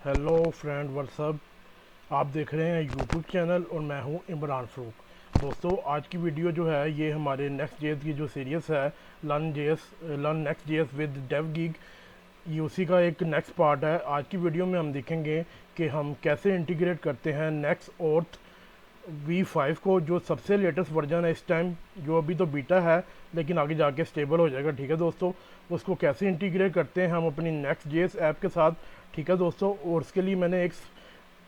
Hello friend WhatsApp. आप देख रहे हैं यूट्यूब चैनल और मैं हूं इमरान फ़रूक। दोस्तों आज की वीडियो जो है ये हमारे नेक्स्ट जेएस की जो सीरीज़ है learn Next JS with Dave Gray, ये उसी का एक नेक्स्ट पार्ट है। आज की वीडियो में हम देखेंगे कि हम कैसे इंटीग्रेट करते हैं नेक्स्ट ऑर्थ V5 को, जो सबसे लेटेस्ट वर्जन है इस टाइम, जो अभी तो बीटा है लेकिन आगे जाके स्टेबल हो जाएगा। ठीक है दोस्तों, उसको कैसे इंटीग्रेट करते हैं हम अपनी नेक्स्ट जेएस ऐप के साथ। ठीक है दोस्तों, और उसके लिए मैंने एक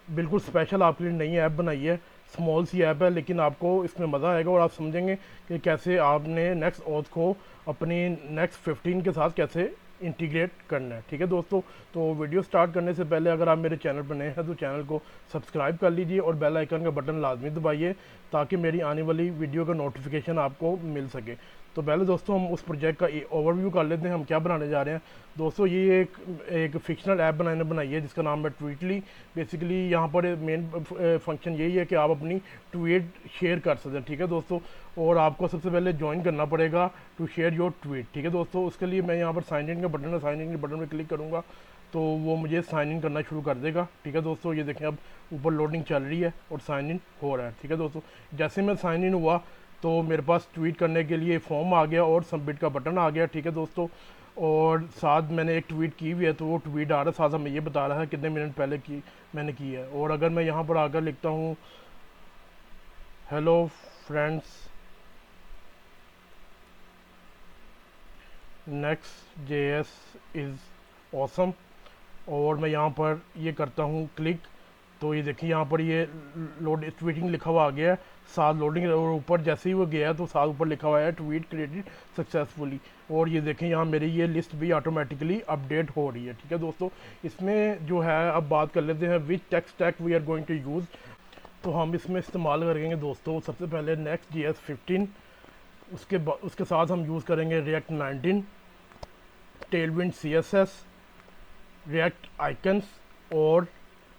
बिल्कुल स्पेशल आपके लिए नई ऐप बनाई है। स्मॉल सी ऐप है लेकिन आपको इसमें मज़ा आएगा और आप समझेंगे कि कैसे आपने नेक्स्ट ऑथ को अपनी नेक्स्ट 15 के साथ कैसे इंटीग्रेट करना है। ठीक है दोस्तों, तो वीडियो स्टार्ट करने से पहले अगर आप मेरे चैनल पर नए हैं तो चैनल को सब्सक्राइब कर लीजिए और बेल आइकन का बटन लाजमी दबाइए ताकि मेरी आने वाली वीडियो का नोटिफिकेशन आपको मिल सके। तो पहले दोस्तों हम उस प्रोजेक्ट का ओवरव्यू कर लेते हैं, हम क्या बनाने जा रहे हैं। दोस्तों ये एक फिक्शनल ऐप बनाई है जिसका नाम है ट्वीटली। बेसिकली यहाँ पर मेन फंक्शन यही है कि आप अपनी ट्वीट शेयर कर सकते हैं। ठीक है दोस्तों, और आपको सबसे पहले ज्वाइन करना पड़ेगा टू शेयर योर ट्वीट। ठीक है दोस्तों, उसके लिए मैं यहाँ पर साइन इन का बटन है, साइन इन के बटन पर क्लिक करूँगा तो वो मुझे साइन इन करना शुरू कर देगा। ठीक है दोस्तों, ये देखें अब ऊपर लोडिंग चल रही है और साइन इन हो रहा है। ठीक है दोस्तों, जैसे मैं साइन इन हुआ तो मेरे पास ट्वीट करने के लिए फॉर्म आ गया और सबमिट का बटन आ गया। ठीक है दोस्तों, और साथ मैंने एक ट्वीट की हुई है तो वो ट्वीट आ रहा है, साथ हमें ये बता रहा है कितने मिनट पहले मैंने की है। और अगर मैं यहाँ पर आकर लिखता हूँ hello friends next JS is awesome, और मैं यहाँ पर ये करता हूँ क्लिक, तो ये देखिए यहाँ पर ये लोड ट्वीटिंग लिखा हुआ आ गया है, साथ लोडिंग, और ऊपर जैसे ही वो गया तो साथ ऊपर लिखा हुआ है ट्वीट क्रिएटेड सक्सेसफुली। और ये देखें यहाँ मेरी ये लिस्ट भी ऑटोमेटिकली अपडेट हो रही है। ठीक है दोस्तों, इसमें जो है अब बात कर लेते हैं which tech stack we are going to use. तो हम इसमें इस्तेमाल करेंगे दोस्तों सबसे पहले नेक्स्ट जेएस 15, उसके साथ हम यूज़ करेंगे react 19, Tailwind CSS, react icons, और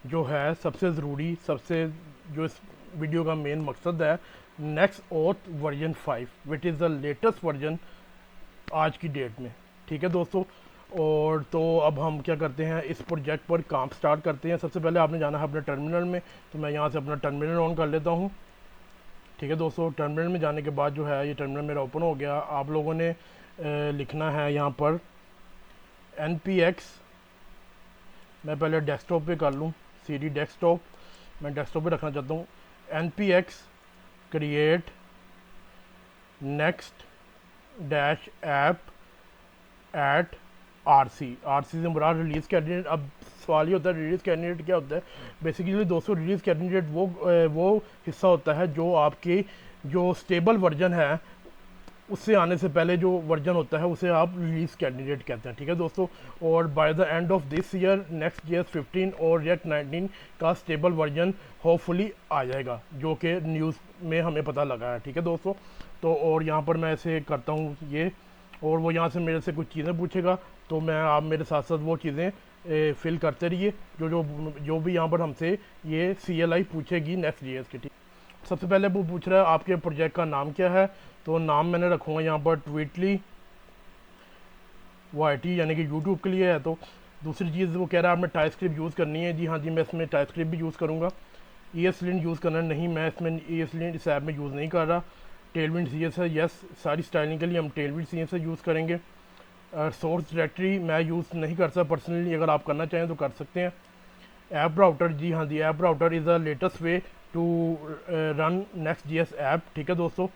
जो है सबसे ज़रूरी, सबसे जो इस वीडियो का मेन मकसद है, next auth version 5 which is the latest version आज की डेट में। ठीक है दोस्तों, और तो अब हम क्या करते हैं, इस प्रोजेक्ट पर काम स्टार्ट करते हैं। सबसे पहले आपने जाना है अपने टर्मिनल में, तो मैं यहाँ से अपना टर्मिनल ऑन कर लेता हूँ। ठीक है दोस्तों, टर्मिनल में जाने के बाद जो है ये टर्मिनल मेरा ओपन हो गया। आप लोगों ने लिखना है यहाँ पर npx, मैं पहले डेस्कटॉप पे कर लूँ, CD डेस्कटॉप, मैं डेस्कटॉप पे रखना चाहता हूँ। npx create next dash app at RC से मुराद रिलीज़ कैंडिडेट। अब सवाल ये होता है रिलीज़ कैंडिडेट क्या होता है। बेसिकली दोस्तों रिलीज़ कैंडिडेट वो हिस्सा होता है जो आपकी जो स्टेबल वर्जन है उससे आने से पहले जो वर्जन होता है उसे आप रिलीज़ कैंडिडेट कहते हैं। ठीक है दोस्तों, और by the end of this year next JS 15 और रिएक्ट 19 का स्टेबल वर्जन होपफुली आ जाएगा, जो कि न्यूज़ में हमें पता लगा है। ठीक है दोस्तों, तो और यहाँ पर मैं ऐसे करता हूँ ये, और वो यहाँ से मेरे से कुछ चीज़ें पूछेगा तो मैं आप मेरे साथ साथ वो चीज़ें फिल करते रहिए जो जो जो भी यहाँ पर हमसे ये CLI पूछेगी नेक्स्ट जेएस की। ठीक, सबसे पहले वो पूछ रहा है आपके प्रोजेक्ट का नाम क्या है, तो नाम मैंने रखूँगा यहाँ पर ट्वीटली YT, यानी कि यूट्यूब के लिए है। तो दूसरी चीज़ वो कह रहा है आपने टाइपस्क्रिप्ट यूज़ करनी है। जी हाँ जी, मैं इसमें टाइपस्क्रिप्ट भी यूज़ करूँगा। ESLint यूज़ करना नहीं, मैं इसमें ESLint इस ऐप में यूज़ नहीं कर रहा। टेलविंड CSS, यस, सारी स्टाइलिंग के लिए हम टेलविंड CSS यूज़ करेंगे। सोर्स डायरेक्टरी मैं यूज़ नहीं कर सकता पर्सनली, अगर आप करना चाहें तो कर सकते हैं। ऐप राउटर, जी हाँ जी, app router is the latest way to run next JS app. ठीक है दोस्तों,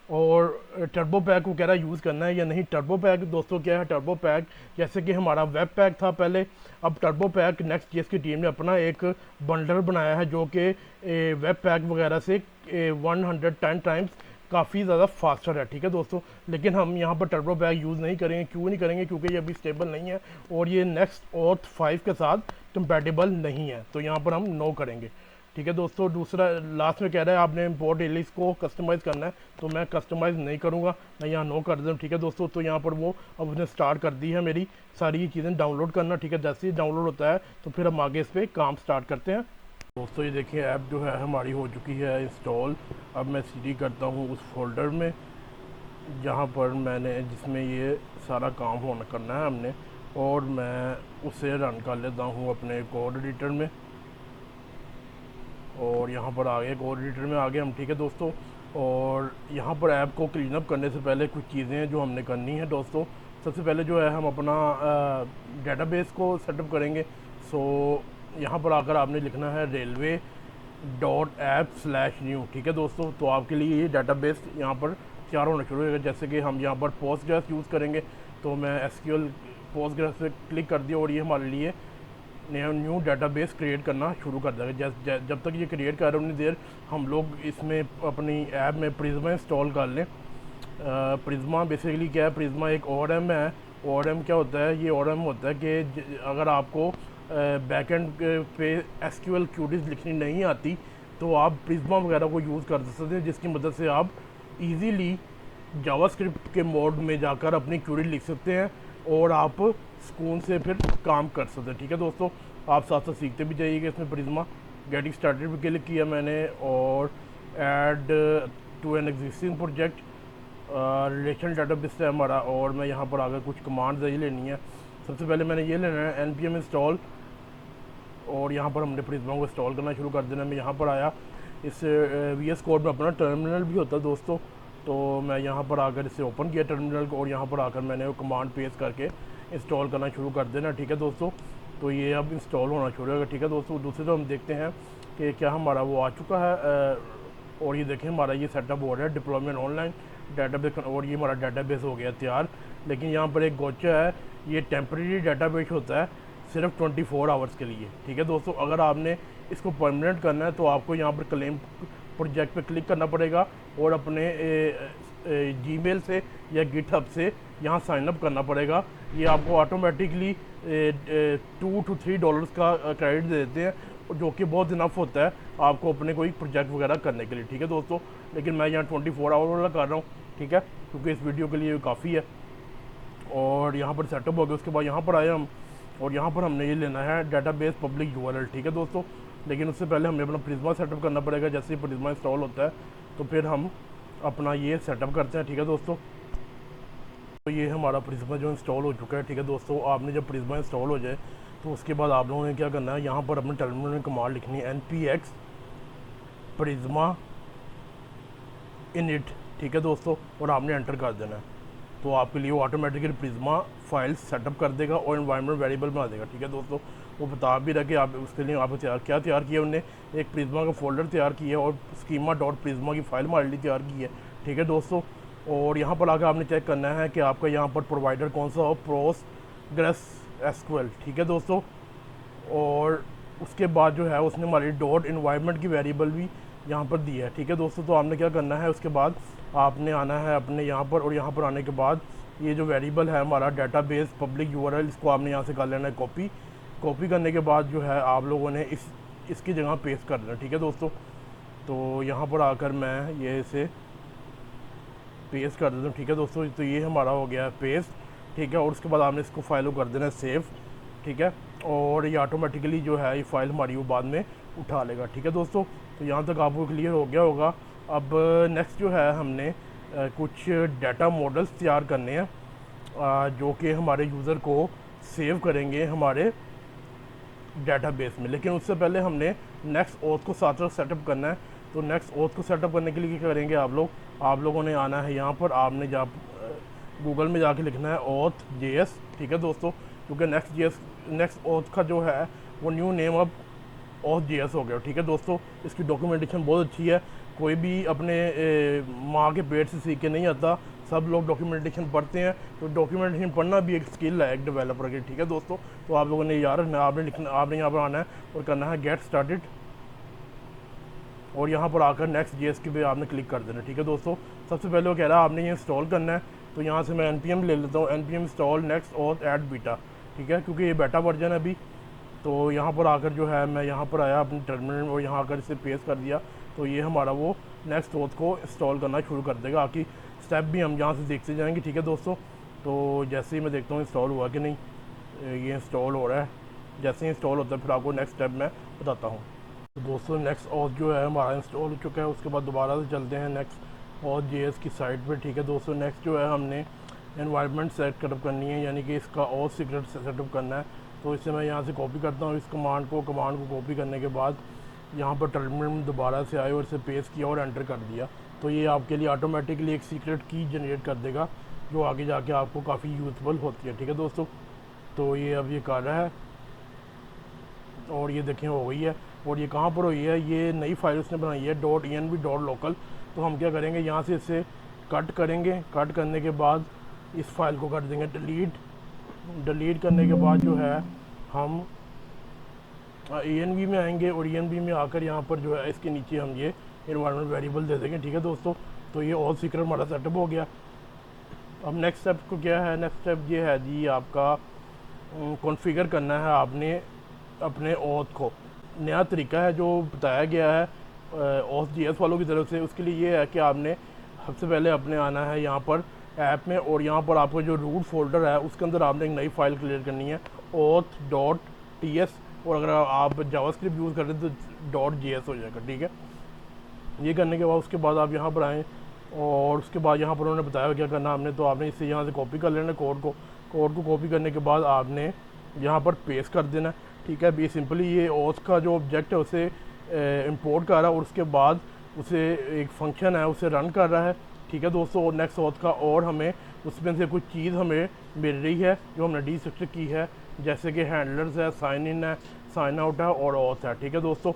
और टर्बो पैक को कह रहा है यूज़ करना है या नहीं। टर्बो पैक दोस्तों क्या है, टर्बो पैक जैसे कि हमारा वेब पैक था पहले, अब टर्बो पैक नेक्स्ट जेएस की टीम ने अपना एक बंडल बनाया है जो कि वेब पैक वगैरह से 110 टाइम्स काफ़ी ज़्यादा फास्टर है। ठीक है दोस्तों, लेकिन हम यहाँ पर टर्बो पैक यूज़ नहीं करेंगे। क्यों नहीं करेंगे, क्योंकि ये अभी स्टेबल नहीं है और ये नेक्स्ट ऑथ 5 के साथ कंपैटिबल नहीं है, तो यहाँ पर हम नो करेंगे। ठीक है दोस्तों, दूसरा लास्ट में कह रहा है आपने इम्पोर्ट एलिस को कस्टमाइज़ करना है, तो मैं कस्टमाइज़ नहीं करूँगा, मैं यहाँ नो कर दूँ। ठीक है दोस्तों, तो यहाँ पर वो अब उसने स्टार्ट कर दी है मेरी सारी चीज़ें डाउनलोड करना। ठीक है, जैसे ही डाउनलोड होता है तो फिर हम आगे इस पर काम स्टार्ट करते हैं। दोस्तों ये देखिए ऐप जो है हमारी हो चुकी है इंस्टॉल। अब मैं CD करता हूँ उस फोल्डर में जहाँ पर मैंने जिसमें ये सारा काम होना करना है हमने, और मैं उसे रन कर लेता हूँ अपने कोड एडिटर में। और यहाँ पर आ गए, कोड एडिटर में आ गए हम, ठीक है दोस्तों। और यहाँ पर ऐप को क्लीन अप करने से पहले कुछ चीज़ें हैं जो हमने करनी है दोस्तों। सबसे पहले जो है हम अपना डेटाबेस को सेटअप करेंगे। सो यहाँ पर आकर आपने लिखना है railway.app/new, ठीक है दोस्तों। तो आपके लिए ये डेटाबेस यहाँ पर तैयार होना शुरू होगा। जैसे कि हम यहाँ पर पोस्टग्रेस यूज़ करेंगे, तो मैं एसक्यूएल पोस्टग्रेस पे क्लिक कर दिया और ये हमारे लिए नया न्यू डेटाबेस क्रिएट करना शुरू कर देगा। जब तक ये क्रिएट कर रहे हैं उतनी देर हम लोग इसमें अपनी ऐप में प्रिज्मा इंस्टॉल कर लें। प्रिज्मा बेसिकली क्या है, प्रिज्मा एक ORM है। ORM क्या होता है, ये ORM होता है कि अगर आपको बैकएंड पे SQL क्यूरीज लिखनी नहीं आती तो आप प्रिज्मा वगैरह को यूज़ कर सकते हैं, जिसकी मदद से आप इजीली जावास्क्रिप्ट के मोड में जाकर अपनी क्यूरी लिख सकते हैं और आप सुकून से फिर काम कर सकते हैं, ठीक है दोस्तों। आप साथ साथ सीखते भी जाइएगा इसमें। प्रिज्मा गेटिंग स्टार्टेड भी क्लिक किया मैंने और add to an existing project relational database है हमारा। और मैं यहाँ पर आकर कुछ कमांड्स ये लेनी है। सबसे पहले मैंने ये लेना है npm इंस्टॉल, और यहाँ पर हमने प्रिज्मा को इंस्टॉल करना शुरू कर देना। मैं यहाँ पर आया, इस VS कोड में अपना टर्मिनल भी होता है दोस्तों। तो मैं यहाँ पर आकर इसे ओपन किया टर्मिनल को, और यहाँ पर आकर मैंने वो कमांड पेस्ट करके इंस्टॉल करना शुरू कर देना, ठीक है दोस्तों। तो ये अब इंस्टॉल होना शुरू होगा, ठीक है दोस्तों। दूसरे तो हम देखते हैं कि क्या हमारा वो आ चुका है। और ये देखें हमारा ये सेटअप हो रहा है, डिप्लॉयमेंट ऑनलाइन डेटाबेस, और ये हमारा डेटाबेस हो गया तैयार। लेकिन यहाँ पर एक गोचा है, ये टेम्प्रेरी डेटाबेस होता है सिर्फ 24 आवर्स के लिए, ठीक है दोस्तों। अगर आपने इसको परमानेंट करना है तो आपको यहाँ पर क्लेम प्रोजेक्ट पे क्लिक करना पड़ेगा और अपने जीमेल से या गिटहब से यहाँ साइन अप करना पड़ेगा। ये आपको ऑटोमेटिकली $2 to $3 का क्रेडिट दे देते हैं, जो कि बहुत इनफ होता है आपको अपने कोई प्रोजेक्ट वगैरह करने के लिए, ठीक है दोस्तों। लेकिन मैं यहाँ 24 आवर वाला कर रहा हूँ, ठीक है, क्योंकि इस वीडियो के लिए काफ़ी है। और यहाँ पर सेटअप हो गया। उसके बाद यहाँ पर आए हम, और यहाँ पर हमने ये लेना है डेटाबेस पब्लिक URL, ठीक है दोस्तों। लेकिन उससे पहले हमें अपना प्रिज्मा सेटअप करना पड़ेगा। जैसे ही प्रिज्मा इंस्टॉल होता है तो फिर हम अपना ये सेटअप करते हैं, ठीक है दोस्तों। तो ये हमारा प्रिज्मा जो इंस्टॉल हो चुका है, ठीक है दोस्तों। आपने जब प्रिज्मा इंस्टॉल हो जाए तो उसके बाद आप लोगों ने क्या करना है, यहाँ पर अपने टर्मिनल में कमांड लिखनी है npx प्रिज्मा इनिट, ठीक है दोस्तों, और आपने एंटर कर देना है। तो आपके लिए वो ऑटोमेटिकली प्रिज्मा फाइल सेटअप कर देगा और एनवायरनमेंट वेरिएबल बना देगा, ठीक है दोस्तों। वो बता भी रहा कि आप उसके लिए आपने तैयार किया, उन्होंने एक प्रिज्मा का फोल्डर तैयार किया और schema.prisma की फ़ाइल हमारे लिए तैयार की है, ठीक है दोस्तों। और यहाँ पर आकर आपने चेक करना है कि आपका यहाँ पर प्रोवाइडर कौन सा हो, पोस्टग्रेस SQL, ठीक है दोस्तों। और उसके बाद जो है उसने हमारी डॉट इन्वायरमेंट की वेरिएबल भी यहाँ पर दी है, ठीक है दोस्तों। तो आपने क्या करना है, उसके बाद आपने आना है अपने यहाँ पर, और यहाँ पर आने के बाद ये जो वेरिएबल है हमारा डेटाबेस पब्लिक URL, इसको आपने यहाँ से कर लेना है कॉपी करने के बाद जो है आप लोगों ने इसकी जगह पेस्ट कर देना, ठीक है दोस्तों। तो यहाँ पर आकर मैं ये इसे पेस्ट कर देता हूँ, ठीक है दोस्तों। तो ये हमारा हो गया है पेस्ट, ठीक है। और उसके बाद आपने इसको फाइल को कर देना है सेव, ठीक है। और ये ऑटोमेटिकली जो है ये फाइल हमारी वो बाद में उठा लेगा, ठीक है दोस्तों। तो यहाँ तक आपको क्लियर हो गया होगा। अब नेक्स्ट जो है हमने कुछ डाटा मॉडल्स तैयार करने हैं जो कि हमारे यूज़र को सेव करेंगे हमारे डेटाबेस में। लेकिन उससे पहले हमने नेक्स्ट ऑथ को साथ साथ सेटअप करना है। तो नेक्स्ट ऑथ को सेटअप करने के लिए क्या करेंगे आप लोगों ने आना है यहाँ पर, आपने गूगल में जाके लिखना है auth.js, ठीक है दोस्तों। क्योंकि नेक्स्ट ऑथ का जो है वो न्यू नेम अब auth.js हो गया, ठीक है दोस्तों। इसकी डॉक्यूमेंटेशन बहुत अच्छी है, कोई भी अपने माँ के पेट से सीख के नहीं आता, सब लोग डॉक्यूमेंटेशन पढ़ते हैं। तो डॉक्यूमेंटेशन पढ़ना भी एक स्किल है एक डेवलपर की, ठीक है दोस्तों। तो आप लोगों ने आपने यहाँ पर आना है और करना है गेट स्टार्टेड, और यहाँ पर आकर नेक्स्ट JS के पे आपने क्लिक कर देना, ठीक है दोस्तों। सबसे पहले वो कह रहा है आपने ये इंस्टॉल करना है। तो यहाँ से मैं npm ले लेता हूँ, npm install next auth add beta, ठीक है, क्योंकि ये बेटा वर्जन है अभी। तो यहाँ पर आकर जो है मैं यहाँ पर आया अपने टर्मिनल और यहाँ आकर इसे पेस्ट कर दिया। तो ये हमारा वो नेक्स्ट ऑथ को इंस्टॉल करना शुरू कर देगा। बाकी स्टेप भी हम यहाँ से देखते जाएंगे, ठीक है दोस्तों। तो जैसे ही मैं देखता हूँ इंस्टॉल हुआ कि नहीं, ये इंस्टॉल हो रहा है। जैसे ही इंस्टॉल होता है फिर आपको नेक्स्ट स्टेप मैं बताता हूँ। तो दोस्तों नेक्स्ट ऑथ जो है हमारा इंस्टॉल हो चुका है। उसके बाद दोबारा से चलते हैं नेक्स्ट auth.js की साइट पे, ठीक है दोस्तों। नेक्स्ट जो है हमने एनवायरनमेंट सेटअप करनी है, यानी कि इसका ऑथ सीक्रेट सेटअप करना है। तो इससे मैं यहाँ से कॉपी करता हूँ इस कमांड को कॉपी करने के बाद यहाँ पर टर्मिनल में दोबारा से आए और इसे पेस्ट किया और एंटर कर दिया। तो ये आपके लिए ऑटोमेटिकली एक सीक्रेट की जनरेट कर देगा जो आगे जाके आपको काफ़ी यूज़फुल होती है। ठीक है दोस्तों, तो ये अब ये कर रहा है और ये देखें हो गई है। और ये कहाँ पर हुई है, ये नई फाइल उसने बनाई है .env.local। तो हम क्या करेंगे, यहाँ से इसे कट करेंगे। कट करने के बाद इस फाइल को कर देंगे डिलीट करने के बाद जो है हम env में आएंगे और env में आकर यहाँ पर जो है इसके नीचे हम ये इन्वायरमेंट वेरिएबल दे देंगे। ठीक है दोस्तों, तो ये ऑल सीक्रेट हमारा सेटअप हो गया। अब नेक्स्ट स्टेप को क्या है, नेक्स्ट स्टेप ये है जी आपका कॉन्फ़िगर करना है आपने अपने ऑथ को। नया तरीका है जो बताया गया है Auth.js वालों की तरफ से। उसके लिए ये है कि आपने सबसे पहले अपने आना है यहाँ पर ऐप में और यहाँ पर आपका जो रूट फोल्डर है उसके अंदर आपने एक नई फाइल क्रिएट करनी है auth.ts। और अगर आप जावास्क्रिप्ट यूज़ कर रहे हैं तो .js हो जाएगा। ठीक है, ये करने के बाद उसके बाद आप यहाँ पर आएँ और उसके बाद यहाँ पर उन्होंने बताया क्या करना आपने। तो आपने इसे यहाँ से कॉपी कर लेना कोड को कॉपी करने के बाद आपने यहाँ पर पेस्ट कर देना। ठीक है, ये सिंपली ये ऑथ का जो ऑब्जेक्ट है उसे इंपोर्ट कर रहा है और उसके बाद उसे एक फंक्शन है उसे रन कर रहा है। ठीक है दोस्तों, और नेक्स्ट ऑथ का और हमें उसमें से कुछ चीज़ हमें मिल रही है जो हमने डिस्ट्रक्चर की है, जैसे कि हैंडलर्स है, साइन इन है, साइन आउट है और ऑथ है। ठीक है दोस्तों,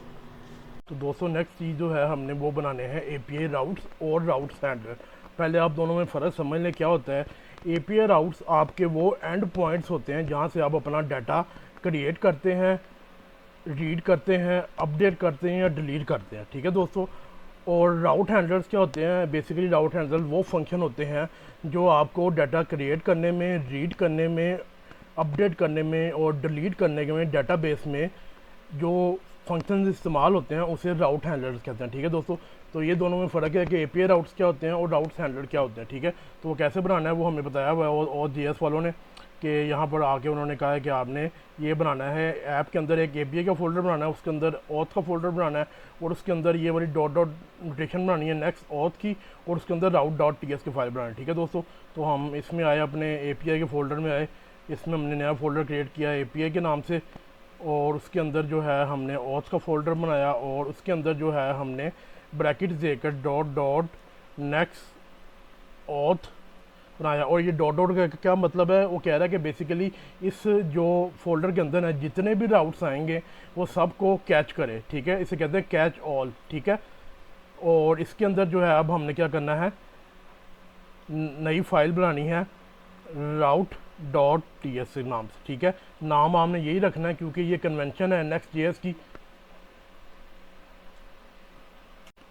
तो दोस्तों नेक्स्ट चीज़ जो है हमने वो बनाने हैं API राउट्स और राउट्स हैंडलर। पहले आप दोनों में फ़र्क समझ लें क्या होता है। API राउट्स आपके वो एंड पॉइंट्स होते हैं जहाँ से आप अपना डाटा क्रिएट करते हैं, रीड करते हैं, अपडेट करते हैं या डिलीट करते हैं। ठीक है दोस्तों, और राउट हैंडलर्स क्या होते हैं, बेसिकली राउट हैंडलर वो फंक्शन होते हैं जो आपको डाटा क्रिएट करने में, रीड करने में, अपडेट करने में और डिलीट करने में डाटाबेस में जो फंक्शन इस्तेमाल होते हैं उसे राउट हैंडलर्स कहते हैं। ठीक है दोस्तों, तो ये दोनों में फ़र्क है कि API राउट्स क्या होते हैं और राउट्स हैंडलर क्या होते हैं। ठीक है, तो वो कैसे बनाना है वो हमें बताया हुआ है और JS वालों ने कि यहाँ पर आके उन्होंने कहा है कि आपने ये बनाना है ऐप के अंदर एक API का फोल्डर बनाना है, उसके अंदर ऑथ का फोल्डर बनाना है और उसके अंदर ये वाली डॉट नोटेशन बनानी है नेक्स्ट ऑथ की और उसके अंदर route.ts की फाइल बनानी है। ठीक है दोस्तों, तो हम इसमें आए अपने API के फोल्डर में आए, इसमें हमने नया फोल्डर क्रिएट किया है API के नाम से और उसके अंदर जो है हमने ऑथ का फोल्डर बनाया और उसके अंदर जो है हमने ब्रैकेट देकर डॉट नेक्स्ट ऑथ बनाया। और ये डॉट का क्या मतलब है, वो कह रहा है कि बेसिकली इस जो फोल्डर के अंदर है जितने भी राउट्स आएंगे वो सबको कैच करे। ठीक है, इसे कहते हैं कैच ऑल। ठीक है, और इसके अंदर जो है अब हमने क्या करना है, नई फाइल बनानी है route.ts नाम से। ठीक है, नाम आपने यही रखना है क्योंकि ये कन्वेंशन है Next.js की,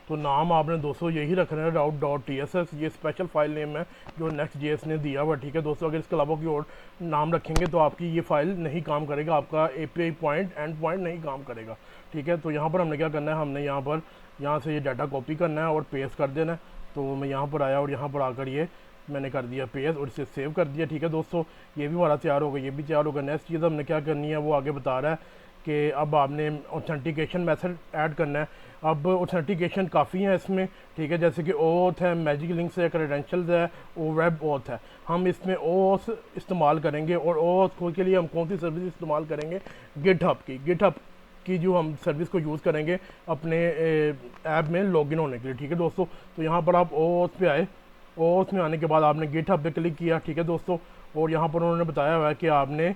तो नाम आपने दोस्तों यही रखना है route.ts। ये स्पेशल फाइल नेम है जो Next.js ने दिया हुआ। ठीक है दोस्तों, अगर इसके अलावा कोई और नाम रखेंगे तो आपकी ये फाइल नहीं काम करेगा, आपका API पॉइंट एंड पॉइंट नहीं काम करेगा। ठीक है, तो यहाँ पर हमने क्या करना है, हमने यहाँ से ये डाटा कॉपी करना है और पेस्ट कर देना है। तो मैं यहाँ पर आया और यहाँ पर आकर ये मैंने कर दिया पेस्ट और इसे सेव कर दिया। ठीक है दोस्तों, ये भी हमारा तैयार होगा, ये भी तैयार होगा। नेक्स्ट चीज़ हमने क्या करनी है वो आगे बता रहा है कि अब आपने ऑथेंटिकेशन मेथड ऐड करना है। अब ऑथेंटिकेशन काफ़ी है इसमें। ठीक है, जैसे कि OAuth है, मैजिक लिंक्स है, क्रेडेंशियल्स है और वेब ऑथ है। हम इसमें OAuth इस्तेमाल करेंगे और OAuth के लिए हम कौन सी सर्विस इस्तेमाल करेंगे, गिटहब की जो हम सर्विस को यूज़ करेंगे अपने ऐप में लॉगिन होने के लिए। ठीक है दोस्तों, तो यहाँ पर आप OAuth पे आए, OAuth में आने के बाद आपने गिटहब पे क्लिक किया। ठीक है दोस्तों, और यहाँ पर उन्होंने बताया हुआ है कि आपने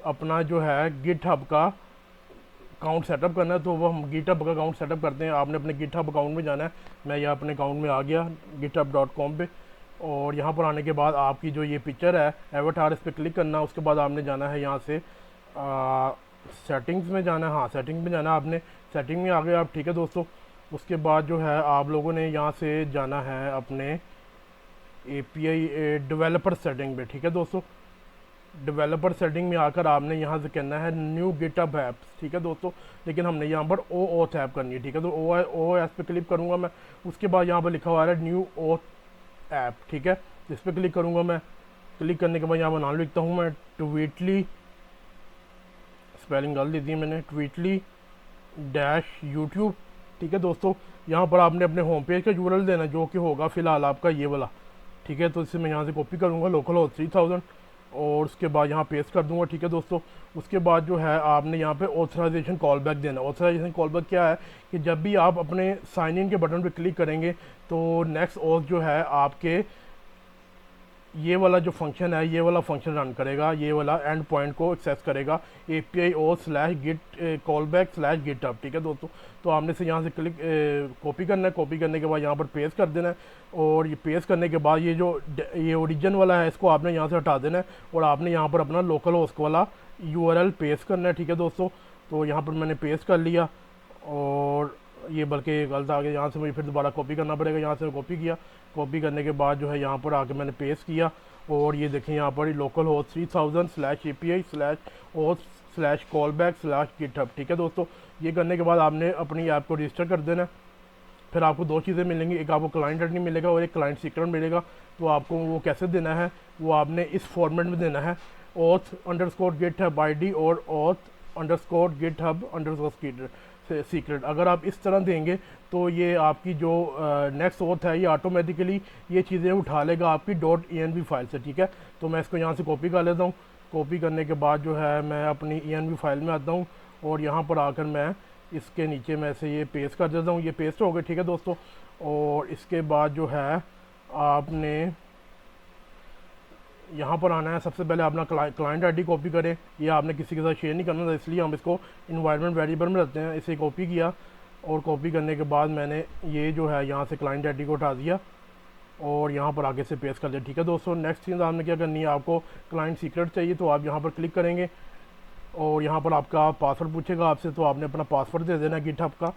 अपना जो है गिटहब का अकाउंट सेटअप करना है। तो वो हम गिटहब का अकाउंट सेटअप करते हैं। आपने अपने गिटहब अकाउंट में जाना है। मैं यहाँ अपने अकाउंट में आ गया github.com पे, और यहाँ पर आने के बाद आपकी जो ये पिक्चर है एवटार, इस पर क्लिक करना। उसके बाद आपने जाना है यहाँ से सेटिंग्स में जाना है। हाँ, सेटिंग में जाना है आपने, सेटिंग में आ गए आप। ठीक है दोस्तों, उसके बाद जो है आप लोगों ने यहाँ से जाना है अपने API डेवलपर सेटिंग पे। ठीक है दोस्तों, डेवलपर सेटिंग में आकर आपने यहाँ से कहना है न्यू गिटहब ऐप्स। ठीक है दोस्तों, लेकिन हमने यहाँ पर OAuth ऐप करनी है। ठीक है, तो OAuth पे क्लिक करूँगा मैं। उसके बाद यहाँ पर लिखा हुआ है न्यू OAuth ऐप। ठीक है, इस पर क्लिक करूँगा मैं। क्लिक करने के बाद यहाँ पर नाम लिखता हूँ मैं ट्वीटली, स्पेलिंग गलत दी थी मैंने, ट्वीटली -YouTube। ठीक है दोस्तों, यहाँ पर आपने अपने होम पेज का URL देना जो कि होगा फ़िलहाल आपका ये वाला। ठीक है, तो इससे मैं यहाँ से कॉपी करूँगा लोकल होस्ट 3000 और उसके बाद यहाँ पेस्ट कर दूंगा। ठीक है दोस्तों, उसके बाद जो है आपने यहाँ पे ऑथराइजेशन कॉल बैक देना। ऑथराइजेशन कॉल बैक क्या है कि जब भी आप अपने साइन इन के बटन पे क्लिक करेंगे तो नेक्स्ट ऑथ जो है आपके ये वाला जो फंक्शन है, ये वाला फंक्शन रन करेगा, ये वाला एंड पॉइंट को एक्सेस करेगा API o slash git callback slash GitHub. ठीक है दोस्तों, तो आपने से यहाँ से क्लिक कॉपी करना है। कॉपी करने के बाद यहाँ पर पेस्ट कर देना है, और ये पेस्ट करने के बाद ये ओरिजिन वाला है इसको आपने यहाँ से हटा देना है, और आपने यहाँ पर अपना लोकल होस्ट वाला URL पेस्ट करना है। ठीक है दोस्तों, तो यहाँ पर मैंने पेस्ट कर लिया, और ये बल्कि गलत आ गया, यहाँ से मुझे फिर दोबारा कॉपी करना पड़ेगा। यहाँ से कॉपी किया, कॉपी करने के बाद जो है यहाँ पर आके मैंने पेस्ट किया, और ये देखें यहाँ पर local host 3000 slash API slash host slash call back slash GitHub. ठीक है दोस्तों, ये करने के बाद आपने अपनी ऐप को रजिस्टर कर देना। फिर आपको दो चीज़ें मिलेंगी, एक आपको क्लाइंट आईडी मिलेगा और एक क्लाइंट सीक्रेट मिलेगा। तो आपको वो कैसे देना है, वो आपने इस फॉर्मेट में देना है, auth_github ID और auth_github_secret। अगर आप इस तरह देंगे तो ये आपकी जो नेक्स्ट ऑथ है ये ऑटोमेटिकली ये चीज़ें उठा लेगा आपकी .env फाइल से। ठीक है, तो मैं इसको यहाँ से कॉपी कर लेता हूँ। कॉपी करने के बाद जो है मैं अपनी env फाइल में आता हूँ, और यहाँ पर आकर मैं इसके नीचे मैं से ये पेस्ट कर देता हूँ। ये पेस्ट हो गया। ठीक है दोस्तों, और इसके बाद जो है आपने यहाँ पर आना है। सबसे पहले अपना क्लाइंट आईडी कॉपी करें, ये आपने किसी के साथ शेयर नहीं करना था, इसलिए हम इसको इन्वायरमेंट वेरिएबल में रखते हैं। इसे कॉपी किया, और कॉपी करने के बाद मैंने ये जो है यहाँ से क्लाइंट आईडी को उठा दिया, और यहाँ पर आगे से पेस्ट कर दिया। ठीक है दोस्तों, नेक्स्ट चीज़ आपने क्या करनी है, आपको क्लाइंट सीक्रेट चाहिए, तो आप यहाँ पर क्लिक करेंगे, और यहाँ पर आपका पासवर्ड पूछेगा आपसे, तो आपने अपना पासवर्ड दे देना गिटहब का।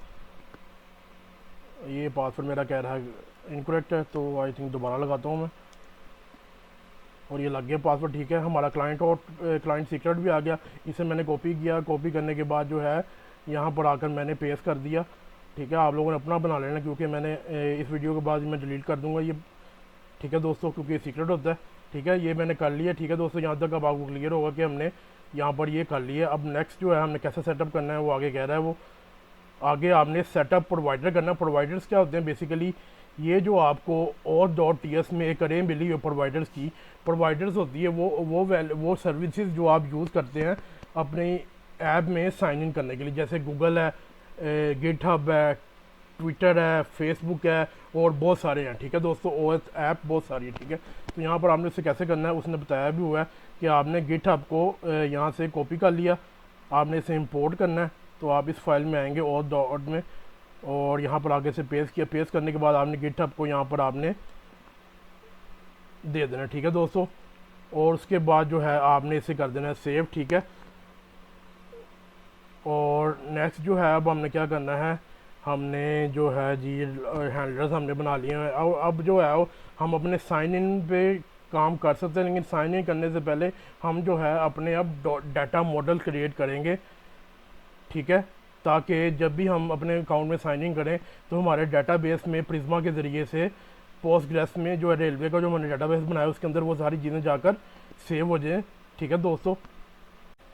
ये पासवर्ड मेरा कह रहा है इनकरेक्ट है, तो आई थिंक दोबारा लगाता हूँ मैं, और ये लग गया पासवर्ड। ठीक है, हमारा क्लाइंट और क्लाइंट सीक्रेट भी आ गया। इसे मैंने कॉपी किया, कॉपी करने के बाद जो है यहाँ पर आकर मैंने पेस्ट कर दिया। ठीक है, आप लोगों ने अपना बना लेना, क्योंकि मैंने इस वीडियो के बाद मैं डिलीट कर दूँगा ये। ठीक है दोस्तों, क्योंकि ये सीक्रेट होता है। ठीक है, ये मैंने कर लिया। ठीक है दोस्तों, यहाँ तक अब आपको क्लियर होगा कि हमने यहाँ पर ये कर लिया। अब नेक्स्ट जो है हमने कैसे सेटअप करना है वो आगे कह रहा है। वो आगे आपने सेटअप प्रोवाइडर करना। प्रोवाइडर्स क्या होते हैं, बेसिकली ये जो आपको auth.ts में करें मिली हुई प्रोवाइडर्स की प्रोवाइडर्स होती है, वो सर्विसेज जो आप यूज़ करते हैं अपनी ऐप में साइन इन करने के लिए, जैसे गूगल है, गिटहब है, ट्विटर है, फेसबुक है, और बहुत सारे हैं। ठीक है दोस्तों, OS ऐप बहुत सारी है। ठीक है, तो यहाँ पर आपने इसे कैसे करना है उसने बताया भी हुआ है कि आपने गिटहब को यहाँ से कॉपी कर लिया, आपने इसे इंपोर्ट करना है। तो आप इस फाइल में आएंगे auth में, और यहाँ पर आगे से पेस्ट किया। पेस्ट करने के बाद आपने गिटहब को यहाँ पर आपने दे देना। ठीक है दोस्तों, और उसके बाद जो है आपने इसे कर देना है सेव। ठीक है, और नेक्स्ट जो है अब हमने क्या करना है, हमने जो है जी हैंडलर्स हमने बना लिए हैं। अब जो है हम अपने साइन इन पे काम कर सकते हैं, लेकिन साइन इन करने से पहले हम जो है अपने अब डाटा मॉडल क्रिएट करेंगे। ठीक है, ताकि जब भी हम अपने अकाउंट में साइन इन करें तो हमारे डाटाबेस में प्रिज्मा के ज़रिए से पोस्टग्रेस में जो है रेलवे का जो हमने डाटाबेस बनाया उसके अंदर वो सारी चीज़ें जाकर सेव हो जाएँ। ठीक है दोस्तों,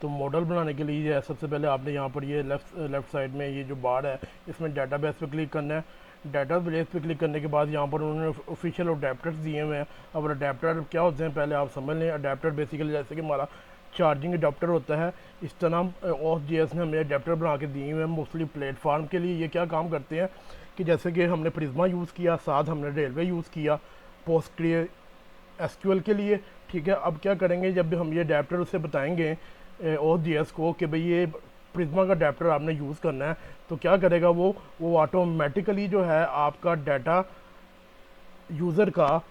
तो मॉडल बनाने के लिए सबसे पहले आपने यहाँ पर ये लेफ़्ट साइड में ये जो बार है इसमें डाटाबेस पे क्लिक करना है। डाटाबेस पे क्लिक करने के बाद यहाँ पर उन्होंने ऑफिशियल अडेप्टर्स दिए हुए हैं। अब अडेप्टर क्या होते हैं पहले आप समझ लें। अडेप्टर बेसिकली जैसे कि हमारा चार्जिंग अडेप्टर होता है, इस तरह auth.js ने हमें अडेप्टर बना के दिए हुए हैं मोस्टली प्लेटफार्म के लिए। ये क्या काम करते हैं कि जैसे कि हमने प्रिज्मा यूज़ किया, साथ हमने रेलवे यूज़ किया PostgreSQL के लिए। ठीक है, अब क्या करेंगे, जब भी हम ये अडेप्टर उसे बताएंगे auth.js को कि भाई ये प्रिज्मा का अडेप्टर आपने यूज़ करना है, तो क्या करेगा वो ऑटोमेटिकली जो है आपका डाटा यूज़र का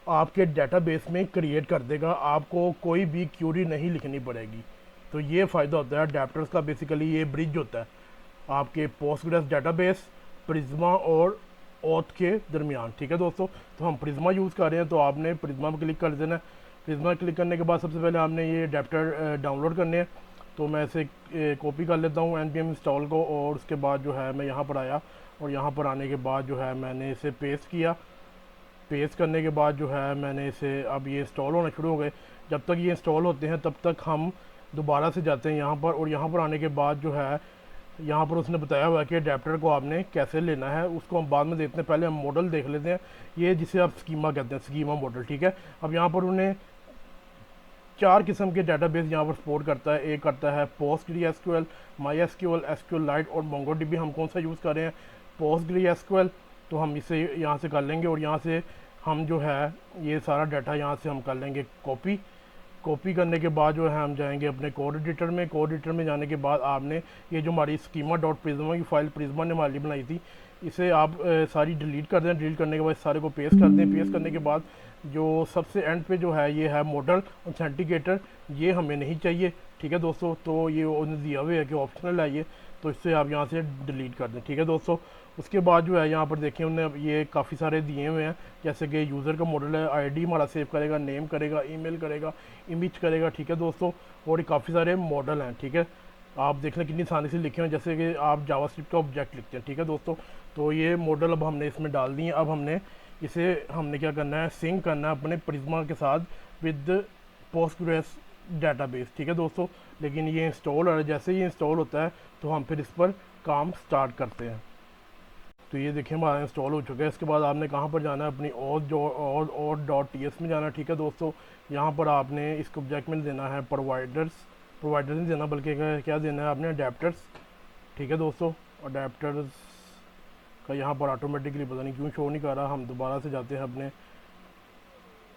आपके डेटाबेस में क्रिएट कर देगा, आपको कोई भी क्यूरी नहीं लिखनी पड़ेगी। तो ये फ़ायदा होता है अडेप्टर्स का। बेसिकली ये ब्रिज होता है आपके पोस्टग्रेस डाटाबेस, प्रिज्मा और ऑथ के दरमियान। ठीक है दोस्तों, तो हम प्रिज्मा यूज़ कर रहे हैं, तो आपने प्रिज्मा पर क्लिक कर देना है। प्रिज्मा क्लिक करने के बाद सबसे पहले आपने ये अडेप्टर डाउनलोड करने हैं। तो मैं इसे कॉपी कर लेता हूँ npm इंस्टॉल को, और उसके बाद जो है मैं यहाँ पर आया, और यहाँ पर आने के बाद जो है मैंने इसे पेस्ट किया। पेस्ट करने के बाद जो है मैंने इसे, अब ये इंस्टॉल होना शुरू हो गए। जब तक ये इंस्टॉल होते हैं तब तक हम दोबारा से जाते हैं यहाँ पर, और यहाँ पर आने के बाद जो है यहाँ पर उसने बताया हुआ है कि अडेप्टर को आपने कैसे लेना है, उसको हम बाद में देखते हैं। पहले हम मॉडल देख लेते हैं, ये जिसे आप स्कीमा कहते हैं, स्कीमा मॉडल। ठीक है, अब यहाँ पर उन्हें 4 किस्म के डाटाबेस यहाँ पर सपोर्ट करता है। एक करता है PostgreSQL, MySQL, SQLite और MongoDB। हम कौन सा यूज़ कर रहे हैं? PostgreSQL। तो हम इसे यहाँ से कर लेंगे और यहाँ से हम जो है ये सारा डाटा यहाँ से हम कर लेंगे कॉपी करने के बाद जो है हम जाएंगे अपने कोड एडिटर में। कोड एडिटर में जाने के बाद आपने ये जो हमारी स्कीमा डॉट प्रिज्मा की फ़ाइल प्रिज्मा ने हमारी बनाई थी, इसे आप सारी डिलीट कर दें। डिलीट करने के बाद सारे को पेस्ट कर दें। पेस्ट करने के बाद जो सबसे एंड पे जो है ये है मॉडल ऑथेंटिकेटर, ये हमें नहीं चाहिए। ठीक है दोस्तों, तो ये उन्हें दिया हुआ है कि ऑप्शनल है ये, तो इससे आप यहाँ से डिलीट कर दें। ठीक है दोस्तों, उसके बाद जो है यहाँ पर देखें उन्हें ये काफ़ी सारे दिए हुए हैं, जैसे कि यूज़र का मॉडल है, आईडी हमारा सेव करेगा, नेम करेगा, ईमेल करेगा, इमेज करेगा। ठीक है दोस्तों, और काफ़ी सारे मॉडल हैं। ठीक है, आप देख लें कितनी आसानी से लिखे हैं, जैसे कि आप जावास्क्रिप्ट का ऑब्जेक्ट लिखते हैं। ठीक है दोस्तों, तो ये मॉडल अब हमने इसमें डाल दिए। अब हमने क्या करना है, सिंक करना है अपने प्रिज्मा के साथ विद पोस्टग्रेस डाटाबेस। ठीक है दोस्तों, लेकिन ये इंस्टॉल और जैसे ही इंस्टॉल होता है तो हम फिर इस पर काम स्टार्ट करते हैं। तो ये देखिए हमारा इंस्टॉल हो चुका है। इसके बाद आपने कहाँ पर जाना है, अपनी auth.ts में जाना है। ठीक है दोस्तों, यहाँ पर आपने इसको ऑब्जेक्ट में देना है प्रोवाइडर्स नहीं देना, बल्कि क्या देना है आपने, अडेप्टर्स। ठीक है दोस्तों, अडेप्टर्स का यहाँ पर ऑटोमेटिकली पता नहीं क्यों शो नहीं कर रहा। हम दोबारा से जाते हैं अपने,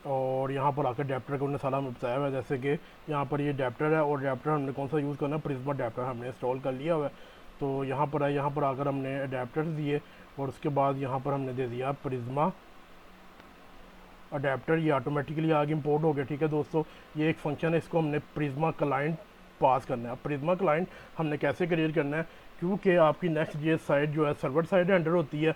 और यहाँ पर आकर अडेप्टर का उन्होंने सारा हमें बताया हुआ है, जैसे कि यहाँ पर ये अडेप्टर है और अडेप्टर हमने कौन सा यूज़ करना है, प्रिज्मा अडेप्टर हमने इंस्टॉल कर लिया हुआ है। तो यहाँ पर है, यहाँ पर आकर हमने अडेप्टर्स दिए और उसके बाद यहाँ पर हमने दे दिया प्रिज्मा अडेप्टर, ये ऑटोमेटिकली आगे इंपोर्ट हो गया। ठीक है दोस्तों, ये एक फंक्शन है, इसको हमने प्रिज्मा क्लाइंट पास करना है। प्रिज्मा क्लाइंट हमने कैसे क्रिएट करना है, क्योंकि आपकी नेक्स्ट जेएस साइट जो है सर्वर साइड रेंडर होती है,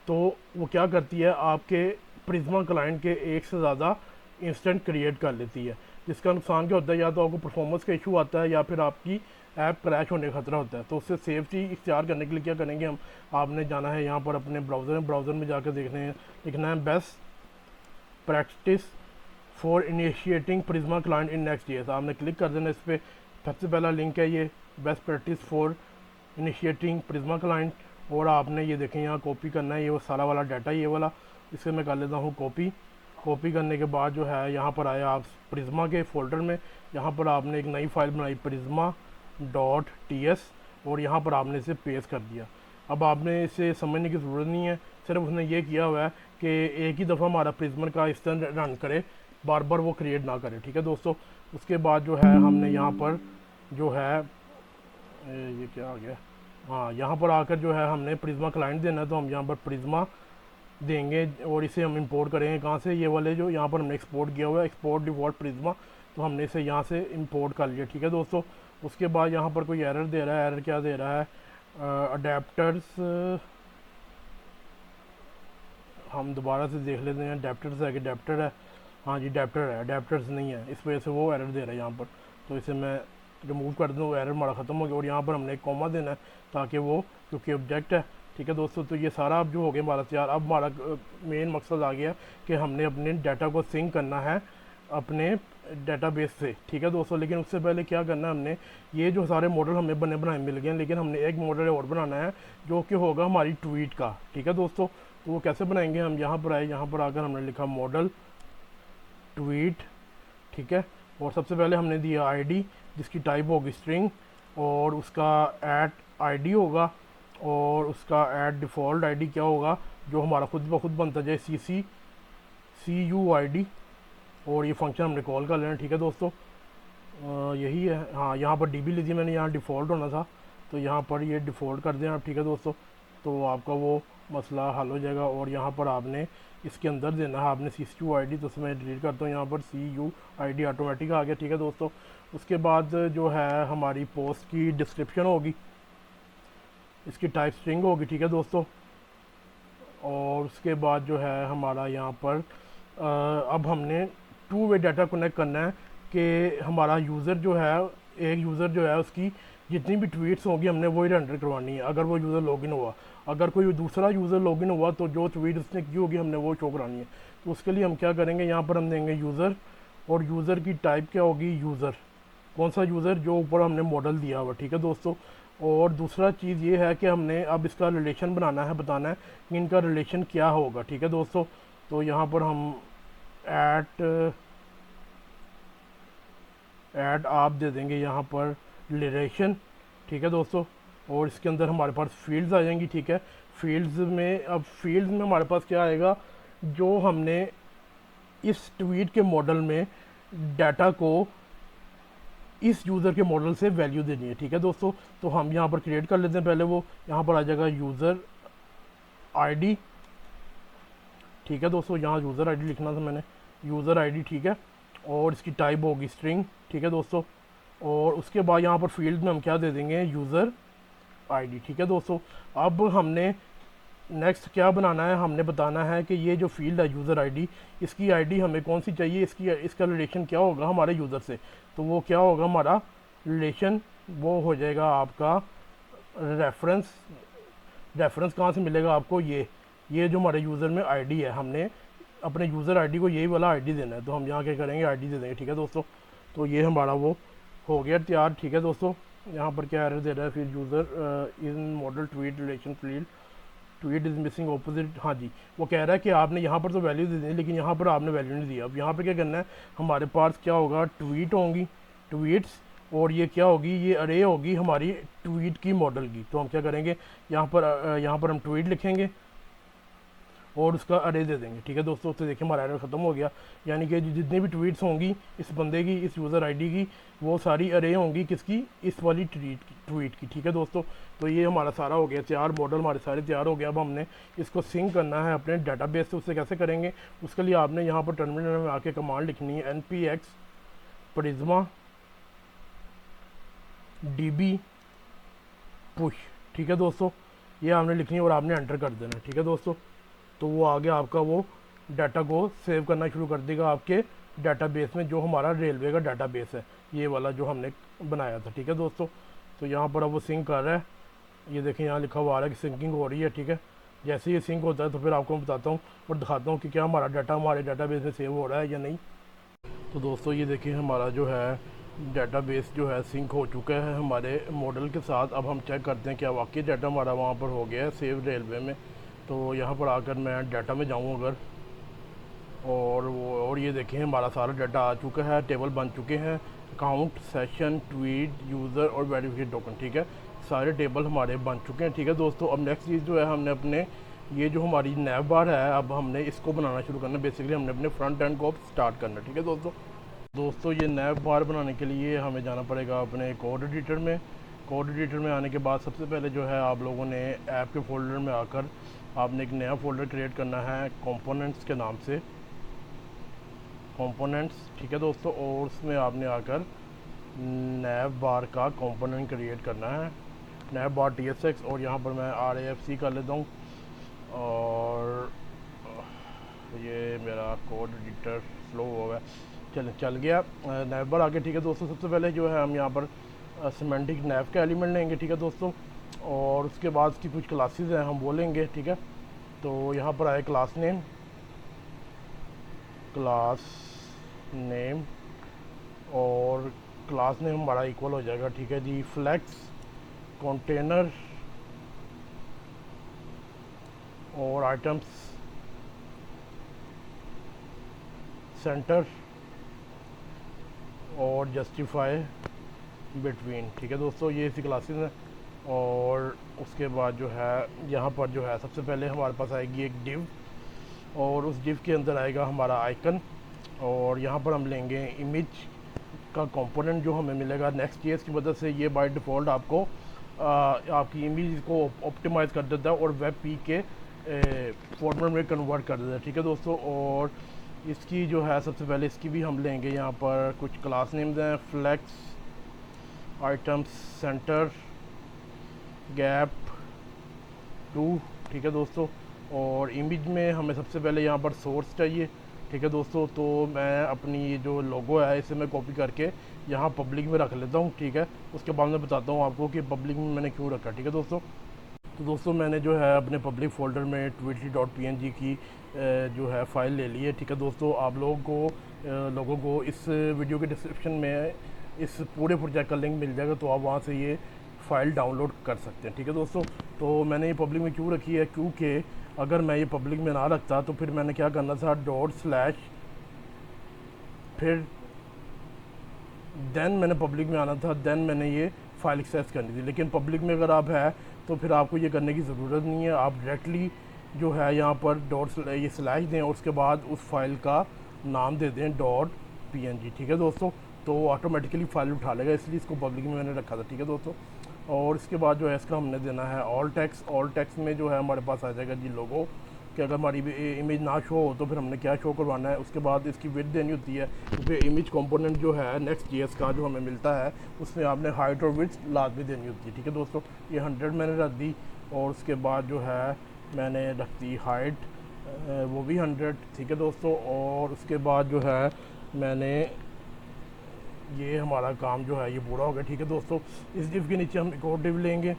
तो वो क्या करती है, आपके प्रिज्मा क्लाइंट के एक से ज़्यादा इंस्टेंट क्रिएट कर लेती है, जिसका नुकसान क्या होता है, या तो आपको परफॉर्मेंस का इशू आता है या फिर आपकी ऐप क्रैश होने का खतरा होता है। तो उससे सेफ्टी इख्तियार करने के लिए क्या करेंगे हम, आपने जाना है यहाँ पर अपने ब्राउज़र में जाकर देखने हैं, लिखना है best practice for initiating Prisma client in next JS. आपने क्लिक कर देना इस पर। सबसे पहला लिंक है ये best practice for initiating Prisma client, और आपने ये देखें यहाँ कॉपी करना है, ये वो सारा वाला डाटा ये वाला, इसे मैं कर लेता हूँ कॉपी करने के बाद जो है यहाँ पर आया आप प्रिज्मा के फोल्डर में, यहाँ पर आपने एक नई फाइल बनाई prisma.ts और यहाँ पर आपने इसे पेस्ट कर दिया। अब आपने इसे समझने की ज़रूरत नहीं है, सिर्फ उसने ये किया हुआ है कि एक ही दफ़ा हमारा प्रिज्मा का इस तरह रन करे, बार बार वो क्रिएट ना करे। ठीक है दोस्तों, उसके बाद जो है हमने यहाँ पर जो है ये क्या आ गया, हाँ यहाँ पर आकर जो है हमने प्रिज्मा क्लाइंट देना है, तो हम यहाँ पर प्रिज्मा देंगे और इसे हम इंपोर्ट करेंगे कहाँ से, ये वाले जो यहाँ पर हमने एक्सपोर्ट किया हुआ है, एक्सपोर्ट डिफ़ॉल्ट प्रिज्मा, तो हमने इसे यहाँ से इंपोर्ट कर लिया। ठीक है दोस्तों, उसके बाद यहाँ पर कोई एरर दे रहा है, एरर क्या दे रहा है, अडेप्टर्स, हम दोबारा से देख लेते हैं, अडेप्टर्स है कि अडेप्टर है, हाँ जी अडेप्टर है, अडेप्टर्स नहीं है, इस वजह से वो एरर दे रहा है यहाँ पर। तो इसे मैं रिमूव कर दूँ, एरर हमारा ख़त्म हो गया, और यहाँ पर हमने एक कॉमा देना है ताकि वो, क्योंकि ऑब्जेक्ट है। ठीक है दोस्तों, तो ये सारा अब जो हो गया हमारा तैयार। अब हमारा मेन मकसद आ गया कि हमने अपने डाटा को सिंक करना है अपने डाटाबेस से। ठीक है दोस्तों, लेकिन उससे पहले क्या करना है, हमने ये जो सारे मॉडल हमें बने बनाए मिल गए हैं, लेकिन हमने एक मॉडल और बनाना है जो कि होगा हमारी ट्वीट का। ठीक है दोस्तों, तो वो कैसे बनाएंगे, हम यहाँ पर आए, यहाँ पर आकर हमने लिखा मॉडल ट्वीट। ठीक है, और सबसे पहले हमने दिया आईडी जिसकी टाइप होगी स्ट्रिंग, और उसका ऐट आईडी होगा, और उसका ऐट डिफ़ॉल्ट आईडी क्या होगा, जो हमारा खुद ब खुद बनता जाए, CUID, और ये फंक्शन हमने कॉल कर लेना। ठीक है दोस्तों, यही है, हाँ यहाँ पर DB लीजिए, मैंने यहाँ डिफ़ॉल्ट होना था तो यहाँ पर ये डिफ़ॉल्ट कर दें आप। ठीक है दोस्तों, तो आपका वो मसला हल हो जाएगा। और यहाँ पर आपने इसके अंदर देना है आपने CUID, तो उसमें मैं डिलीट करता हूँ, यहाँ पर CUID ऑटोमेटिक आ गया। ठीक है दोस्तों, उसके बाद जो है हमारी पोस्ट की डिस्क्रिप्शन होगी, इसकी टाइप स्ट्रिंग होगी। ठीक है दोस्तों, और उसके बाद जो है हमारा यहाँ पर अब हमने टू वे डाटा कनेक्ट करना है कि हमारा यूज़र जो है, एक यूज़र जो है उसकी जितनी भी ट्वीट्स होगी हमने वही रेंडर करवानी है। अगर वो यूज़र लॉगिन हुआ, अगर कोई दूसरा यूज़र लॉगिन हुआ तो जो ट्वीट उसने की होगी हमने वो शो करानी है। तो उसके लिए हम क्या करेंगे, यहाँ पर हम देंगे यूज़र, और यूज़र की टाइप क्या होगी, यूज़र, कौन सा यूज़र, जो ऊपर हमने मॉडल दिया हुआ। ठीक है दोस्तों, और दूसरा चीज़ ये है कि हमने अब इसका रिलेशन बनाना है, बताना है कि इनका रिलेशन क्या होगा। ठीक है दोस्तों, तो यहाँ पर हम ऐट ऐड आप दे देंगे यहाँ पर ड्यूरेशन, ठीक है दोस्तों। और इसके अंदर हमारे पास फील्ड्स आ जाएंगी, ठीक है। फील्ड्स में हमारे पास क्या आएगा, जो हमने इस ट्वीट के मॉडल में डाटा को इस यूज़र के मॉडल से वैल्यू देनी है, ठीक है दोस्तों। तो हम यहाँ पर क्रिएट कर लेते हैं पहले, वो यहाँ पर आ जाएगा यूज़र आईडी, ठीक है दोस्तों। यहाँ यूज़र आईडी लिखना था मैंने, यूज़र आईडी, ठीक है। और इसकी टाइप होगी स्ट्रिंग, ठीक है दोस्तों। और उसके बाद यहाँ पर फील्ड में हम क्या दे देंगे, यूज़र आईडी, ठीक है दोस्तों। अब हमने नेक्स्ट क्या बनाना है, हमने बताना है कि ये जो फील्ड है यूज़र आईडी, इसकी आईडी हमें कौन सी चाहिए, इसका रिलेशन क्या होगा हमारे यूज़र से। तो वो क्या होगा हमारा रिलेशन, वो हो जाएगा आपका रेफरेंस। रेफरेंस कहाँ से मिलेगा आपको, ये जो हमारे यूज़र में आईडी है, हमने अपने यूज़र आईडी को यही वाला आईडी देना है। तो हम यहाँ क्या करेंगे, आईडी दे देंगे, ठीक है दोस्तों। तो ये हमारा वो हो गया तैयार, ठीक है दोस्तों। यहाँ पर क्या एरर दे रहा है फिर, user in model tweet relation field tweet is missing opposite. हाँ जी, वो कह रहा है कि आपने यहाँ पर तो वैल्यू दे दी, लेकिन यहाँ पर आपने वैल्यू नहीं दी। अब यहाँ पर क्या करना है, हमारे पास क्या होगा, ट्वीट होंगी, ट्वीट्स, और ये क्या होगी, ये अरे होगी हमारी ट्वीट की मॉडल की। तो हम क्या करेंगे, यहाँ पर हम ट्वीट लिखेंगे और उसका अरे दे देंगे, ठीक है दोस्तों। तो देखिए हमारा एरर ख़त्म हो गया, यानी कि जितनी भी ट्वीट्स होंगी इस बंदे की, इस यूज़र आईडी की, वो सारी अरे होंगी किसकी, इस वाली ट्वीट की, ठीक है दोस्तों। तो ये हमारा सारा हो गया तैयार, मॉडल हमारे सारे तैयार हो गया। अब हमने इसको सिंक करना है अपने डाटाबेस से। उससे कैसे करेंगे, उसके लिए आपने यहाँ पर टर्मिनल में आके कमांड लिखनी है, npx prisma db push, ठीक है दोस्तों। ये आपने लिखनी है और आपने एंटर कर देना, ठीक है दोस्तों। तो वो आगे आपका वो डाटा को सेव करना शुरू कर देगा आपके डाटाबेस में, जो हमारा रेलवे का डाटाबेस है, ये वाला जो हमने बनाया था, ठीक है दोस्तों। तो यहाँ पर अब वो सिंक कर रहा है, ये देखें यहाँ लिखा हुआ आ रहा है कि सिंकिंग हो रही है, ठीक है। जैसे ये सिंक होता है तो फिर आपको मैं बताता हूँ और दिखाता हूँ कि क्या हमारा डाटा हमारे डाटाबेस में सेव हो रहा है या नहीं। तो दोस्तों ये देखिए हमारा जो है डाटाबेस जो है सिंक हो चुका है हमारे मॉडल के साथ। अब हम चेक करते हैं क्या वाकई डाटा हमारा वहाँ पर हो गया है सेव रेलवे में। तो यहाँ पर आकर मैं डाटा में जाऊँ अगर, और ये देखें हमारा सारा डाटा आ चुका है, टेबल बन चुके हैं, अकाउंट, सेशन, ट्वीट, यूज़र और वेरिफिकेशन टोकन, ठीक है। सारे टेबल हमारे बन चुके हैं, ठीक है दोस्तों। अब नेक्स्ट चीज़ जो है, हमने अपने ये जो हमारी नैव बार है, अब हमने इसको बनाना शुरू करना। बेसिकली हमने अपने फ्रंट एंड को स्टार्ट करना, ठीक है दोस्तों। ये नैव बार बनाने के लिए हमें जाना पड़ेगा अपने कोड एडिटर में। कोड एडिटर में आने के बाद सबसे पहले जो है आप लोगों ने ऐप के फोल्डर में आकर आपने एक नया फोल्डर क्रिएट करना है कंपोनेंट्स के नाम से, कंपोनेंट्स, ठीक है दोस्तों। और उसमें आपने आकर नैव बार का कंपोनेंट क्रिएट करना है, नैव बार TSX। और यहाँ पर मैं RAFC कर लेता हूँ, और ये मेरा कोड एडिटर स्लो हो गया, चल गया नैव बार आगे, ठीक है दोस्तों। सबसे पहले जो है हम यहाँ पर सिमेंटिक नैव का एलिमेंट लेंगे, ठीक है दोस्तों। और उसके बाद उसकी कुछ क्लासेस हैं हम बोलेंगे, ठीक है। तो यहाँ पर आए क्लास नेम, और क्लास नेम हमारा इक्वल हो जाएगा, ठीक है जी, फ्लेक्स कंटेनर और आइटम्स सेंटर और जस्टिफाई बिटवीन, ठीक है दोस्तों। ये इसी क्लासेस हैं। और उसके बाद जो है यहाँ पर जो है सबसे पहले हमारे पास आएगी एक डिव, और उस डिव के अंदर आएगा हमारा आइकन। और यहाँ पर हम लेंगे इमेज का कंपोनेंट जो हमें मिलेगा नेक्स्ट.js की मदद से। ये बाय डिफ़ॉल्ट आपको आपकी इमेज को ऑप्टिमाइज़ कर देता है और वेब पी के फॉर्मेट में कन्वर्ट कर देता है, ठीक है दोस्तों। और इसकी जो है सबसे पहले इसकी भी हम लेंगे, यहाँ पर कुछ क्लास नेम्स हैं, फ्लेक्स, आइटम्स सेंटर, गैप 2, ठीक है दोस्तों। और इमेज में हमें सबसे पहले यहाँ पर सोर्स चाहिए, ठीक है दोस्तों। तो मैं अपनी जो लोगो है इसे मैं कॉपी करके यहाँ पब्लिक में रख लेता हूँ, ठीक है। उसके बाद मैं बताता हूँ आपको कि पब्लिक में मैंने क्यों रखा, ठीक है दोस्तों। तो दोस्तों मैंने जो है अपने पब्लिक फ़ोल्डर में tweetly.png की जो है फ़ाइल ले ली है, ठीक है दोस्तों। आप लोगों को इस वीडियो के डिस्क्रिप्शन में इस पूरे प्रोजेक्ट का लिंक मिल जाएगा, तो आप वहाँ से ये फ़ाइल डाउनलोड कर सकते हैं, ठीक है दोस्तों। तो मैंने ये पब्लिक में क्यों रखी है, क्योंकि अगर मैं ये पब्लिक में ना रखता तो फिर मैंने क्या करना था, // फिर देन मैंने पब्लिक में आना था, देन मैंने ये फ़ाइल एक्सेस करनी थी। लेकिन पब्लिक में अगर आप है तो फिर आपको ये करने की ज़रूरत नहीं है, आप डायरेक्टली जो है यहाँ पर डॉट ये स्लैश दें और उसके बाद उस फाइल का नाम दे दें .png। ठीक है दोस्तों, तो ऑटोमेटिकली फ़ाइल उठा लेगा, इसलिए इसको पब्लिक में मैंने रखा था। ठीक है दोस्तों, और इसके बाद जो है इसका हमने देना है ऑल टेक्स्ट में जो है हमारे पास आ जाएगा जी लोगो, कि अगर हमारी इमेज ना शो हो तो फिर हमने क्या शो करवाना है। उसके बाद इसकी विड्थ देनी होती है, क्योंकि इमेज कंपोनेंट जो है नेक्स्ट जेएस का जो हमें मिलता है उसमें आपने हाइट और विड्थ लाजमी देनी होती है। ठीक है दोस्तों, ये 100 मैंने रख दी, और उसके बाद जो है मैंने रख दी हाइट वो भी 100। ठीक है दोस्तों, और उसके बाद जो है मैंने ये हमारा काम जो है ये पूरा हो गया। ठीक है दोस्तों, इस डिव के नीचे हम एक और डिव लेंगे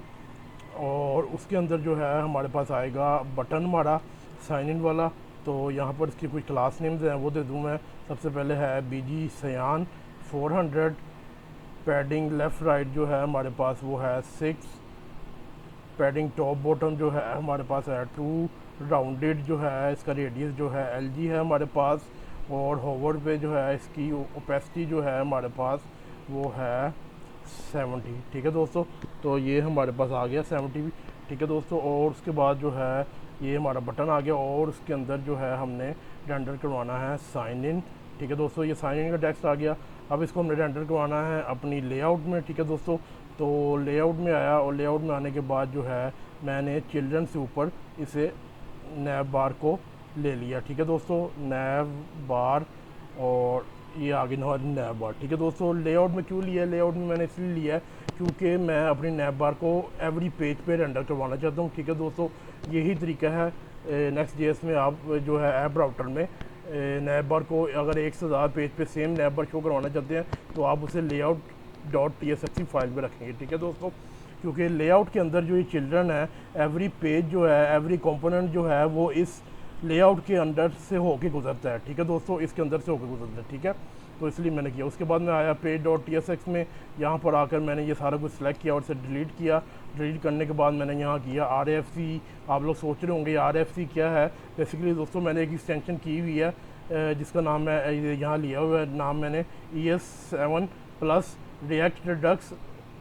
और उसके अंदर जो है हमारे पास आएगा बटन हमारा साइन इन वाला। तो यहाँ पर इसकी कुछ क्लास नेम्स हैं वो दे दूँ मैं। सबसे पहले है BG सयान 400, पैडिंग लेफ़्ट राइट जो है हमारे पास वो है 6, पैडिंग टॉप बॉटम जो है हमारे पास है 2, राउंडेड जो है इसका रेडियस जो है LG है हमारे पास, और होवर पे जो है इसकी ओपेसिटी जो है हमारे पास वो है 70। ठीक है दोस्तों, तो ये हमारे पास आ गया 70 भी। ठीक है दोस्तों, और उसके बाद जो है ये हमारा बटन आ गया, और उसके अंदर जो है हमने रेंडर करवाना है साइन इन। ठीक है दोस्तों, ये साइन इन का टेक्स्ट आ गया। अब इसको हमने रेंडर करवाना है अपनी लेआउट में। ठीक है दोस्तों, तो लेआउट में आया, और लेआउट में आने के बाद जो है मैंने चिल्ड्रन से ऊपर इसे नैब बार को ले लिया। ठीक है दोस्तों, नैब बार, और ये आगे हमारी नैब बार। ठीक है दोस्तों, लेआउट में क्यों लिया है, लेआउट में मैंने इसलिए लिया है क्योंकि मैं अपनी नैब बार को एवरी पेज पे रेंडर करवाना चाहता हूँ। ठीक है दोस्तों, यही तरीका है नेक्स्ट जेएस में। आप जो है ऐप ब्राउज़र में नैब बार को अगर 1 से ज़्यादा पेज पे सेम नैब बार शो करवाना चाहते हैं तो आप उसे layout.tsx फाइल में रखेंगे। ठीक है दोस्तों, क्योंकि लेआउट के अंदर जो ये चिल्ड्रन है, एवरी पेज जो है, एवरी कंपोनेंट जो है वो इस लेआउट के अंदर से होके गुजरता है। ठीक है दोस्तों, इसके अंदर से होके गुजरता है। ठीक है, तो इसलिए मैंने किया। उसके बाद मैं आया page.tsx में, यहाँ पर आकर मैंने ये सारा कुछ सेलेक्ट किया और इसे डिलीट किया। डिलीट करने के बाद मैंने यहाँ किया RFC। आप लोग सोच रहे होंगे RFC क्या है। बेसिकली दोस्तों मैंने एक एक्सटेंशन की हुई है जिसका नाम है, यहाँ लिया हुआ है नाम मैंने ES7 plus react Redux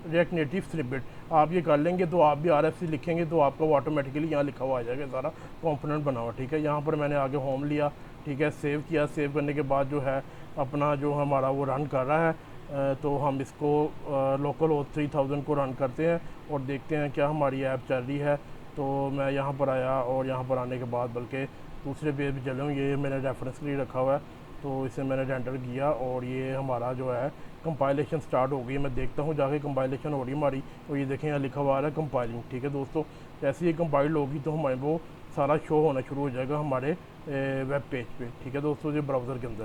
react native snippet. आप ये कर लेंगे तो आप भी RFC लिखेंगे तो आपका वो ऑटोमेटिकली यहाँ लिखा हुआ आ जाएगा, सारा कंपोनेंट बना हुआ। ठीक है, यहाँ पर मैंने आगे होम लिया। ठीक है, सेव किया। सेव करने के बाद जो है अपना जो हमारा वो रन कर रहा है, तो हम इसको लोकल होस्ट 3000 को रन करते हैं और देखते हैं क्या हमारी ऐप चल रही है। तो मैं यहाँ पर आया, और यहाँ पर आने के बाद बल्कि दूसरे पेज पर चलूँ, ये मैंने रेफरेंस के लिए रखा हुआ है, तो इसे मैंने रेंडर किया और ये हमारा जो है कंपाइलेशन स्टार्ट हो गई। मैं देखता हूँ जाके कंपाइलेशन हो रही हमारी, और ये देखें यहाँ लिखा हुआ आ रहा है कंपाइलिंग। ठीक है दोस्तों, जैसे ये कंपाइल होगी तो हमारे वो सारा शो होना शुरू हो जाएगा हमारे वेब पेज पे। ठीक है दोस्तों, ये ब्राउज़र के अंदर।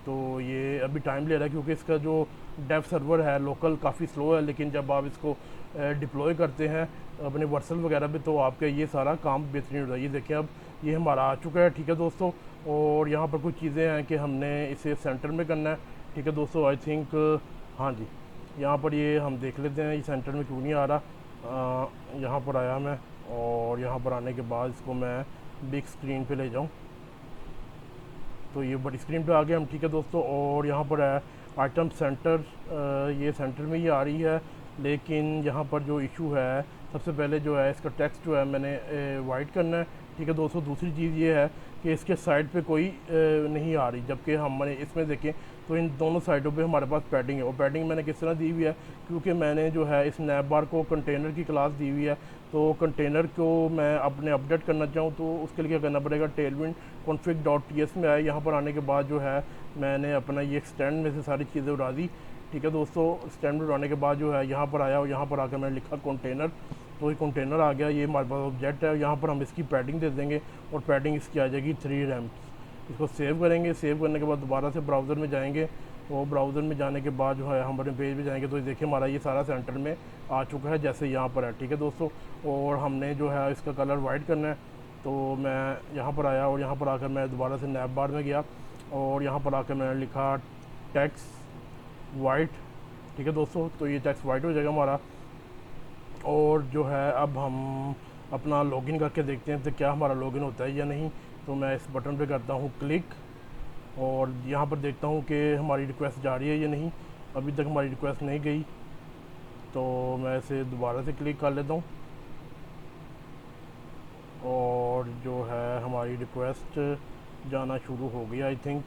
तो ये अभी टाइम ले रहा है क्योंकि इसका जो डेव सर्वर है लोकल काफ़ी स्लो है, लेकिन जब आप इसको डिप्लॉय करते हैं अपने वर्सल वगैरह पे तो आपका ये सारा काम बेहतरीन हो जाए। ये देखें अब ये हमारा आ चुका है। ठीक है दोस्तों, और यहाँ पर कुछ चीज़ें हैं कि हमने इसे सेंटर में करना है। ठीक है दोस्तों, आई थिंक हाँ जी, यहाँ पर ये हम देख लेते हैं ये सेंटर में क्यों नहीं आ रहा। यहाँ पर आया मैं, और यहाँ पर आने के बाद इसको मैं बिग स्क्रीन पे ले जाऊँ तो ये बड़ी स्क्रीन पे आ गया हम। ठीक है दोस्तों, और यहाँ पर है आइटम सेंटर, ये सेंटर में ही आ रही है, लेकिन यहाँ पर जो इशू है सबसे पहले जो है इसका टेक्स्ट जो है मैंने वाइट करना है। ठीक है दोस्तों, दूसरी चीज़ ये है कि इसके साइड पे कोई नहीं आ रही, जबकि हमने इसमें देखें तो इन दोनों साइडों पे हमारे पास पैडिंग है। और पैडिंग मैंने किस तरह दी हुई है, क्योंकि मैंने जो है इस नैब बार को कंटेनर की क्लास दी हुई है, तो कंटेनर को मैं अपने अपडेट करना चाहूँ तो उसके लिए क्या करना पड़ेगा, टेलविंड config.ts में आया। यहाँ पर आने के बाद जो है मैंने अपना ये एक्सटेंड में से सारी चीज़ें उड़ा दी। ठीक है दोस्तों, एक्सटेंड उड़ाने के बाद जो है यहाँ पर आया, और यहाँ पर आकर मैंने लिखा कंटेनर, तो ये कंटेनर आ गया। ये हमारे पास ऑब्जेक्ट है, यहाँ पर हम इसकी पैडिंग दे देंगे और पैडिंग इसकी आ जाएगी 3 रैम। इसको सेव करेंगे। सेव करने के बाद दोबारा से ब्राउज़र में जाएंगे, तो ब्राउज़र में जाने के बाद जो है हम अपने पेज पे जाएंगे तो देखिए हमारा ये सारा सेंटर में आ चुका है जैसे यहाँ पर है। ठीक है दोस्तों, और हमने जो है इसका कलर वाइट करना है, तो मैं यहाँ पर आया और यहाँ पर आकर मैं दोबारा से नैब बार में गया और यहाँ पर आकर मैंने लिखा टेक्स्ट वाइट। ठीक है दोस्तों, तो ये टेक्स्ट वाइट हो जाएगा हमारा। और जो है अब हम अपना लॉगिन करके देखते हैं तो क्या हमारा लॉगिन होता है या नहीं। तो मैं इस बटन पे करता हूँ क्लिक, और यहाँ पर देखता हूँ कि हमारी रिक्वेस्ट जा रही है या नहीं। अभी तक हमारी रिक्वेस्ट नहीं गई, तो मैं इसे दोबारा से क्लिक कर लेता हूँ और जो है हमारी रिक्वेस्ट जाना शुरू हो गया आई थिंक।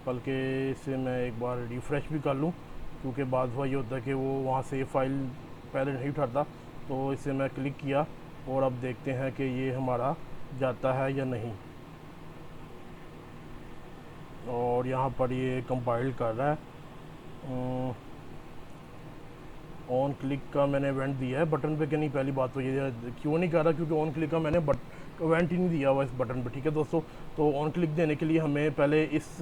बल्कि इसे मैं एक बार रिफ़्रेश भी कर लूँ, क्योंकि बाद हुआ ये होता है कि वो वहाँ से फ़ाइल पहले नहीं उठाता। तो इसे मैं क्लिक किया और अब देखते हैं कि ये हमारा जाता है या नहीं। और यहाँ पर ये कंपाइल कर रहा है। ऑन क्लिक का मैंने इवेंट दिया है बटन पे कि नहीं, पहली बात तो ये क्यों नहीं कर रहा, क्योंकि ऑन क्लिक का मैंने इवेंट ही नहीं दिया हुआ इस बटन पे। ठीक है दोस्तों, तो ऑन क्लिक देने के लिए हमें पहले इस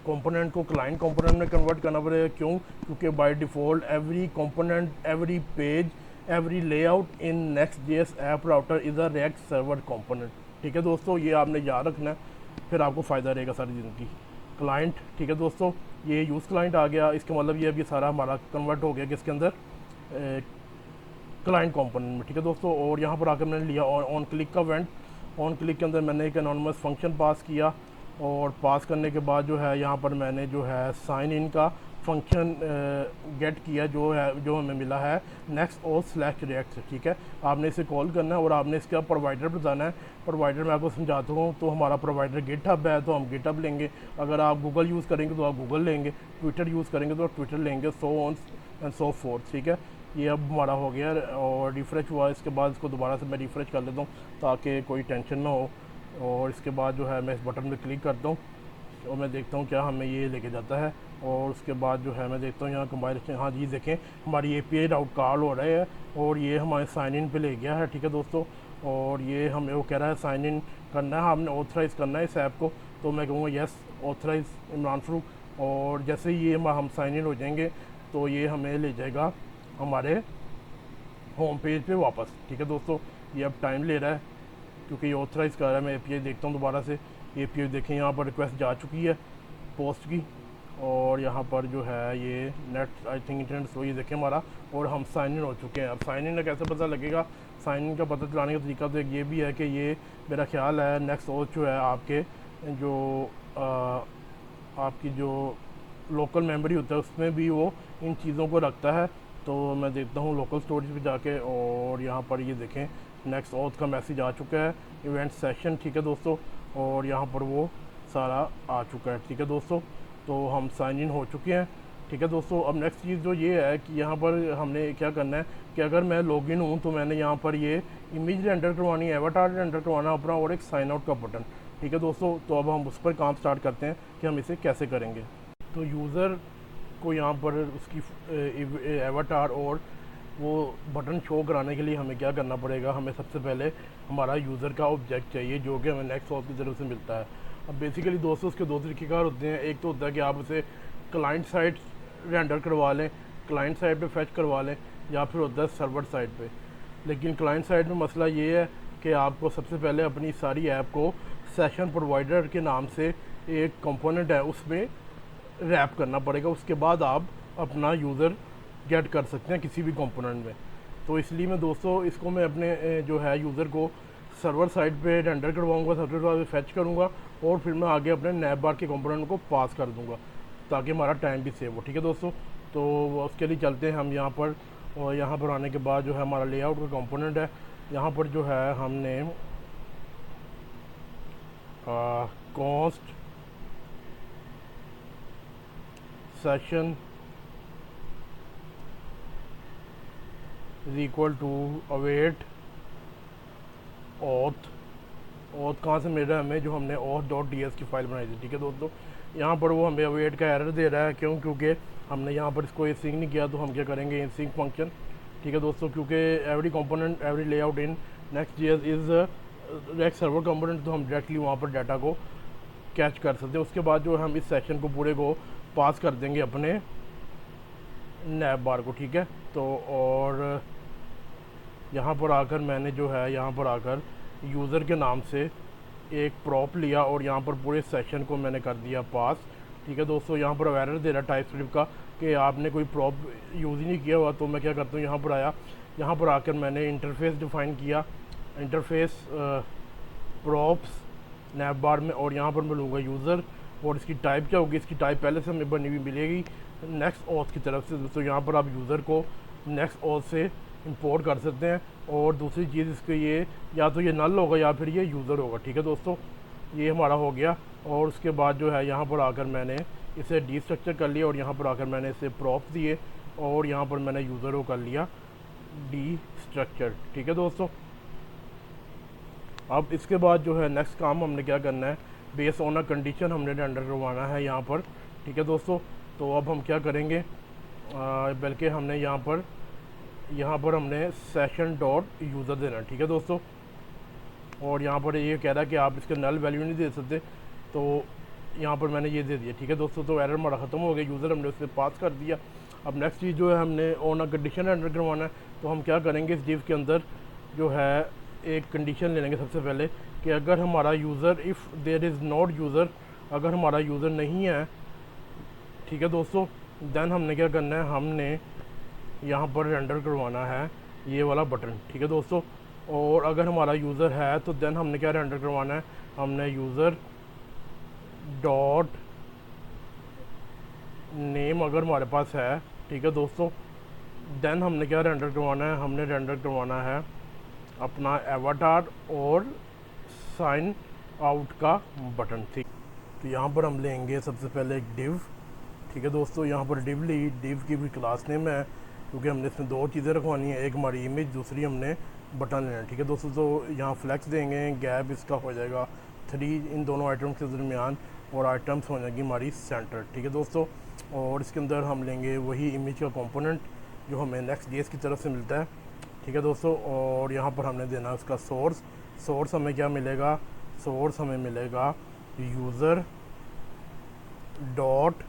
कंपोनेंट को क्लाइंट कंपोनेंट में कन्वर्ट करना पड़ेगा। क्यों? क्योंकि by default every component, every page, every layout in Next.js app router is a react server component. ठीक है दोस्तों, ये आपने याद रखना है, फिर आपको फ़ायदा रहेगा सारी ज़िंदगी। क्लाइंट, ठीक है दोस्तों, ये यूज़ क्लाइंट आ गया, इसका मतलब ये अभी सारा हमारा कन्वर्ट हो गया किसके अंदर, क्लाइंट कंपोनेंट में। ठीक है दोस्तों, और यहाँ पर आकर मैंने लिया ऑन क्लिक का इवेंट। ऑन क्लिक के अंदर मैंने एक एनोनिमस फंक्शन पास किया और पास करने के बाद जो है यहाँ पर मैंने जो है साइन इन का फंक्शन गेट किया, जो हमें मिला है Next.auth/react से। ठीक है, आपने इसे कॉल करना है और आपने इसका प्रोवाइडर बताना है। प्रोवाइडर मैं आपको समझाता हूँ। तो हमारा प्रोवाइडर गिटहब है, तो हम गिटहब लेंगे। अगर आप गूगल यूज़ करेंगे तो आप गूगल लेंगे, ट्विटर यूज़ करेंगे तो आप ट्विटर लेंगे, so on and so fourth. ठीक है, ये अब हमारा हो गया और रिफ़्रेश हुआ। इसके बाद इसको दोबारा से मैं रिफ़्रेश कर लेता हूँ ताकि कोई टेंशन ना हो। और इसके बाद जो है मैं इस बटन पे क्लिक करता हूँ और मैं देखता हूँ क्या हमें ये लेके जाता है। और उसके बाद जो है मैं देखता हूँ यहाँ कंपाइलेशन, हाँ जी देखें हमारी API राउट कॉल हो रहा है और ये हमारे साइन इन पे ले गया है। ठीक है दोस्तों, और ये हमें वो कह रहा है साइन इन करना है, हमने ऑथराइज़ करना है इस ऐप को। तो मैं कहूँगा येस ऑथराइज़ इमरान फ़ारूक। और जैसे ही ये हम साइन इन हो जाएंगे तो ये हमें ले जाएगा हमारे होम पेज पे वापस। ठीक है दोस्तों, ये अब टाइम ले रहा है क्योंकि ये ऑथराइज़ कर रहा है। मैं API देखता हूँ दोबारा से। API देखें, यहाँ पर रिक्वेस्ट जा चुकी है पोस्ट की और यहाँ पर जो है ये net I think internet slow, ये देखें हमारा, और हम साइन इन हो चुके हैं। अब साइन इन का कैसे पता लगेगा? साइन इन का पता चलाने का तरीका तो एक ये भी है कि ये मेरा ख्याल है Next.auth जो है आपके जो आपकी जो लोकल मेमोरी होता है उसमें भी वो इन चीज़ों को रखता है। तो मैं देखता हूँ लोकल स्टोरेज पे जाके और यहाँ पर ये देखें Next.auth का मैसेज आ चुका है, इवेंट सेशन। ठीक है दोस्तों, और यहाँ पर वो सारा आ चुका है। ठीक है दोस्तों, तो हम साइन इन हो चुके हैं। ठीक है दोस्तों, अब नेक्स्ट चीज़ जो ये है कि यहाँ पर हमने क्या करना है कि अगर मैं लॉगिन हूँ तो मैंने यहाँ पर ये इमेज रेंडर करवानी है, एवाटार रेंडर करवाना अपना, और एक साइन आउट का बटन। ठीक है दोस्तों, तो अब हम उस पर काम स्टार्ट करते हैं कि हम इसे कैसे करेंगे। तो यूज़र को यहाँ पर उसकी एवाटार और वो बटन शो कराने के लिए हमें क्या करना पड़ेगा? हमें सबसे पहले हमारा यूज़र का ऑब्जेक्ट चाहिए जो कि हमें Next.auth की तरफ से मिलता है। अब बेसिकली दोस्तों उसके दो तरीक़ेकार होते हैं। एक तो होता है कि आप उसे क्लाइंट साइड रेंडर करवा लें, क्लाइंट साइड पे फैच करवा लें, या फिर होता है सर्वर साइड पे। लेकिन क्लाइंट साइड में मसला ये है कि आपको सबसे पहले अपनी सारी ऐप को सेशन प्रोवाइडर के नाम से एक कंपोनेंट है उसमें रैप करना पड़ेगा। उसके बाद आप अपना यूज़र गेट कर सकते हैं किसी भी कंपोनेंट में। तो इसलिए मैं दोस्तों इसको मैं अपने जो है यूज़र को सर्वर साइड पे रेंडर करवाऊंगा, सर्वर साइड पे फैच करूंगा और फिर मैं आगे अपने नैप बार के कंपोनेंट को पास कर दूंगा ताकि हमारा टाइम भी सेव हो। ठीक है दोस्तों, तो उसके लिए चलते हैं हम यहाँ पर। और यहाँ पर आने के बाद जो है हमारा लेआउट का कंपोनेंट है। यहाँ पर जो है हमने const session is equal to await auth कहाँ से मिल रहा है हमें? जो हमने auth.ds की फ़ाइल बनाई थी। ठीक है दोस्तों, यहाँ पर वो हमें अवेट का एरर दे रहा है। क्यों? क्योंकि हमने यहाँ पर इसको सिंक नहीं किया। तो हम क्या करेंगे? Sync function. ठीक है दोस्तों, क्योंकि every component, every layout in Next.js is react server component, तो हम डायरेक्टली वहाँ पर डाटा को कैच कर सकते हैं। उसके बाद जो हम इस सेशन को पूरे को पास कर देंगे अपने नैप बार को। ठीक है, तो और यहाँ पर आकर मैंने जो है यहाँ पर आकर यूज़र के नाम से एक प्रॉप लिया और यहाँ पर पूरे सेशन को मैंने कर दिया पास। ठीक है दोस्तों, यहाँ पर एरर दे रहा टाइप स्क्रिप्ट का कि आपने कोई प्रॉप यूज़ ही नहीं किया हुआ। तो मैं क्या करता हूँ, यहाँ पर आया, यहाँ पर आकर मैंने इंटरफेस डिफ़ाइन किया, इंटरफेस प्रॉप्स नैप बार में, और यहाँ पर मैं लूँगा यूज़र। और इसकी टाइप क्या होगी? इसकी टाइप पहले से हमें बनी हुई मिलेगी नेक्स्ट ऑथ की तरफ से। तो यहाँ पर आप यूज़र को नेक्स्ट ऑथ से इंपोर्ट कर सकते हैं। और दूसरी चीज़ इसके ये या तो ये नल होगा या फिर ये यूज़र होगा। ठीक है दोस्तों, ये हमारा हो गया। और उसके बाद जो है यहाँ पर आकर मैंने इसे डीस्ट्रक्चर कर लिया और यहाँ पर आकर मैंने इसे प्रॉप्स दिए और यहाँ पर मैंने यूज़र को कर लिया डीस्ट्रक्चर। ठीक है दोस्तों, अब इसके बाद जो है नेक्स्ट काम हमने क्या करना है, बेस ऑन अ कंडीशन हमने रेंडर करवाना है यहाँ पर। ठीक है दोस्तों, तो अब हम क्या करेंगे, बल्कि हमने यहाँ पर हमने सेशन डॉट यूज़र देना। ठीक है दोस्तों, और यहाँ पर ये कह रहा है कि आप इसके नल वैल्यू नहीं दे सकते, तो यहाँ पर मैंने ये दे दिया। ठीक है दोस्तों, तो एरर हमारा ख़त्म हो गया, यूज़र हमने उससे पास कर दिया। अब नेक्स्ट चीज़ जो है हमने ऑन अ कंडीशन रेंडर करवाना है। तो हम क्या करेंगे, इस डिव के अंदर जो है एक कंडीशन ले लेंगे सबसे पहले कि अगर हमारा user if there is not user, अगर हमारा यूज़र नहीं है, ठीक है दोस्तों, देन हमने क्या करना है, हमने यहाँ पर रेंडर करवाना है ये वाला बटन। ठीक है दोस्तों, और अगर हमारा यूज़र है तो देन हमने क्या रेंडर करवाना है, हमने यूज़र डॉट नेम अगर हमारे पास है। ठीक है दोस्तों, देन हमने क्या रेंडर करवाना है, हमने रेंडर करवाना है अपना एवाटार और साइन आउट का बटन। ठीक, तो यहाँ पर हम लेंगे सबसे पहले एक डिव। ठीक है दोस्तों, यहाँ पर डिव ली, डिव की भी क्लास नेम है क्योंकि हमने इसमें दो चीज़ें रखवानी है, एक हमारी इमेज, दूसरी हमने बटन लेना है। ठीक है दोस्तों, तो यहाँ फ्लैक्स देंगे, गैप इसका हो जाएगा 3 इन दोनों आइटम्स के दरमियान, और आइटम्स हो जाएगी हमारी सेंटर। ठीक है दोस्तों, और इसके अंदर हम लेंगे वही इमेज का कंपोनेंट जो हमें नेक्स्ट जेएस की तरफ से मिलता है। ठीक है दोस्तों, और यहाँ पर हमने देना है उसका सोर्स हमें क्या मिलेगा, सोर्स हमें मिलेगा यूज़र डॉट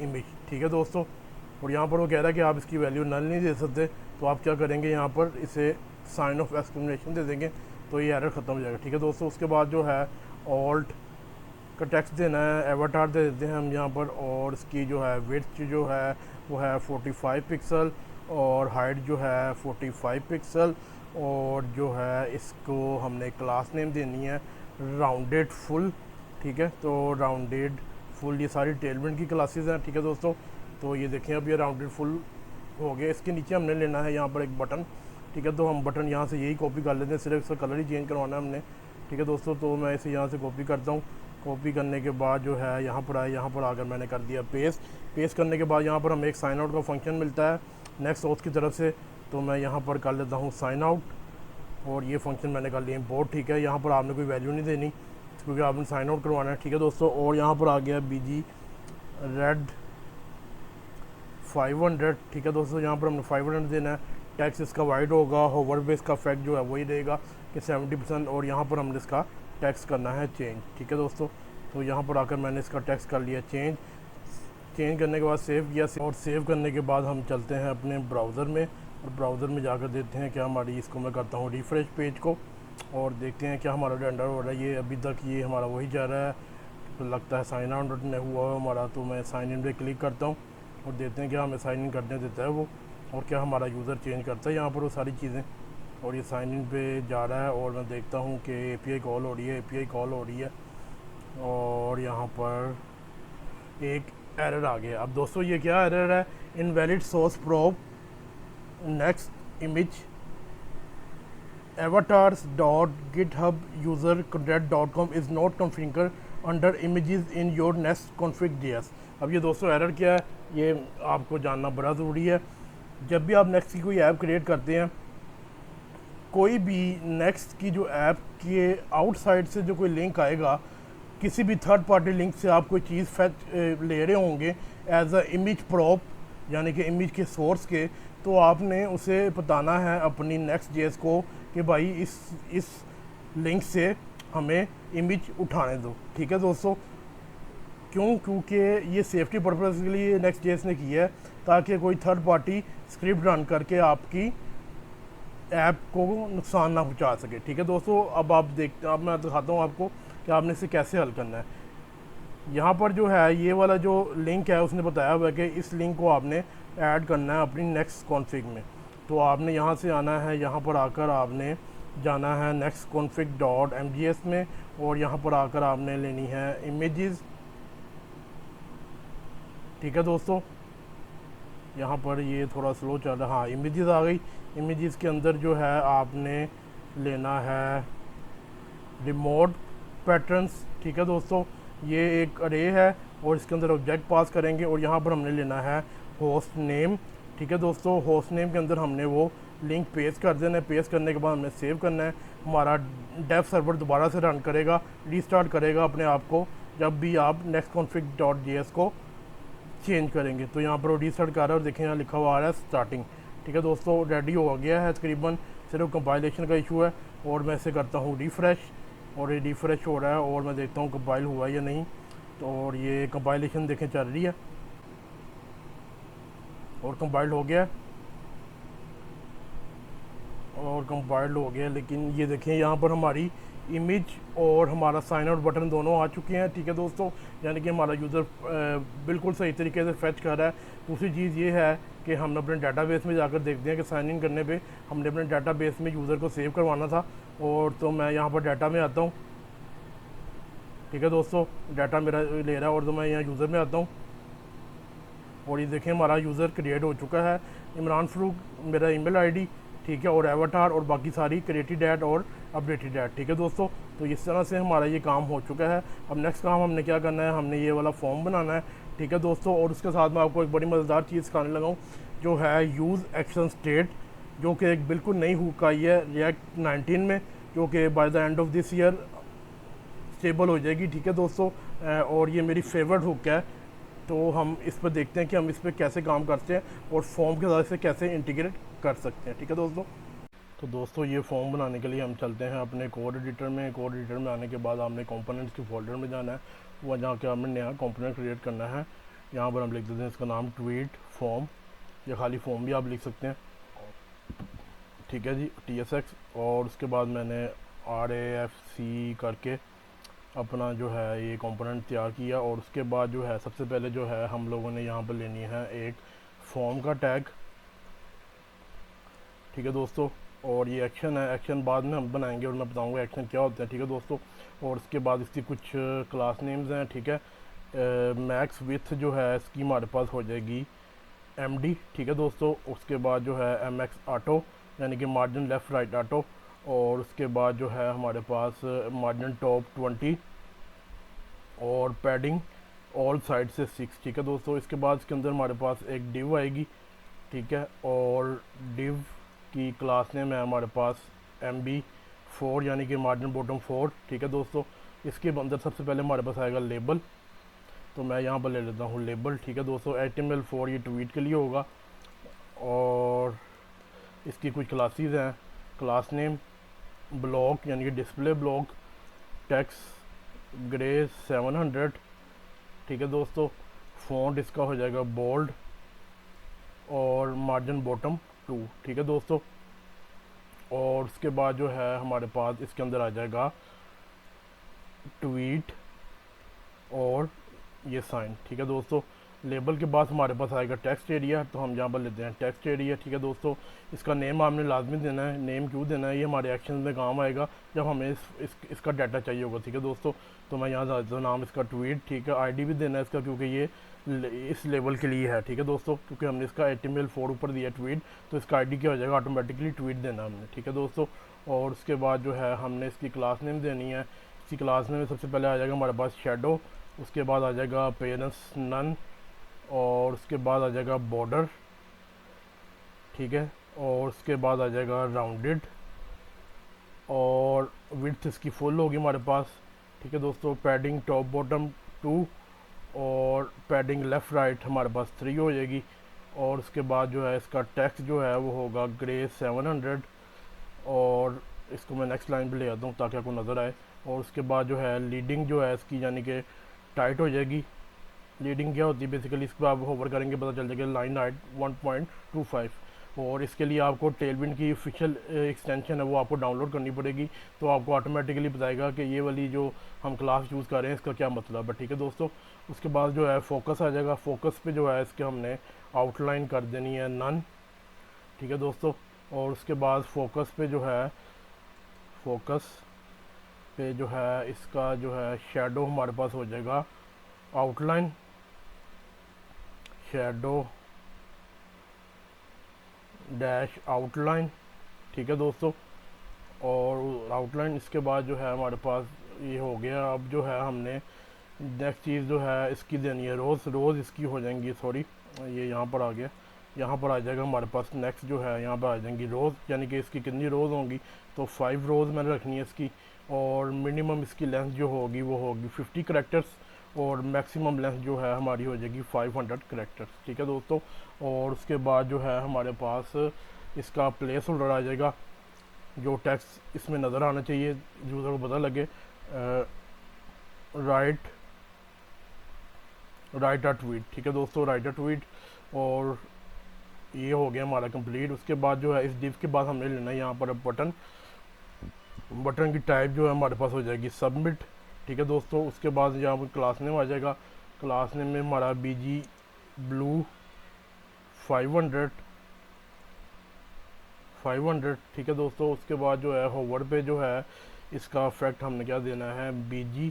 इमेज। ठीक है दोस्तों, और यहाँ पर वो कह रहा है कि आप इसकी वैल्यू नल नहीं दे सकते, तो आप क्या करेंगे, यहाँ पर इसे साइन ऑफ एक्सक्लेमेशन दे देंगे, तो ये एरर ख़त्म हो जाएगा। ठीक है दोस्तों, उसके बाद जो है ऑल्ट का टेक्स्ट देना है, एवाटार दे देते हैं हम यहाँ पर, और इसकी जो है विड्थ जो है वो है 45 पिक्सल, और हाइट जो है 45 पिक्सल, और जो है इसको हमने क्लास नेम देनी है राउंडेड फुल। ठीक है, तो राउंडेड फुल ये सारी टेलमेंट की क्लासेस हैं। ठीक है दोस्तों, तो ये देखें अब ये राउंडेड फुल हो गया। इसके नीचे हमने लेना है यहाँ पर एक बटन। ठीक है, तो हम बटन यहाँ से यही कॉपी कर लेते हैं, सिर्फ इसका कलर ही चेंज करवाना है हमने। ठीक है दोस्तों, तो मैं इसे यहाँ से कॉपी करता हूँ। कॉपी करने के बाद जो है यहाँ पर आए, यहाँ पर आकर मैंने कर दिया पेस्ट करने के बाद यहाँ पर हमें एक साइन आउट का फंक्शन मिलता है नेक्स्ट ऑथ की तरफ से, तो मैं यहाँ पर कर लेता हूँ साइन आउट, और ये फंक्शन मैंने कर लिया इम्पोर्ट। ठीक है, यहाँ पर आपने कोई वैल्यू नहीं देनी क्योंकि आपने साइन आउट करवाना है। ठीक है दोस्तों, और यहाँ पर आ गया BG रेड 500। ठीक है दोस्तों, यहाँ पर हमने 500 देना है। टैक्स इसका वाइड होगा, होवर बेस का इफेक्ट जो है वही रहेगा कि 70%, और यहाँ पर हमने इसका टैक्स करना है चेंज। ठीक है दोस्तों, तो यहाँ पर आकर मैंने इसका टैक्स कर लिया चेंज करने के बाद सेव किया, और सेव करने के बाद हम चलते हैं अपने ब्राउज़र में, और ब्राउज़र में जाकर देखते हैं क्या हमारी, इसको मैं करता हूँ रिफ़्रेश पेज को, और देखते हैं क्या हमारा रेंडर हो रहा है। ये अभी तक ये हमारा वही जा रहा है, तो लगता है साइन आउट नहीं हुआ हमारा, तो मैं साइन इन पे क्लिक करता हूँ और देखते हैं क्या हमें साइन इन करने देता है वो, और क्या हमारा यूज़र चेंज करता है यहाँ पर वो सारी चीज़ें। और ये साइन इन पे जा रहा है, और मैं देखता हूँ कि API कॉल हो रही है, API कॉल हो रही है, और यहाँ पर एक एरर आ गया। अब दोस्तों ये क्या एरर है, invalid source probe next image avatars.github-user.com is not configured under images in your next config.js। अब ये दोस्तों एरर क्या है, ये आपको जानना बड़ा ज़रूरी है। जब भी आप नेक्स्ट की कोई ऐप क्रिएट करते हैं, कोई भी नेक्स्ट की जो ऐप के आउटसाइड से जो कोई लिंक आएगा, किसी भी थर्ड पार्टी लिंक से आप कोई चीज़ फैच ले रहे होंगे एज अ इमेज प्रॉप, यानी कि इमेज के सोर्स के, तो आपने उसे बताना है अपनी नेक्स्ट जेएस को कि भाई इस लिंक से हमें इमेज उठाने दो। ठीक है दोस्तों, क्योंकि ये सेफ्टी पर्पज़ के लिए नेक्स्ट जेएस ने किया है, ताकि कोई थर्ड पार्टी स्क्रिप्ट रन करके आपकी ऐप को नुकसान ना पहुंचा सके। ठीक है दोस्तों, अब अब मैं दिखाता हूँ आपको कि आपने इसे कैसे हल करना है। यहाँ पर जो है ये वाला जो लिंक है उसने बताया हुआ है कि इस लिंक को आपने ऐड करना है अपनी नेक्स्ट कॉन्फ़िग में। तो आपने यहाँ से आना है, यहाँ पर आकर आपने जाना है नेक्स्ट config.mgs में, और यहाँ पर आकर आपने लेनी है इमेजेस ठीक है दोस्तों, यहाँ पर ये थोड़ा स्लो चल रहा है। हाँ, इमेजेस आ गई। इमेजेस के अंदर जो है आपने लेना है रिमोट पैटर्न्स। ठीक है दोस्तों, ये एक अरे है और इसके अंदर ऑब्जेक्ट पास करेंगे और यहाँ पर हमने लेना है होस्ट नेम। ठीक है दोस्तों, होस्ट नेम के अंदर हमने वो लिंक पेस्ट कर देना है। पेस्ट करने के बाद हमने सेव करना है। हमारा डेव सर्वर दोबारा से रन करेगा, रीस्टार्ट करेगा अपने आप को जब भी आप nextconfig.js को चेंज करेंगे। तो यहाँ पर रीस्टार्ट कर रहा है और देखें यहाँ लिखा हुआ आ रहा है स्टार्टिंग। ठीक है दोस्तों, रेडी हो गया है तकरीबन, सिर्फ कंपाइलेशन का इशू है। और मैं इसे करता हूँ रिफ़्रेश और ये रिफ़्रेश हो रहा है और मैं देखता हूँ कंपाइल हुआ है या नहीं। तो और ये कंपाइलेशन देखें चल रही है और कंपाइल हो गया और कंपाइल्ड हो गया। लेकिन ये देखें यहाँ पर हमारी इमेज और हमारा साइन आउट बटन दोनों आ चुके हैं। ठीक है दोस्तों, यानी कि हमारा यूज़र बिल्कुल सही तरीके से फेच कर रहा है। दूसरी चीज़ ये है कि हम अपने डाटाबेस में जाकर देखते हैं कि साइन इन करने पे हमने अपने डाटाबेस में यूज़र को सेव करवाना था। और तो मैं यहाँ पर डाटा में आता हूँ। ठीक है दोस्तों, डाटा मेरा ले रहा है और तो मैं यहाँ यूज़र में आता हूँ और ये देखें हमारा यूज़र क्रिएट हो चुका है, इमरान फ़रूक मेरा ईमेल आईडी। ठीक है, और एवटार और बाकी सारी क्रिएटेड ऐड और अपडेटेड ऐड। ठीक है दोस्तों, तो इस तरह से हमारा ये काम हो चुका है। अब नेक्स्ट काम हमने क्या करना है, हमने ये वाला फॉर्म बनाना है। ठीक है दोस्तों, और उसके साथ मैं आपको एक बड़ी मज़ेदार चीज़ सिखाने लगा हूँ जो है यूज़ एक्शन स्टेट, जो कि एक बिल्कुल नई हुक आई है रिएक्ट 19 में, जो कि by the end of this year stable हो जाएगी। ठीक है दोस्तों, और ये मेरी फेवरेट हुक है। तो हम इस पर देखते हैं कि हम इस पर कैसे काम करते हैं और फॉर्म के साथ से कैसे इंटीग्रेट कर सकते हैं। ठीक है दोस्तों, तो दोस्तों ये फॉर्म बनाने के लिए हम चलते हैं अपने कोड एडिटर में। कोड एडिटर में आने के बाद हमने कंपोनेंट्स के फोल्डर में जाना है, वहाँ जाके हमने नया कंपोनेंट क्रिएट करना है। यहाँ पर हम लिख देते हैं इसका नाम ट्वीट फॉर्म, या खाली फॉर्म भी आप लिख सकते हैं। ठीक है जी, TSX। और उसके बाद मैंने RAFC करके अपना जो है ये कंपोनेंट तैयार किया। और उसके बाद जो है सबसे पहले जो है हम लोगों ने यहाँ पर लेनी है एक फॉर्म का टैग। ठीक है दोस्तों, और ये एक्शन है, एक्शन बाद में हम बनाएंगे और मैं बताऊंगा एक्शन क्या होता है। ठीक है दोस्तों, और उसके बाद इसकी कुछ क्लास नेम्स हैं। ठीक है, मैक्स विथ जो है इसकी हमारे पास हो जाएगी MD। ठीक है दोस्तों, उसके बाद जो है MX ऑटो, यानी कि मार्जिन लेफ़्ट राइट ऑटो। और उसके बाद जो है हमारे पास मार्जिन टॉप 20 और पैडिंग ऑल साइड से 6। ठीक है दोस्तों, इसके बाद इसके अंदर हमारे पास एक डिव आएगी। ठीक है, और डिव की क्लास नेम है हमारे पास MB4, यानी कि मार्जिन बॉटम 4। ठीक है दोस्तों, इसके अंदर सबसे पहले हमारे पास आएगा लेबल, तो मैं यहाँ पर ले लेता हूँ लेबल। ठीक है दोस्तों, HTML4 ये ट्वीट के लिए होगा। और इसकी कुछ क्लासेस हैं, क्लास नेम ब्लॉक यानी कि डिस्प्ले ब्लॉक, टेक्स्ट ग्रे 700। ठीक है दोस्तों, फ़ॉन्ट इसका हो जाएगा बोल्ड और मार्जिन बॉटम 2। ठीक है दोस्तों, और उसके बाद जो है हमारे पास इसके अंदर आ जाएगा ट्वीट और ये साइन। ठीक है दोस्तों, लेबल के बाद हमारे पास आएगा टेक्स्ट एरिया, तो हम यहाँ पर लेते हैं टेक्स्ट एरिया। ठीक है दोस्तों, इसका नेम आपने लाजमी देना है। नेम क्यों देना है, ये हमारे एक्शन में काम आएगा जब हमें इसका डाटा चाहिए होगा। ठीक है दोस्तों, तो मैं यहाँ देता हूँ नाम इसका ट्वीट। ठीक है, ID भी देना है इसका, क्योंकि ये इस लेवल के लिए है। ठीक है दोस्तों, क्योंकि हमने इसका HTML4 ऊपर दिया ट्वीट, तो इसका ID क्या हो जाएगा, ऑटोमेटिकली ट्वीट देना हमने। ठीक है दोस्तों, और उसके बाद जो है हमने इसकी क्लास नेम देनी है। इसकी क्लास नेम में सबसे पहले आ जाएगा हमारे पास शेडो, उसके बाद आ जाएगा पेरेंट्स नन, और उसके बाद आ जाएगा बॉर्डर। ठीक है, और उसके बाद आ जाएगा राउंडेड, और विड्थ इसकी फुल होगी हमारे पास। ठीक है दोस्तों, पैडिंग टॉप बॉटम 2 और पैडिंग लेफ़्ट राइट हमारे पास 3 हो जाएगी। और उसके बाद जो है इसका टेक्स्ट जो है वो होगा ग्रे 700, और इसको मैं नेक्स्ट लाइन पे ले आता हूँ ताकि आपको नज़र आए। और उसके बाद जो है लीडिंग जो है इसकी यानी कि टाइट हो जाएगी। लीडिंग क्या होती है बेसिकली, इस पर आप होवर करेंगे पता चल जाएगा लाइन हाइट 1.25। और इसके लिए आपको टेलविंड की ऑफिशियल एक्सटेंशन है वो आपको डाउनलोड करनी पड़ेगी, तो आपको ऑटोमेटिकली बताएगा कि ये वाली जो हम क्लास यूज़ कर रहे हैं इसका क्या मतलब है। ठीक है दोस्तों, उसके बाद जो है फोकस आ जाएगा। फोकस पे जो है इसके हमने आउटलाइन कर देनी है नन। ठीक है दोस्तों, और उसके बाद फोकस पे जो है इसका जो है शेडो हमारे पास हो जाएगा आउटलाइन। शेडो डैश आउटलाइन, ठीक है दोस्तों। और आउटलाइन इसके बाद जो है हमारे पास ये हो गया। अब जो है हमने नेक्स्ट चीज़ जो है इसकी देनी है रोज़ इसकी हो जाएंगी, सॉरी ये यहाँ पर आ गया, यहाँ पर आ जाएगा हमारे पास नेक्स्ट जो है यहाँ पर आ जाएंगी रोज़, यानी कि इसकी कितनी रोज़ होंगी, तो 5 रोज़ मैंने रखनी है इसकी। और मिनिमम इसकी लेंथ जो होगी वो होगी 50 करेक्टर्स, और मैक्सिमम लेंथ जो है हमारी हो जाएगी 500 करेक्टर्स, ठीक है दोस्तों। और उसके बाद जो है हमारे पास इसका प्लेस होल्डर आ जाएगा, जो टेक्स्ट इसमें नज़र आना चाहिए, यूज़र को पता लगे, राइट अ ट्वीट, ठीक है दोस्तों, राइट अ ट्वीट। और ये हो गया हमारा कंप्लीट। उसके बाद जो है इस डिव के बाद हमने लेना है यहाँ पर बटन की टाइप जो है हमारे पास हो जाएगी सबमिट, ठीक है दोस्तों। उसके बाद यहाँ पर क्लास नेम आ जाएगा, क्लास नेम में हमारा BG ब्लू 500, ठीक है दोस्तों। उसके बाद जो है होवर पे जो है इसका इफेक्ट हमने क्या देना है, BG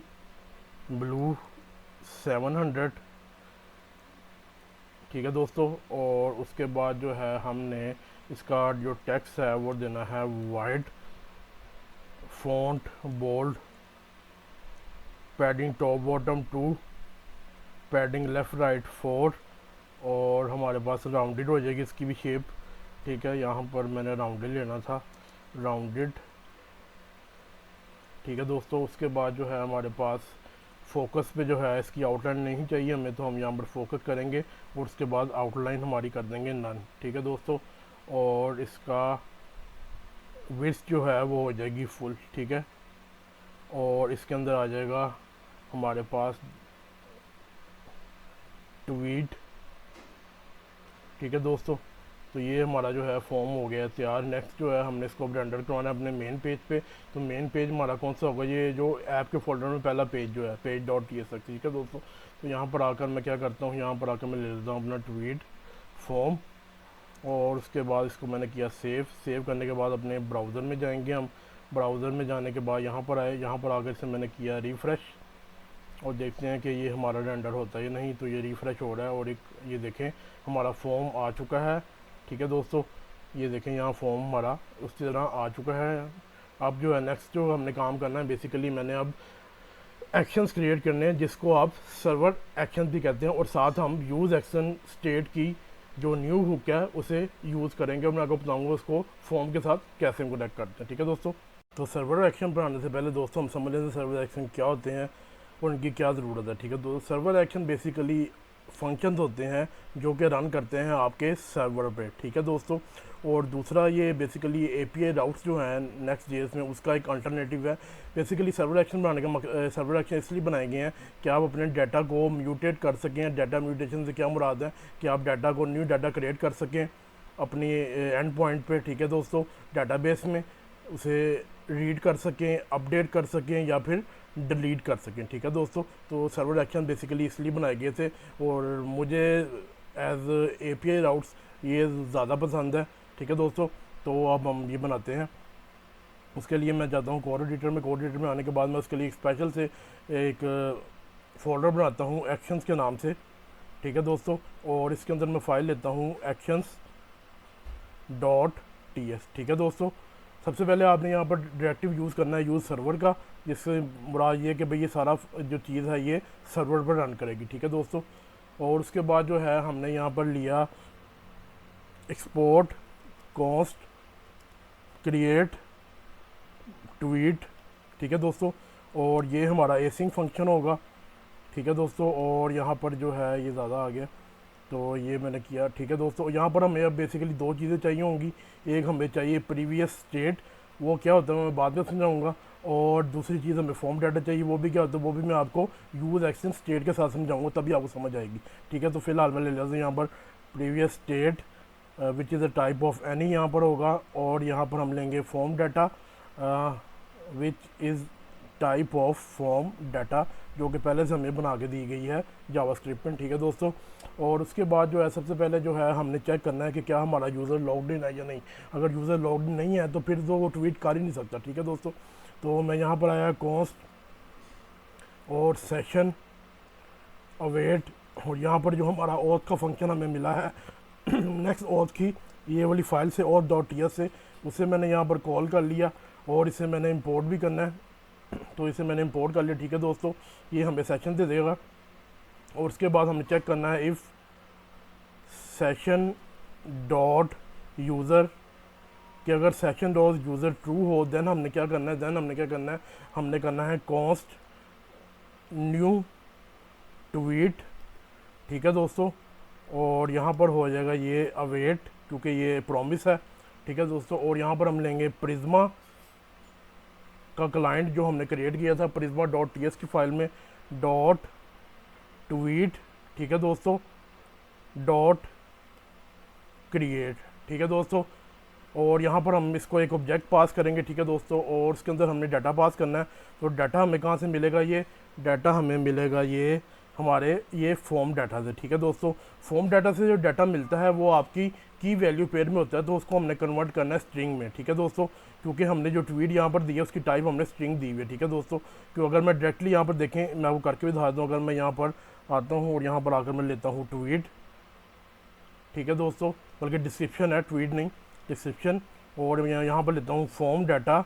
ब्लू 700, ठीक है दोस्तों। और उसके बाद जो है हमने इसका जो टेक्स्ट है वो देना है white, font bold, padding top bottom 2, padding left right 4, और हमारे पास राउंडेड हो जाएगी इसकी भी शेप, ठीक है। यहाँ पर मैंने राउंडेड लेना था, राउंडेड, ठीक है दोस्तों। उसके बाद जो है हमारे पास फोकस पे जो है इसकी आउटलाइन नहीं चाहिए हमें, तो हम यहाँ पर फोकस करेंगे और उसके बाद आउटलाइन हमारी कर देंगे नन, ठीक है दोस्तों। और इसका विड्थ जो है वो हो जाएगी फुल, ठीक है। और इसके अंदर आ जाएगा हमारे पास ट्वीट, ठीक है दोस्तों। तो ये हमारा जो है फॉर्म हो गया तैयार। नेक्स्ट जो है हमने इसको रेंडर करवाना है अपने मेन पेज पे। तो मेन पेज हमारा कौन सा होगा, ये जो ऐप के फोल्डर में पहला पेज जो है page.tsx, ठीक है दोस्तों। तो यहाँ पर आकर मैं क्या करता हूँ, यहाँ पर आकर मैं ले लेता हूँ अपना ट्वीट फॉर्म, और उसके बाद इसको मैंने किया सेव करने के बाद अपने ब्राउज़र में जाएंगे हम। ब्राउज़र में जाने के बाद यहाँ पर आए, यहाँ पर आकर से मैंने किया रिफ़्रेश, और देखते हैं कि ये हमारा रेंडर होता है नहीं, तो ये रिफ़्रेश हो रहा है। और एक ये देखें हमारा फॉर्म आ चुका है, ठीक है दोस्तों। ये देखें यहाँ फॉर्म हमारा उसी तरह आ चुका है। अब जो है नेक्स्ट जो हमने काम करना है, बेसिकली मैंने अब एक्शंस क्रिएट करने हैं, जिसको आप सर्वर एक्शंस भी कहते हैं, और साथ हम यूज़ एक्शन स्टेट की जो न्यू हुक है उसे यूज़ करेंगे, और मैं आपको बताऊँगा उसको फॉर्म के साथ कैसे हम कनेक्ट करते हैं, ठीक है दोस्तों। तो सर्वर एक्शन बनाने से पहले दोस्तों हम समझ लेते हैं सर्वर एक्शन क्या होते हैं और उनकी क्या ज़रूरत है, ठीक है। तो सर्वर एक्शन बेसिकली फंक्शन होते हैं जो कि रन करते हैं आपके सर्वर पे, ठीक है दोस्तों। और दूसरा ये बेसिकली API राउट्स जो हैं Next.js में उसका एक अल्टरनेटिव है। बेसिकली सर्वर एक्शन बनाने का सर्वर एक्शन इसलिए बनाए गए हैं कि आप अपने डाटा को म्यूटेट कर सकें। डाटा म्यूटेशन से क्या मुराद है कि आप डाटा को न्यू डाटा क्रिएट कर सकें अपनी एंड पॉइंट पे, ठीक है दोस्तों, डाटाबेस में उसे रीड कर सकें, अपडेट कर सकें या फिर डिलीट कर सकें, ठीक है दोस्तों। तो सर्वर एक्शन बेसिकली इसलिए बनाए गए थे, और मुझे एज API राउट्स ये ज़्यादा पसंद है, ठीक है दोस्तों। तो अब हम ये बनाते हैं। उसके लिए मैं जाता हूँ कोड एडिटर में आने के बाद मैं उसके लिए एक स्पेशल से एक फ़ोल्डर बनाता हूँ एक्शंस के नाम से, ठीक है दोस्तों। और इसके अंदर मैं फ़ाइल लेता हूँ actions.ts, ठीक है दोस्तों। सबसे पहले आपने यहाँ पर डायरेक्टिव यूज़ करना है यूज़ सर्वर का, जिससे मुराद ये कि भाई ये सारा जो चीज़ है ये सर्वर पर रन करेगी, ठीक है दोस्तों। और उसके बाद जो है हमने यहाँ पर लिया एक्सपोर्ट कॉस्ट क्रिएट ट्वीट, ठीक है दोस्तों। और ये हमारा एसिंग फंक्शन होगा, ठीक है दोस्तों। और यहाँ पर जो है ये ज़्यादा आ गया, तो ये मैंने किया, ठीक है दोस्तों। यहाँ पर हमें अब बेसिकली दो चीज़ें चाहिए होंगी। एक हमें चाहिए प्रीवियस स्टेट, वो क्या होता है मैं बाद में समझाऊंगा। और दूसरी चीज़ हमें फॉर्म डाटा चाहिए, वो भी क्या होता है वो भी मैं आपको यूज़ एक्शन स्टेट के साथ समझाऊंगा, तभी आपको समझ आएगी, ठीक है। तो फिलहाल मैं ले लेता हूँ यहाँ पर previous state which is a type of any यहाँ पर होगा। और यहाँ पर हम लेंगे form data which is type of form data, जो कि पहले से हमें बना के दी गई है जावास्क्रिप्ट में, ठीक है दोस्तों। और उसके बाद जो है सबसे पहले जो है हमने चेक करना है कि क्या हमारा यूज़र लॉग्ड इन है या नहीं। अगर यूज़र लॉग्ड इन नहीं है तो फिर तो वो ट्वीट कर ही नहीं सकता, ठीक है दोस्तों। तो मैं यहाँ पर आया कॉस्ट और सेशन अवेट और यहाँ पर जो हमारा ऑथ का फंक्शन हमें मिला है नेक्स्ट ऑथ की ये वाली फाइल से ऑथ डॉट टी एस से, उसे मैंने यहाँ पर कॉल कर लिया और इसे मैंने इंपोर्ट भी करना है, तो इसे मैंने इंपोर्ट कर लिया। ठीक है दोस्तों, ये हमें सेशन दे देगा और उसके बाद हमें चेक करना है इफ़ सेशन डॉट यूज़र कि अगर सेशन डॉट यूज़र ट्रू हो देन हमने क्या करना है, हमने करना है कॉन्स्ट न्यू ट्वीट। ठीक है दोस्तों, और यहाँ पर हो जाएगा ये अवेट क्योंकि ये प्रॉमिस है। ठीक है दोस्तों, और यहाँ पर हम लेंगे प्रिज्मा का क्लाइंट जो हमने क्रिएट किया था प्रिज्मा डॉट टी एस की फाइल में डॉट ट्वीट। ठीक है दोस्तों, डॉट क्रिएट। ठीक है दोस्तों, और यहाँ पर हम इसको एक ऑब्जेक्ट पास करेंगे। ठीक है दोस्तों, और उसके अंदर हमने डाटा पास करना है। तो डाटा हमें कहाँ से मिलेगा, ये डाटा हमें मिलेगा ये हमारे ये फॉर्म डाटा से। ठीक है दोस्तों, फॉर्म डाटा से जो डाटा मिलता है वो आपकी की वैल्यू पेयर में होता है, तो उसको हमने कन्वर्ट करना है स्ट्रिंग में। ठीक है दोस्तों, क्योंकि हमने जो ट्वीट यहाँ पर दी है उसकी टाइप हमने स्ट्रिंग दी हुई है। ठीक है दोस्तों, क्योंकि अगर मैं डायरेक्टली यहाँ पर देखें, मैं वो करके भी दिखा दूँ, अगर मैं यहाँ पर आता हूँ और यहाँ पर आकर मैं लेता हूँ ट्वीट। ठीक है दोस्तों, बल्कि डिस्क्रिप्शन है, ट्वीट नहीं, डिस्क्रिप्शन। और मैं यहाँ पर लेता हूँ फॉर्म डाटा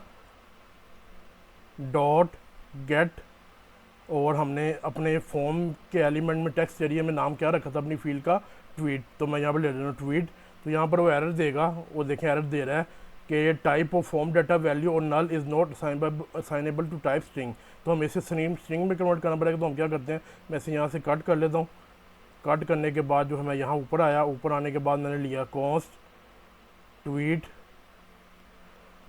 डॉट गेट, और हमने अपने फॉर्म के एलिमेंट में टेक्स्ट एरिया में नाम क्या रखा था अपनी फील्ड का, ट्वीट। तो मैं यहाँ पर ले रहा हूँ ट्वीट। तो यहाँ पर वो एरर देगा, वो देखें एरर दे रहा है कि type of form data value और null is not assignable to type string. तो हमें इसे स्ट्रिंग में कन्वर्ट करना पड़ेगा। तो हम क्या करते हैं, मैं इसे यहाँ से कट कर लेता हूँ। कट करने के बाद जो है मैं यहाँ ऊपर आया, ऊपर आने के बाद मैंने लिया कॉन्स्ट ट्वीट,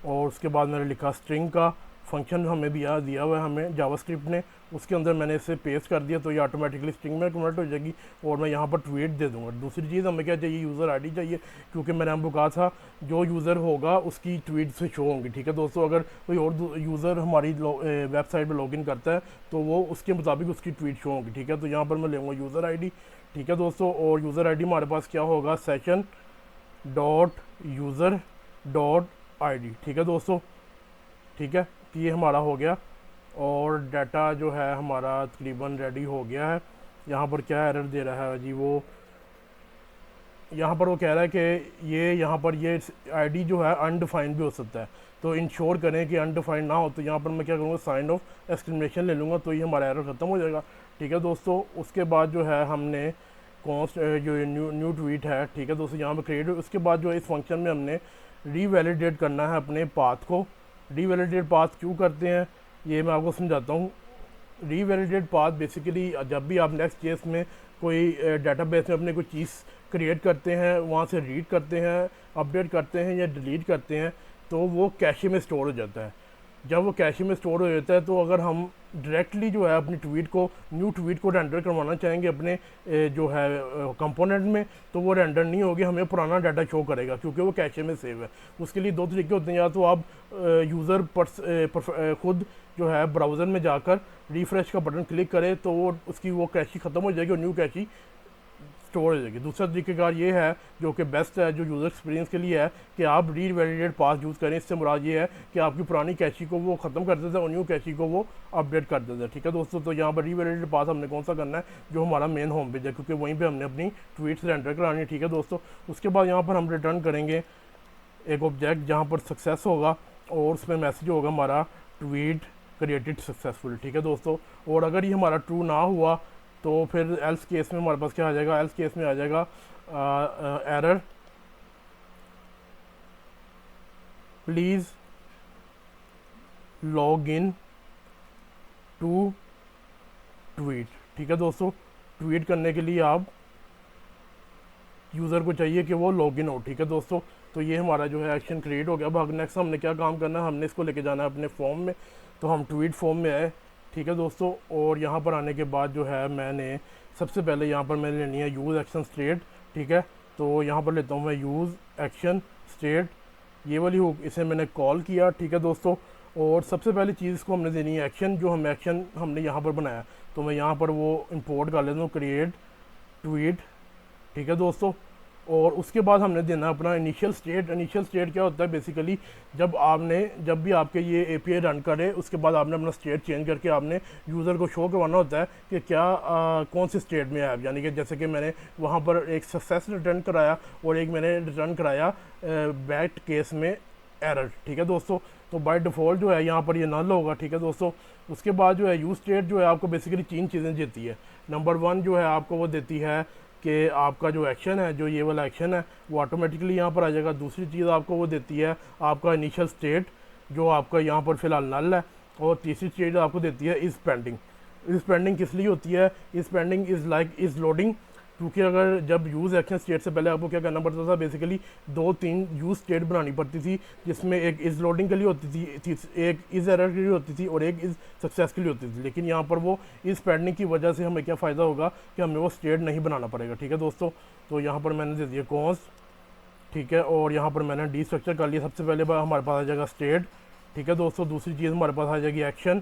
और उसके बाद मैंने लिखा स्ट्रिंग का फंक्शन हमें दिया हुआ है हमें जावास्क्रिप्ट ने, उसके अंदर मैंने इसे पेस्ट कर दिया, तो ये ऑटोमेटिकली स्ट्रिंग में कन्वर्ट हो जाएगी और मैं यहाँ पर ट्वीट दे दूँगा। दूसरी चीज़ हमें क्या चाहिए, यूज़र आईडी चाहिए, क्योंकि मैंने हमको कहा था जो यूज़र होगा उसकी ट्वीट से शो होंगी। ठीक है दोस्तों, अगर कोई और यूज़र हमारी वेबसाइट पर लॉगिन करता है तो वो उसके मुताबिक उसकी ट्वीट शो होगी। ठीक है, तो यहाँ पर मैं लूँगा यूज़र आई डी। ठीक है दोस्तों, और यूज़र आई डी हमारे पास क्या होगा, session dot user dot I D. ठीक है दोस्तों, ठीक है, तो ये हमारा हो गया और डाटा जो है हमारा तकरीबन रेडी हो गया है। यहाँ पर क्या एरर दे रहा है जी, वो यहाँ पर वो कह रहा है कि ये यहाँ पर ये आईडी जो है अनडिफाइंड भी हो सकता है, तो इंश्योर करें कि अनडिफाइंड ना हो। तो यहाँ पर मैं क्या करूँगा, साइन ऑफ एक्सक्लेमेशन ले लूँगा, तो ये हमारा एरर ख़त्म हो जाएगा। ठीक है दोस्तों, उसके बाद जो है हमने कॉन्स्ट जो न्यू ट्वीट है, ठीक है दोस्तों, यहाँ पर क्रिएट, उसके बाद जो है इस फंक्शन में हमने रीवैलिडेट करना है अपने पाथ को। रीवैलिडेट पाथ क्यों करते हैं ये मैं आपको समझाता हूँ। रीवैलिडेट पाथ बेसिकली जब भी आप नेक्स्ट केस में कोई डेटाबेस में अपने कोई चीज़ क्रिएट करते हैं, वहाँ से रीड करते हैं, अपडेट करते हैं या डिलीट करते हैं, तो वो कैशे में स्टोर हो जाता है। जब वो कैशे में स्टोर हो जाता है तो अगर हम डायरेक्टली जो है अपनी ट्वीट को न्यू ट्वीट को रेंडर करवाना चाहेंगे अपने जो है कंपोनेंट में, तो वो रेंडर नहीं होगी, हमें पुराना डाटा शो करेगा क्योंकि वो कैशे में सेव है। उसके लिए दो तरीके होते हैं, या तो आप यूज़र खुद जो है ब्राउज़र में जाकर रिफ़्रेश का बटन क्लिक करें तो वो उसकी वो कैशी ख़त्म हो जाएगी और न्यू कैशी स्टोर हो जाएगी। दूसरा तरीक़ेकार ये है जो कि बेस्ट है, जो यूज़र एक्सपीरियंस के लिए है, कि आप रीवैलिडेट पाथ यूज़ करें। इससे मुराद ये है कि आपकी पुरानी कैशी को वो ख़त्म कर देता है और न्यू कैशी को वो अपडेट कर देता है। ठीक है दोस्तों, तो यहाँ पर रीवैलिडेट पाथ हमने कौन सा करना है, जो हमारा मेन होम पेज है, क्योंकि वहीं पर हमने अपनी ट्वीट्स रेंडर करानी है। ठीक है दोस्तों, उसके बाद यहाँ पर हम रिटर्न करेंगे एक ऑब्जेक्ट जहाँ पर सक्सेस होगा और उसमें मैसेज होगा हमारा ट्वीट क्रिएटेड सक्सेसफुल। ठीक है दोस्तों, और अगर ये हमारा ट्रू ना हुआ तो फिर एल्स केस में हमारे पास क्या आ जाएगा, एल्स केस में आ जाएगा error please log in to tweet. ठीक है दोस्तों, ट्वीट करने के लिए आप यूज़र को चाहिए कि वो लॉगिन हो। ठीक है दोस्तों, तो ये हमारा जो है एक्शन क्रिएट हो गया। अब नेक्स्ट हमने क्या काम करना है, हमने इसको लेके जाना है अपने फॉर्म में। तो हम ट्वीट फॉर्म में आए, ठीक है दोस्तों, और यहाँ पर आने के बाद जो है मैंने सबसे पहले यहाँ पर मैंने लेनी है यूज़ एक्शन स्टेट। ठीक है, तो यहाँ पर लेता हूँ मैं यूज़ एक्शन स्टेट, ये वाली हुक, इसे मैंने कॉल किया। ठीक है दोस्तों, और सबसे पहली चीज़ इसको हमने देनी है एक्शन, जो हम एक्शन हमने यहाँ पर बनाया, तो मैं यहाँ पर वो इंपोर्ट कर लेता हूँ क्रिएट ट्वीट। ठीक है दोस्तों, और उसके बाद हमने देना अपना इनिशियल स्टेट। इनिशियल स्टेट क्या होता है बेसिकली, जब भी आपके ये एपीआई रन करे उसके बाद आपने अपना स्टेट चेंज करके आपने यूज़र को शो करवाना होता है कि क्या कौन सी स्टेट में है आप। यानी कि जैसे कि मैंने वहाँ पर एक सक्सेस रिटर्न कराया और एक मैंने रिटर्न कराया बैड केस में एरर। ठीक है दोस्तों, तो बाय डिफ़ॉल्ट जो है यहाँ पर ये नल होगा। ठीक है दोस्तों, उसके बाद जो है यूज स्टेट जो है आपको बेसिकली 3 चीज़ें देती है। नंबर 1 जो है आपको वो देती है कि आपका जो एक्शन है, जो ये वाला एक्शन है, वो ऑटोमेटिकली यहाँ पर आ जाएगा। दूसरी चीज़ आपको वो देती है आपका इनिशियल स्टेट जो आपका यहाँ पर फ़िलहाल नल है। और तीसरी चीज़ आपको देती है इज़ पेंडिंग। इज़ पेंडिंग किस लिए होती है? Is pending is like is loading, क्योंकि अगर जब यूज़ एक्शन स्टेट से पहले आपको क्या करना पड़ता था, बेसिकली 2-3 यूज़ स्टेट बनानी पड़ती थी, जिसमें एक इज़ लोडिंग के लिए होती थी, एक इज़ एरर के लिए होती थी और एक इज़ सक्सेस के लिए होती थी। लेकिन यहाँ पर वो इज़ पेंडिंग की वजह से हमें क्या फ़ायदा होगा कि हमें वो स्टेट नहीं बनाना पड़ेगा। ठीक है दोस्तों, तो यहाँ पर मैंने दे दिया कॉन्स। ठीक है, और यहाँ पर मैंने डी स्ट्रक्चर कर लिया। सबसे पहले हमारे पास आ जाएगा स्टेट। ठीक है दोस्तों, दूसरी चीज़ हमारे पास आ जाएगी एक्शन।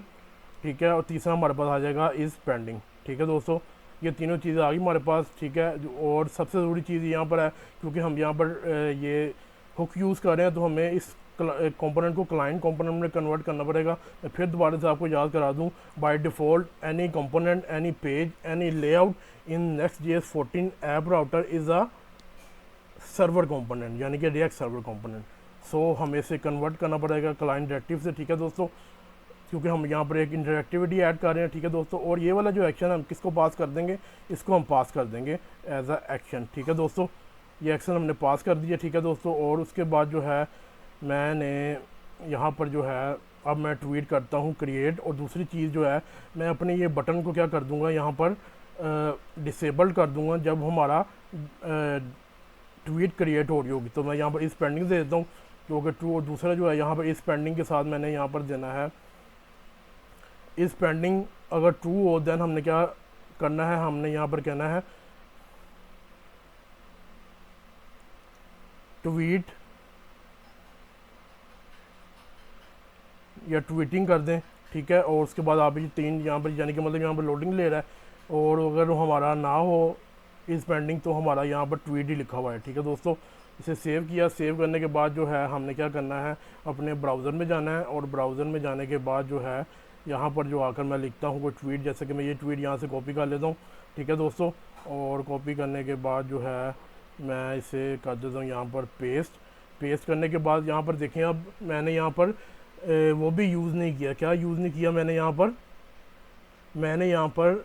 ठीक है, और तीसरा हमारे पास आ जाएगा इज़ पेंडिंग। ठीक है दोस्तों, ये तीनों चीज़ें आ गई हमारे पास। ठीक है, और सबसे ज़रूरी चीज़ यहाँ पर है, क्योंकि हम यहाँ पर ये हुक यूज़ कर रहे हैं तो हमें इस कंपोनेंट को क्लाइंट कंपोनेंट में कन्वर्ट करना पड़ेगा। मैं फिर दोबारा से आपको याद करा दूँ, by default any component, any page, any layout in Next.js 14 app router is a server component, यानी कि रिएक्ट सर्वर कंपोनेंट। सो हमें इसे कन्वर्ट करना पड़ेगा क्लाइंट डायरेक्टिव से। ठीक है दोस्तों, क्योंकि हम यहाँ पर एक इंटरेक्टिविटी ऐड कर रहे हैं। ठीक है दोस्तों, और ये वाला जो एक्शन हम किसको पास कर देंगे, इसको हम पास कर देंगे एज अ एक्शन। ठीक है दोस्तों, ये एक्शन हमने पास कर दिया। ठीक है दोस्तों, और उसके बाद जो है मैंने यहाँ पर जो है अब मैं ट्वीट करता हूँ क्रिएट। और दूसरी चीज़ जो है मैं अपने ये बटन को क्या कर दूँगा, यहाँ पर डिसेबल कर दूँगा जब हमारा ट्वीट क्रिएट हो रही होगी। तो मैं यहाँ पर इस पेंडिंग दे देता हूँ क्योंकि ट्रू। और दूसरा जो है यहाँ पर इस पेंडिंग के साथ मैंने यहाँ पर देना है इस पेंडिंग। अगर ट्रू हो देन हमने क्या करना है, हमने यहाँ पर कहना है ट्वीट या ट्वीटिंग कर दें। ठीक है, और उसके बाद आप ये 3 यहाँ पर, यानी कि मतलब यहाँ पर लोडिंग ले रहा है। और अगर हमारा ना हो इस पेंडिंग तो हमारा यहाँ पर ट्वीट ही लिखा हुआ है। ठीक है दोस्तों, इसे सेव किया। सेव करने के बाद जो है हमने क्या करना है, अपने ब्राउज़र में जाना है। और ब्राउज़र में जाने के बाद जो है यहाँ पर जो आकर मैं लिखता हूँ कोई ट्वीट, जैसे कि मैं ये ट्वीट यहाँ से कॉपी कर लेता हूँ। ठीक है दोस्तों, और कॉपी करने के बाद जो है मैं इसे कर देता हूँ यहाँ पर पेस्ट करने के बाद यहाँ पर देखें, अब मैंने यहाँ पर वो भी यूज़ नहीं किया। क्या यूज़ नहीं किया मैंने यहाँ पर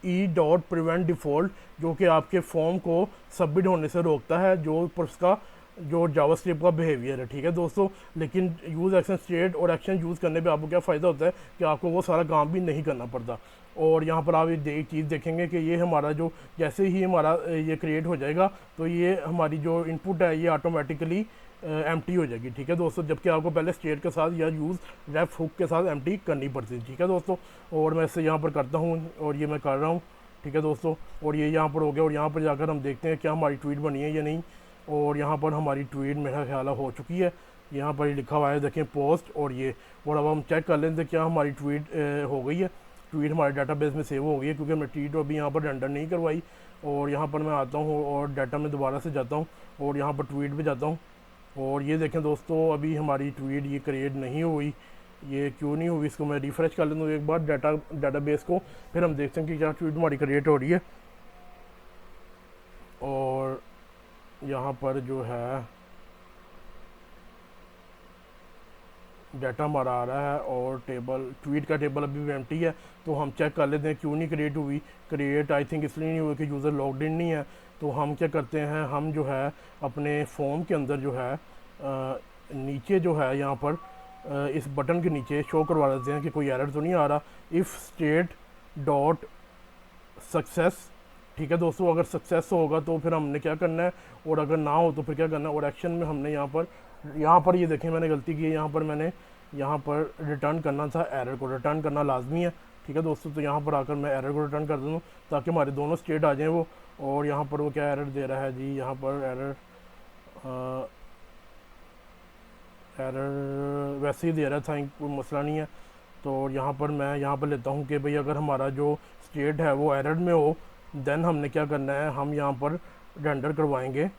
e.prevent default, जो कि आपके फॉर्म को सबमिट होने से रोकता है, जो उसका जो जावास्क्रिप्ट का बिहेवियर है। ठीक है दोस्तों, लेकिन यूज़ एक्शन स्टेट और एक्शन यूज़ करने पे आपको क्या फ़ायदा होता है कि आपको वो सारा काम भी नहीं करना पड़ता। और यहाँ पर आप एक चीज़ देखेंगे कि ये हमारा जो जैसे ही हमारा ये क्रिएट हो जाएगा तो ये हमारी जो इनपुट है ये ऑटोमेटिकली एम्प्टी हो जाएगी। ठीक है दोस्तों, जबकि आपको पहले स्टेट के साथ या यूज़ रेफ हुक के साथ एम्प्टी करनी पड़ती थी। ठीक है दोस्तों, और मैं इसे यहाँ पर करता हूँ और ये मैं कर रहा हूँ। ठीक है दोस्तों, और ये यहाँ पर हो गया। और यहाँ पर जाकर हम देखते हैं क्या हमारी ट्वीट बनी है या नहीं। और यहाँ पर हमारी ट्वीट मेरा ख्याल हो चुकी है। यहाँ पर लिखा हुआ है देखें पोस्ट और ये। और अब हम चेक कर लेते हैं क्या हमारी ट्वीट हो गई है। ट्वीट हमारे डाटाबेस में सेव हो गई है, क्योंकि हमने ट्वीट अभी यहाँ पर रेंडर नहीं करवाई। और यहाँ पर मैं आता हूँ और डाटा में दोबारा से जाता हूँ और यहाँ पर ट्वीट पे जाता हूँ। और ये देखें दोस्तों, अभी हमारी ट्वीट ये क्रिएट नहीं हुई। ये क्यों नहीं हुई, इसको मैं रिफ़्रेश कर लेता हूँ एक बार डाटाबेस को, फिर हम देखते हैं कि क्या ट्वीट हमारी क्रिएट हो रही है। और यहाँ पर जो है डाटा हमारा आ रहा है और ट्वीट का टेबल अभी भी एम्प्टी है। तो हम चेक कर लेते हैं क्यों नहीं क्रिएट हुई। क्रिएट आई थिंक इसलिए नहीं हुई कि यूज़र लॉग्ड इन नहीं है। तो हम क्या करते हैं, हम जो है अपने फॉर्म के अंदर जो है नीचे जो है यहाँ पर इस बटन के नीचे शो करवा देते हैं कि कोई एरर तो नहीं आ रहा। If state dot success. ठीक है दोस्तों, अगर सक्सेस होगा तो फिर हमने क्या करना है, और अगर ना हो तो फिर क्या करना है। और एक्शन में हमने यहाँ पर ये देखें मैंने गलती की है। यहाँ पर रिटर्न करना था, एरर को रिटर्न करना लाजमी है। ठीक है दोस्तों, तो यहाँ पर आकर मैं एरर को रिटर्न कर दूँ ताकि हमारे दोनों स्टेट आ जाएँ वो। और यहाँ पर वो क्या एरर दे रहा है जी, यहाँ पर एरर वैसे ही दे रहा था, कोई मसला नहीं है। तो यहाँ पर मैं यहाँ पर लेता हूँ कि भाई अगर हमारा जो स्टेट है वो एरर में हो देन हमने क्या करना है, हम यहाँ पर रेंडर करवाएंगे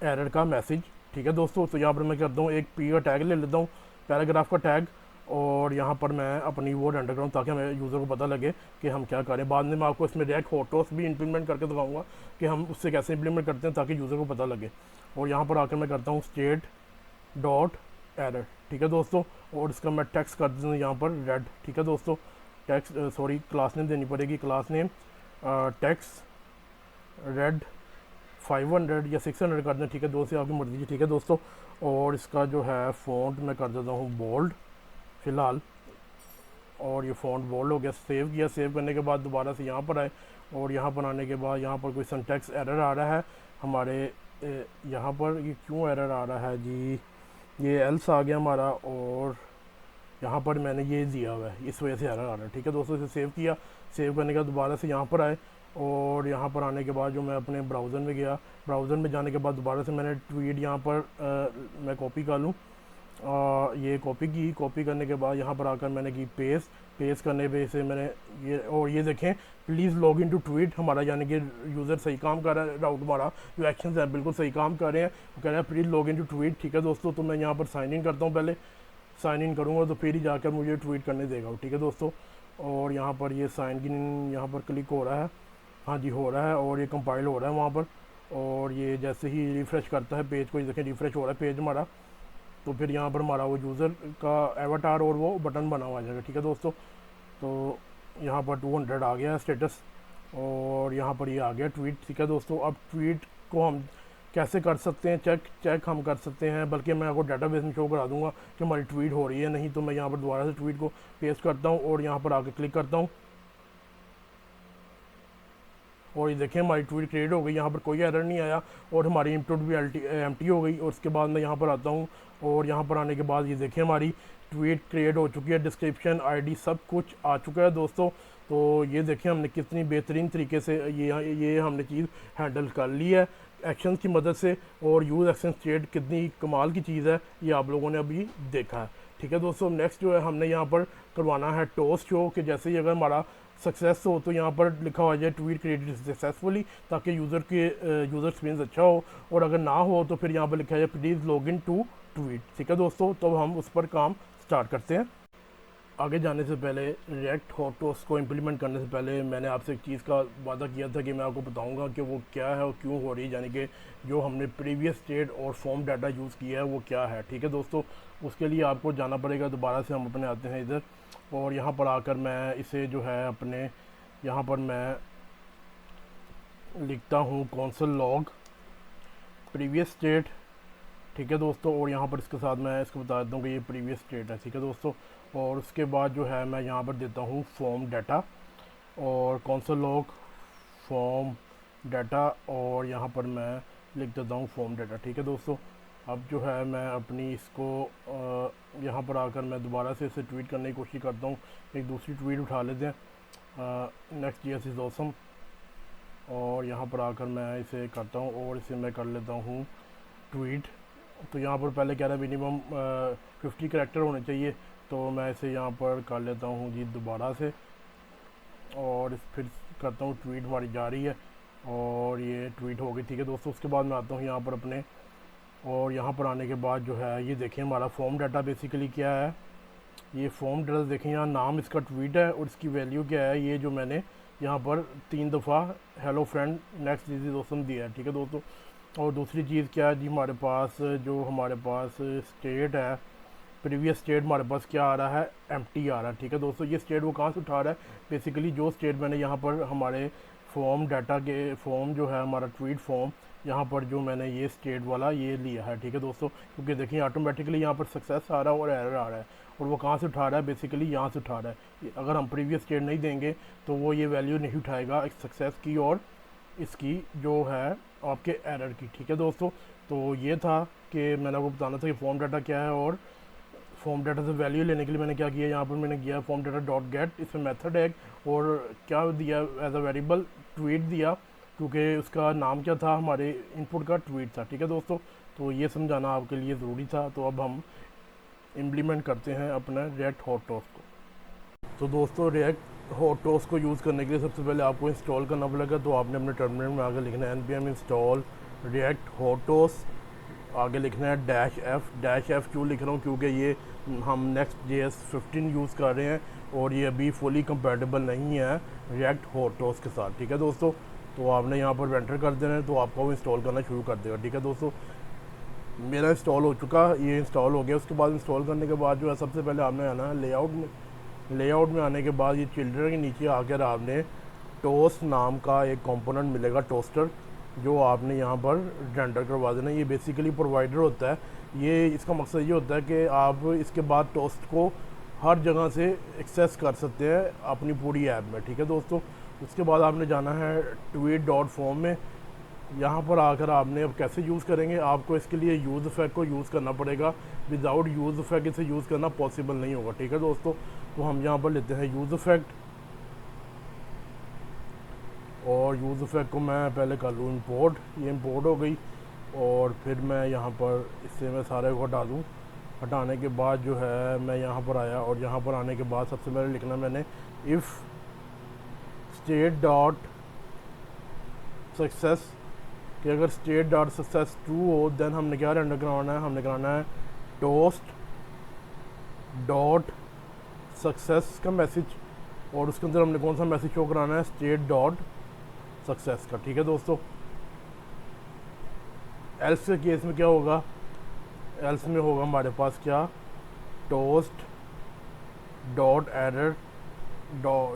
एरर का मैसेज। ठीक है दोस्तों, तो यहाँ पर मैं करता हूँ एक पी का टैग ले लेता हूँ, पैराग्राफ का टैग, और यहाँ पर मैं अपनी वो रेंडर करूँ ताकि हमें यूज़र को पता लगे कि हम क्या करें। बाद में मैं आपको इसमें रिएक्ट हॉटोस भी इंप्लीमेंट करके दिखाऊंगा कि हम उससे कैसे इंप्लीमेंट करते हैं ताकि यूज़र को पता लगे। और यहाँ पर आकर मैं करता हूँ स्टेट डॉट एरर। ठीक है दोस्तों, और इसका मैं टेक्स्ट कर दूँ यहाँ पर रेड। ठीक है दोस्तों, टेक्स्ट सॉरी क्लास नेम देनी पड़ेगी, क्लास नेम टेक्स्ट रेड 500 या 600 कर दें। ठीक है दोस्तों, आपकी मर्जी। ठीक है दोस्तों, और इसका जो है फ़ॉन्ट मैं कर देता हूँ बोल्ड फ़िलहाल, और ये फ़ॉन्ट बोल्ड हो गया। सेव किया, सेव करने के बाद दोबारा से यहाँ पर आए, और यहाँ पर आने के बाद यहाँ पर कोई सिंटैक्स एरर आ रहा है हमारे यहाँ पर। ये क्यों एरर आ रहा है जी, ये एल्स आ गया हमारा, और यहाँ पर मैंने ये दिया हुआ है, इस वजह से एरर आ रहा है। ठीक है दोस्तों, इसे सेव किया, सेव करने के बाद दोबारा से यहाँ पर आए, और यहाँ पर आने के बाद जो मैं अपने ब्राउज़र में गया, ब्राउज़र में जाने के बाद दोबारा से मैंने ट्वीट यहाँ पर मैं कॉपी कर लूँ, ये कॉपी की, कॉपी करने के बाद यहाँ पर आकर मैंने की पेस्ट, पेस्ट करने पे इसे मैंने ये, और ये देखें please log in to tweet हमारा, यानी कि यूज़र सही काम कर रहा है, राउट हमारा जो एक्शन है बिल्कुल सही काम कर रहे हैं, वो कह रहे हैं please log in to tweet. ठीक है दोस्तों, तो मैं यहाँ पर साइन इन करता हूँ, पहले साइन इन करूँगा तो फिर ही जाकर मुझे ट्वीट करने देगा। ठीक है दोस्तों, और यहाँ पर ये साइन इन यहाँ पर क्लिक हो रहा है, हाँ जी हो रहा है, और ये कंपाइल हो रहा है वहाँ पर, और ये जैसे ही रिफ़्रेश करता है पेज को, ये देखें रिफ़्रेश हो रहा है पेज हमारा, तो फिर यहाँ पर हमारा वो यूज़र का एवाटार और वो बटन बना हुआ आ जाएगा। ठीक है दोस्तों, तो यहाँ पर 200 आ गया स्टेटस, और यहाँ पर ये आ गया ट्वीट। ठीक है दोस्तों, अब ट्वीट को हम कैसे कर सकते हैं चेक हम कर सकते हैं, बल्कि मैं आपको डाटाबेस में शो करा दूंगा कि हमारी ट्वीट हो रही है नहीं। तो मैं यहाँ पर दोबारा से ट्वीट को पेस्ट करता हूँ और यहाँ पर आके क्लिक करता हूँ, और ये देखें हमारी ट्वीट क्रिएट हो गई, यहाँ पर कोई एरर नहीं आया, और हमारी इनपुट भी एम्प्टी हो गई। और उसके बाद मैं यहाँ पर आता हूँ, और यहाँ पर आने के बाद ये देखें हमारी ट्वीट क्रिएट हो चुकी है, डिस्क्रिप्शन आईडी सब कुछ आ चुका है दोस्तों। तो ये देखें हमने कितनी बेहतरीन तरीके से ये हमने चीज़ हैंडल कर ली है एक्शंस की मदद से, और यूज़ एक्शन स्टेट कितनी कमाल की चीज़ है ये आप लोगों ने अभी देखा है। ठीक है दोस्तों, नेक्स्ट जो है हमने यहाँ पर करवाना है टोस्ट शो, कि जैसे ही अगर हमारा सक्सेस हो तो यहाँ पर लिखा हुआ जाए ट्वीट क्रिएटेड सक्सेसफुली, ताकि यूज़र एक्सपीरियंस अच्छा हो, और अगर ना हो तो फिर यहाँ पर लिखा जाए please log in to tweet. ठीक है दोस्तों, तो हम उस पर काम स्टार्ट करते हैं। आगे जाने से पहले रिएक्ट हॉटोस को इम्प्लीमेंट करने से पहले मैंने आपसे एक चीज़ का वादा किया था कि मैं आपको बताऊंगा कि वो क्या है और क्यों हो रही है, यानी कि जो हमने प्रीवियस स्टेट और फॉर्म डाटा यूज़ किया है वो क्या है। ठीक है दोस्तों, उसके लिए आपको जाना पड़ेगा, दोबारा से हम अपने आते हैं इधर, और यहाँ पर आकर मैं इसे जो है अपने यहाँ पर मैं लिखता हूँ कौंसल लॉग प्रीवियस स्टेट। ठीक है दोस्तों, और यहाँ पर इसके साथ मैं इसको बता देता हूँ कि ये प्रीवियस स्टेट है। ठीक है दोस्तों, और उसके बाद जो है मैं यहाँ पर देता हूँ फॉर्म डाटा, और कौंसल लॉग फॉर्म डाटा, और यहाँ पर मैं लिख देता हूँ फॉर्म डाटा। ठीक है दोस्तों, अब जो है मैं अपनी इसको यहाँ पर आकर मैं दोबारा से इसे ट्वीट करने की कोशिश करता हूँ, एक दूसरी ट्वीट उठा लेते हैं नेक्स्ट जीएस इज़ ऑसम, और यहाँ पर आकर मैं इसे करता हूँ और इसे मैं कर लेता हूँ ट्वीट। तो यहाँ पर पहले कह रहा है मिनिमम 50 करैक्टर होने चाहिए, तो मैं इसे यहाँ पर कर लेता हूँ जी दोबारा से, और फिर करता हूँ ट्वीट हमारी जा रही है, और ये ट्वीट हो गई। ठीक है दोस्तों, उसके बाद मैं आता हूँ यहाँ पर अपने, और यहाँ पर आने के बाद जो है ये देखें हमारा फॉर्म डाटा बेसिकली क्या है, ये फॉर्म डाटा देखें, यहाँ नाम इसका ट्वीट है और इसकी वैल्यू क्या है, ये जो मैंने यहाँ पर 3 दफ़ा hello friend next is awesome दिया है। ठीक है दोस्तों, और दूसरी चीज़ क्या है जी, हमारे पास जो हमारे पास स्टेट है, प्रीवियस स्टेट हमारे पास क्या आ रहा है, एम्प्टी आ रहा है। ठीक है दोस्तों, ये स्टेट वो कहाँ से उठा रहा है, बेसिकली जो स्टेट मैंने यहाँ पर हमारे फॉर्म डाटा के फॉर्म जो है हमारा ट्वीट फॉर्म, यहाँ पर जो मैंने ये स्टेट वाला ये लिया है। ठीक है दोस्तों, क्योंकि देखिए ऑटोमेटिकली यहाँ पर सक्सेस आ रहा है और एरर आ रहा है, और वो कहाँ से उठा रहा है, बेसिकली यहाँ से उठा रहा है। अगर हम प्रीवियस स्टेट नहीं देंगे तो वो ये वैल्यू नहीं उठाएगा एक सक्सेस की और इसकी जो है आपके एरर की। ठीक है दोस्तों, तो ये था कि मैंने आपको बताना था कि फॉर्म डाटा क्या है, और फॉर्म डाटा से वैल्यू लेने के लिए मैंने क्या किया, यहाँ पर मैंने किया फॉर्म डाटा डॉट गेट, इसमें मेथड है, और क्या दिया एज अ वेरिएबल ट्वीट दिया, क्योंकि उसका नाम क्या था, हमारे इनपुट का ट्वीट था। ठीक है दोस्तों, तो ये समझाना आपके लिए ज़रूरी था। तो अब हम इम्प्लीमेंट करते हैं अपना रिएक्ट हॉटोस को। तो दोस्तों रिएक्ट हॉटोस को यूज़ करने के लिए सबसे पहले आपको इंस्टॉल करना पड़ेगा, तो आपने अपने टर्मिनल में आकर लिखना है npm install रिएक्ट होटोस, आगे लिखना है डैश एफ क्यों लिख रहा हूँ, क्योंकि ये हम नेक्स्ट JS 15 यूज़ कर रहे हैं और ये अभी फुली कंपेटेबल नहीं है रिएक्ट होटोस के साथ। ठीक है दोस्तों, तो आपने यहाँ पर एंटर कर देना है तो आपका वो इंस्टॉल करना शुरू कर देगा। ठीक है दोस्तों, मेरा इंस्टॉल हो चुका, ये इंस्टॉल हो गया। उसके बाद इंस्टॉल करने के बाद जो है सबसे पहले आपने आना है लेआउट में आने के बाद ये चिल्ड्रन के नीचे आकर आपने टोस्ट नाम का एक कंपोनेंट मिलेगा टोस्टर, जो आपने यहाँ पर रेंडर करवा देना। ये बेसिकली प्रोवाइडर होता है, ये इसका मकसद ये होता है कि आप इसके बाद टोस्ट को हर जगह से एक्सेस कर सकते हैं अपनी पूरी ऐप में। ठीक है दोस्तों, उसके बाद आपने जाना है tweet.form में। यहाँ पर आकर आपने अब कैसे यूज़ करेंगे, आपको इसके लिए यूज़ इफेक्ट को यूज़ करना पड़ेगा। विदाउट यूज़ इफेक्ट इसे यूज़ करना पॉसिबल नहीं होगा। ठीक है दोस्तों, तो हम यहाँ पर लेते हैं यूज़ इफेक्ट, और यूज़ इफेक्ट को मैं पहले कर लूँ इंपोर्ट। ये इंपोर्ट हो गई, और फिर मैं यहाँ पर इससे मैं सारे को हटा दूँ। हटाने के बाद जो है मैं यहाँ पर आया, और यहाँ पर आने के बाद सबसे पहले लिखना मैंने इफ़ स्टेट डॉट सक्सेस, कि अगर स्टेट डॉट सक्सेस ट्रू हो देन हमने क्या रेंडर करवाना है, हमने कराना है टोस्ट डॉट सक्सेस का मैसेज, और उसके अंदर हमने कौन सा मैसेज शो कराना है, स्टेट डॉट सक्सेस का। ठीक है दोस्तों, एल्स के केस में क्या होगा, एल्स में होगा हमारे पास क्या, टोस्ट डॉट एरर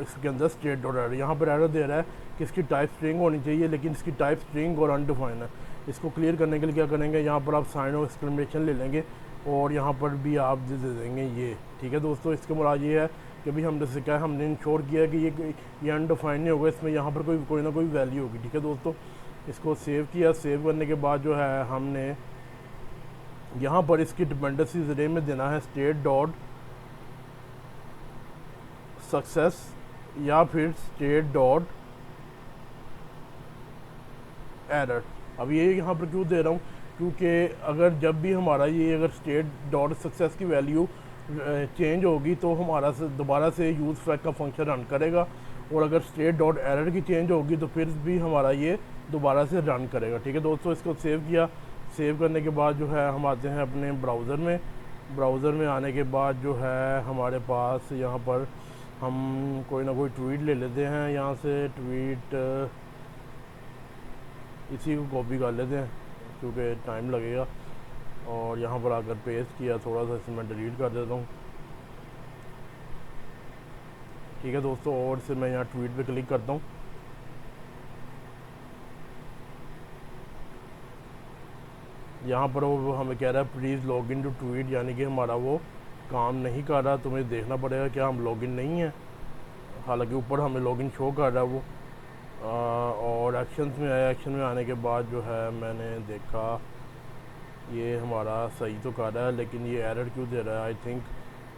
इसके अंदर स्टेट डॉट एरर। यहाँ पर एरर दे रहा है कि इसकी टाइप स्ट्रिंग होनी चाहिए, लेकिन इसकी टाइप स्ट्रिंग और अनडिफाइन है। इसको क्लियर करने के लिए क्या करेंगे, यहाँ पर आप साइन ऑफ एक्सक्लेमेशन ले लेंगे और यहाँ पर भी आप दे देंगे ये। ठीक है दोस्तों, इसके मुराद ये है कि भाई हमने सीखा है, हमने इंश्योर किया है कि ये अनडिफाइन नहीं होगा, इसमें यहाँ पर कोई ना कोई वैल्यू होगी। ठीक है दोस्तों, इसको सेव किया। सेव करने के बाद जो है हमने यहाँ पर इसकी डिपेंडेंसीज अरे में देना है स्टेट डॉट सक्सेस या फिर स्टेट डॉट एरर। अब ये यहाँ पर क्यों दे रहा हूँ, क्योंकि अगर जब भी हमारा ये अगर स्टेट डॉट सक्सेस की वैल्यू चेंज होगी तो हमारा दोबारा से यूज़ फैक्ट का फंक्शन रन करेगा, और अगर स्टेट डॉट एरर की चेंज होगी तो फिर भी हमारा ये दोबारा से रन करेगा। ठीक है दोस्तों, इसको सेव किया। सेव करने के बाद जो है हम आते हैं अपने ब्राउज़र में। ब्राउज़र में आने के बाद जो है हमारे पास यहाँ पर हम कोई ना कोई ट्वीट ले लेते हैं, यहाँ से ट्वीट इसी को कॉपी कर लेते हैं क्योंकि टाइम लगेगा, और यहाँ पर आकर पेस्ट किया। थोड़ा सा इसे मैं डिलीट कर देता हूँ। ठीक है दोस्तों, और से मैं यहाँ ट्वीट पे क्लिक करता हूँ। यहाँ पर वो हमें कह रहा है please log in to tweet, यानी कि हमारा वो काम नहीं कर रहा, तो मुझे देखना पड़ेगा क्या हम लॉगिन नहीं हैं। हालांकि ऊपर हमें लॉगिन शो कर रहा है वो। और एक्शंस में आया। एक्शन में आने के बाद जो है मैंने देखा ये हमारा सही तो कर रहा है, लेकिन ये एरर क्यों दे रहा है। आई थिंक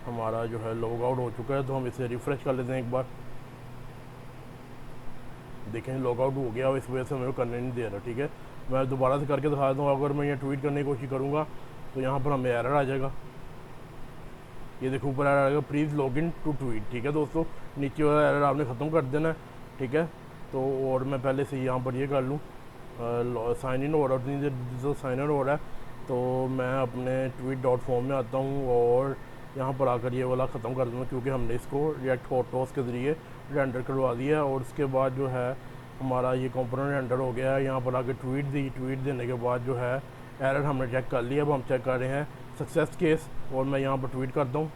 हमारा जो है लॉग आउट हो चुका है, तो हम इसे रिफ़्रेश कर लेते हैं एक बार। देखें लॉग आउट हो गया, इस वजह से हमें करने नहीं दे रहा। ठीक है, मैं दोबारा से करके दिखा दूँ। अगर मैं ये ट्वीट करने की कोशिश करूँगा तो यहाँ पर हमें एरर आ जाएगा। ये देखो ऊपर एरर आएगा please log in to tweet. ठीक है दोस्तों, नीचे वाला एरर आपने ख़त्म कर देना है। ठीक है, तो और मैं पहले से यहाँ पर ये कर लूँ, साइन इन हो रहा है, जो साइन इन हो रहा है, तो मैं अपने tweet.form में आता हूँ और यहाँ पर आकर ये वाला ख़त्म कर दूँगा, क्योंकि हमने इसको रिएक्ट होटोस के ज़रिए रेंडर करवा दिया है। और उसके बाद जो है हमारा ये कंपोनेंट रेंडर हो गया है। यहाँ पर आकर ट्वीट देने के बाद जो है एरर हमने चेक कर लिया। अब हम चेक कर रहे हैं सक्सेस केस, और मैं यहाँ पर ट्वीट करता हूँ,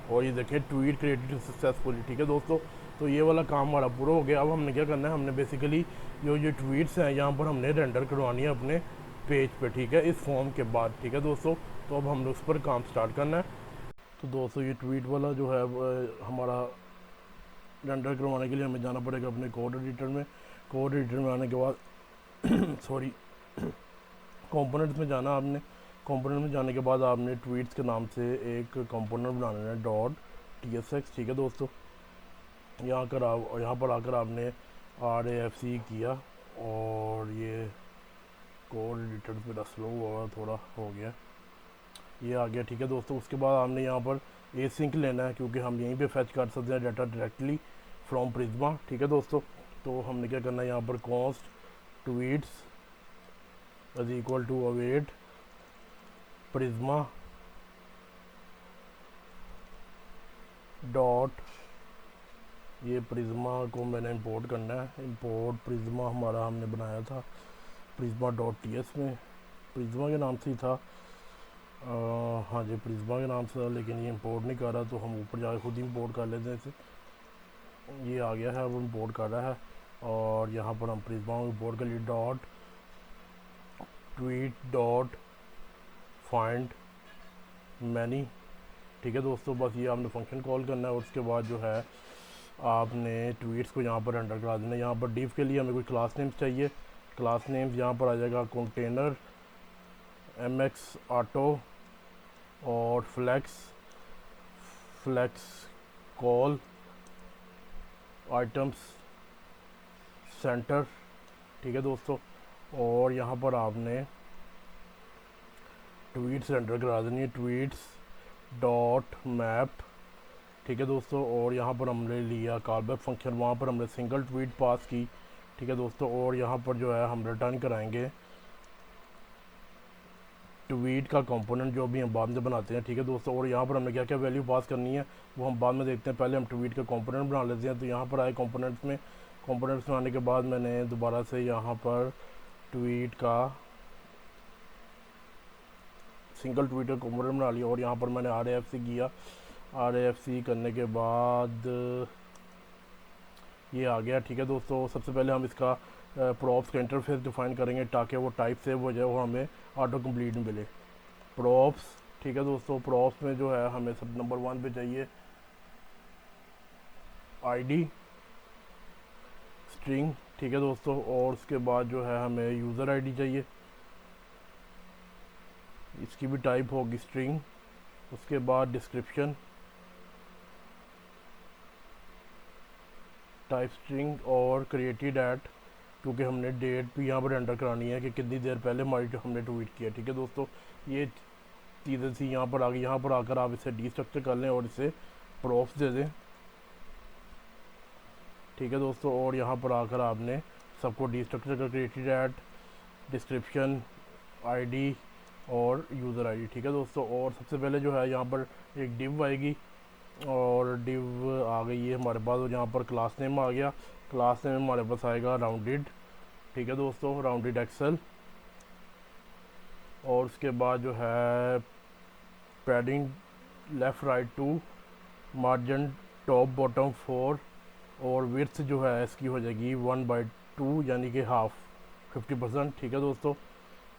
और ये देखें ट्वीट क्रिएटेड सक्सेसफुली। ठीक है दोस्तों, तो ये वाला काम हमारा पूरा हो गया। अब हमने क्या करना है, हमने बेसिकली जो ये ट्वीट्स हैं यहाँ पर हमने रेंडर करवानी है अपने पेज पे। ठीक है, इस फॉर्म के बाद। ठीक है दोस्तों, तो अब हमने उस पर काम स्टार्ट करना है। तो दोस्तों ये ट्वीट वाला जो है हमारा रेंडर करवाने के लिए हमें जाना पड़ेगा अपने कोड एडिटर में। कोड एडिटर में आने के बाद सॉरी कंपोनेंट्स में जाना आपने। कंपोनेंट में जाने के बाद आपने ट्वीट्स के नाम से एक कंपोनेंट बनाना है .tsx। ठीक है दोस्तों, यहाँ पर आकर आपने RAFC किया, और ये कोड एडिटर पे स्लो हुआ थोड़ा हो गया, ये आ गया। ठीक है दोस्तों, उसके बाद आपने यहाँ पर एसिंक लेना है, क्योंकि हम यहीं पे फैच कर सकते हैं डाटा डायरेक्टली फ्रॉम प्रिज्मा। ठीक है दोस्तों, तो हमने क्या करना है, यहाँ पर const tweets is equal to await Prisma dot, ये प्रिज्मा को मैंने इंपोर्ट करना है, इंपोर्ट प्रिज्मा हमारा हमने बनाया था प्रिज्मा डॉट टी एस में, प्रिज्मा के नाम से ही था। हाँ जी प्रिज्मा के नाम से था, लेकिन ये इंपोर्ट नहीं कर रहा, तो हम ऊपर जाकर खुद ही इंपोर्ट कर लेते हैं इसे। ये आ गया है, वो इंपोर्ट कर रहा है, और यहाँ पर हम प्रिज्मा को इंपोर्ट कर लिए dot tweet dot find many. ठीक है दोस्तों, बस ये आपने फंक्शन कॉल करना है, और उसके बाद जो है आपने ट्वीट्स को यहाँ पर एंटर करा देना है। यहाँ पर डिव के लिए हमें कोई क्लास नेम्स चाहिए, क्लास नेम्स यहाँ पर आ जाएगा कंटेनर mx ऑटो और फ्लेक्स कॉल आइटम्स सेंटर। ठीक है दोस्तों, और यहाँ पर आपने ट्वीट्स एंटर करा देनी है, ट्वीट्स डॉट मैप। ठीक है दोस्तों, और यहाँ पर हमने लिया कॉलबैक फंक्शन, वहाँ पर हमने सिंगल ट्वीट पास की। ठीक है दोस्तों, और यहाँ पर जो है हम रिटर्न कराएंगे ट्वीट का कंपोनेंट, जो भी हम बाद में बनाते हैं। ठीक है दोस्तों, और यहाँ पर हमने क्या क्या वैल्यू पास करनी है वो हम बाद में देखते हैं, पहले हम ट्वीट का कंपोनेंट बना लेते हैं। तो यहाँ पर आए कंपोनेंट्स में, कंपोनेंट्स बनाने के बाद मैंने दोबारा से यहाँ पर ट्वीट का सिंगल ट्वीट का कंपोनेंट बना लिया, और यहाँ पर मैंने RAFC किया। RAFC करने के बाद ये आ गया। ठीक है दोस्तों, सबसे पहले हम इसका प्रॉप्स का इंटरफेस डिफाइन करेंगे, ताकि वो टाइप सेव हो जाए और हमें ऑटो कंप्लीट मिले। प्रॉप्स, ठीक है दोस्तों, प्रॉप्स में जो है हमें सब नंबर 1 पे चाहिए ID स्ट्रिंग। ठीक है दोस्तों, और उसके बाद जो है हमें यूज़र ID चाहिए, इसकी भी टाइप होगी स्ट्रिंग। उसके बाद डिस्क्रिप्शन टाइप स्ट्रिंग, और क्रिएटेड एट, क्योंकि हमने डेट भी यहाँ पर एंटर करानी है कि कितनी देर पहले हमारी हमने ट्वीट किया। ठीक है दोस्तों, ये चीज़ें थी यहाँ पर आ गई। यहाँ पर आकर आप इसे डिस्ट्रक्चर कर लें और इसे प्रॉप्स दे दें। ठीक है दोस्तों, और यहाँ पर आकर आपने सबको डिस्ट्रक्चर कर क्रिएटेड एट डिस्क्रिप्शन ID और यूज़र ID। ठीक है दोस्तों, और सबसे पहले जो है यहाँ पर एक डिव आएगी, और डिव आ गई है हमारे पास, और यहाँ पर क्लास नेम आ गया। क्लास नेम हमारे पास आएगा राउंडेड। ठीक है दोस्तों, राउंडेड एक्सेल, और उसके बाद जो है padding left right 2, margin top bottom 4, और विड्थ जो है इसकी हो जाएगी 1/2, यानी कि हाफ 50%। ठीक है दोस्तों,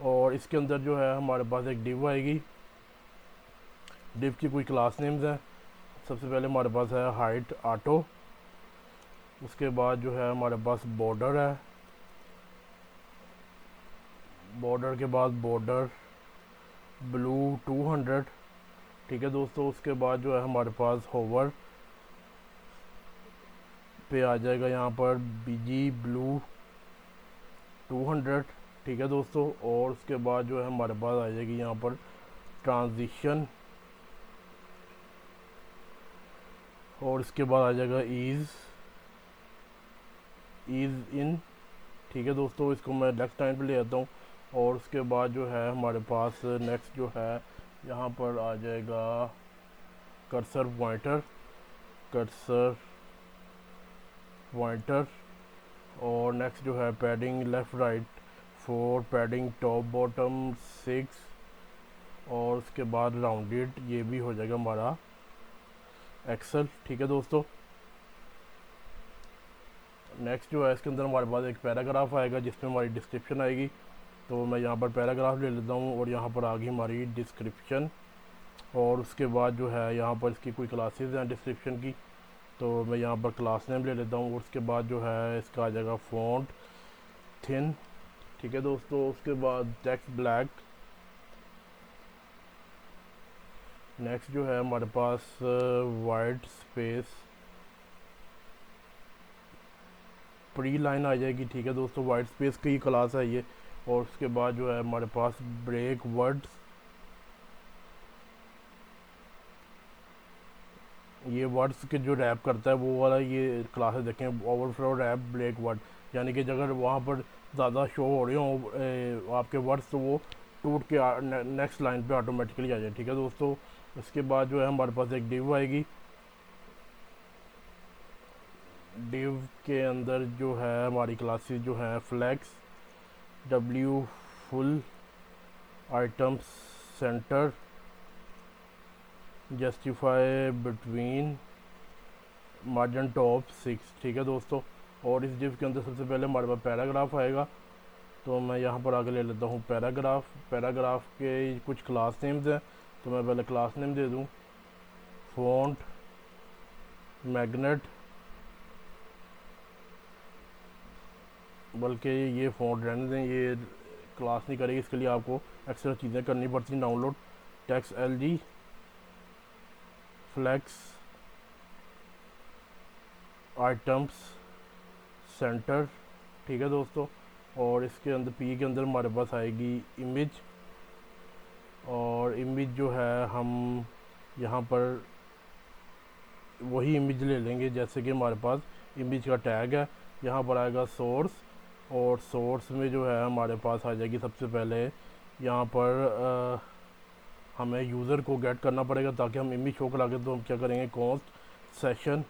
और इसके अंदर जो है हमारे पास एक डिव आएगी। डिव की कोई क्लास नेम्स हैं। सबसे पहले हमारे पास है हाइट ऑटो, उसके बाद जो है हमारे पास बॉर्डर है, बॉर्डर के बाद बॉर्डर ब्लू 200। ठीक है दोस्तों, उसके बाद जो है हमारे पास होवर पे आ जाएगा यहाँ पर BG ब्लू 200। ठीक है दोस्तों, और उसके बाद जो है हमारे पास आ जाएगी यहाँ पर ट्रांजिशन, और इसके बाद आ जाएगा ईज़ इन। ठीक है दोस्तों, इसको मैं नेक्स्ट टाइम पे ले आता हूँ, और उसके बाद जो है हमारे पास नेक्स्ट जो है यहाँ पर आ जाएगा कर्सर पॉइंटर, और नेक्स्ट जो है padding left right 4, padding top bottom 6, और उसके बाद राउंडेड, ये भी हो जाएगा हमारा एक्सेल। ठीक है दोस्तों, नेक्स्ट जो है इसके अंदर हमारे पास एक पैराग्राफ आएगा जिसमें हमारी डिस्क्रिप्शन आएगी। तो मैं यहाँ पर पैराग्राफ ले लेता हूँ, और यहाँ पर आ गई हमारी डिस्क्रिप्शन, और उसके बाद जो है यहाँ पर इसकी कोई क्लासेस हैं डिस्क्रिप्शन की, तो मैं यहाँ पर क्लास नेम ले लेता हूँ, और उसके बाद जो है इसका आ जाएगा फ़ॉन्ट थिन। ठीक है दोस्तों, उसके बाद टेक्स्ट ब्लैक। नेक्स्ट जो है हमारे पास वाइट स्पेस प्री लाइन आ जाएगी। ठीक है दोस्तों, वाइट स्पेस की क्लास है ये, और उसके बाद जो है हमारे पास ब्रेक वर्ड्स, ये वर्ड्स के जो रैप करता है वो वाला ये क्लासेस देखें, ओवरफ्लो रैप ब्रेक वर्ड, यानी कि अगर वहाँ पर ज़्यादा शो हो रहे हों आपके वर्ड्स तो वो टूट के नेक्स्ट लाइन पे ऑटोमेटिकली आ जाए। ठीक है दोस्तों, इसके बाद जो है हमारे पास एक डिव आएगी। डिव के अंदर जो है हमारी क्लासेस जो हैं flex, W full, items, center, justify between, margin top 6। ठीक है दोस्तों, और इस डिव के अंदर सबसे पहले हमारे पास पैराग्राफ आएगा। तो मैं यहाँ पर आगे ले लेता हूँ पैराग्राफ। पैराग्राफ के कुछ क्लास नेम्स हैं, तो मैं पहले क्लास नेम दे दूँ, फ़ॉन्ट, मैग्नेट, बल्कि ये फ़ॉन्ट रहने दें, ये क्लास नहीं करेगी, इसके लिए आपको एक्स्ट्रा चीज़ें करनी पड़ती हैं download. Text LG, flex, items, center. ठीक है दोस्तों, और इसके अंदर पी के अंदर हमारे पास आएगी इमेज, और इमेज जो है हम यहाँ पर वही इमेज ले लेंगे जैसे कि हमारे पास इमेज का टैग है। यहाँ पर आएगा सोर्स, और सोर्स में जो है हमारे पास आ जाएगी सबसे पहले यहाँ पर हमें यूज़र को गेट करना पड़ेगा ताकि हम इमेज शो करा के। तो हम क्या करेंगे, const session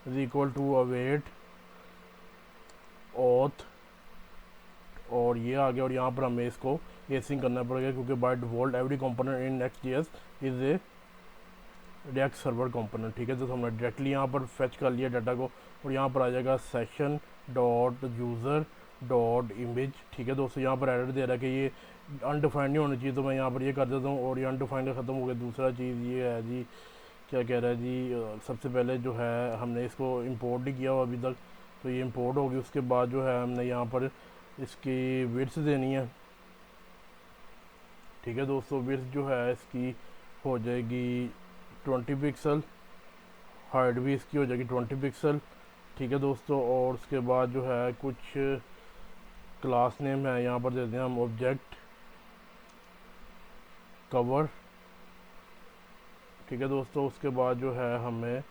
is equal to await auth, और ये आ गया। और यहाँ पर हमें इसको एसिंग करना पड़ेगा क्योंकि by default every component in नेक्स्ट.js is a react server component. ठीक है, तो हमने डायरेक्टली यहाँ पर फेच कर लिया डाटा को, और यहाँ पर आ जाएगा session dot user dot image. ठीक है दोस्तों, यहाँ पर एरर दे रहा है कि ये अनडिफाइंड नहीं होना चाहिए, तो मैं यहाँ पर ये कर देता हूँ, और ये अनडिफाइंड ख़त्म हो गया। दूसरा चीज़ ये है जी, क्या कह रहा है जी, सबसे पहले जो है हमने इसको इंपोर्ट नहीं किया हुआ अभी तक, तो ये इंपोर्ट होगी। उसके बाद जो है हमने यहाँ पर इसकी विड्थ देनी है। ठीक है दोस्तों, विड्थ जो है इसकी हो जाएगी 20 पिक्सल, हाइट भी इसकी हो जाएगी 20 पिक्सल। ठीक है दोस्तों, और उसके बाद जो है कुछ क्लास नेम है यहाँ पर देते हैं हम, ऑब्जेक्ट कवर। ठीक है दोस्तों, उसके बाद जो है हमें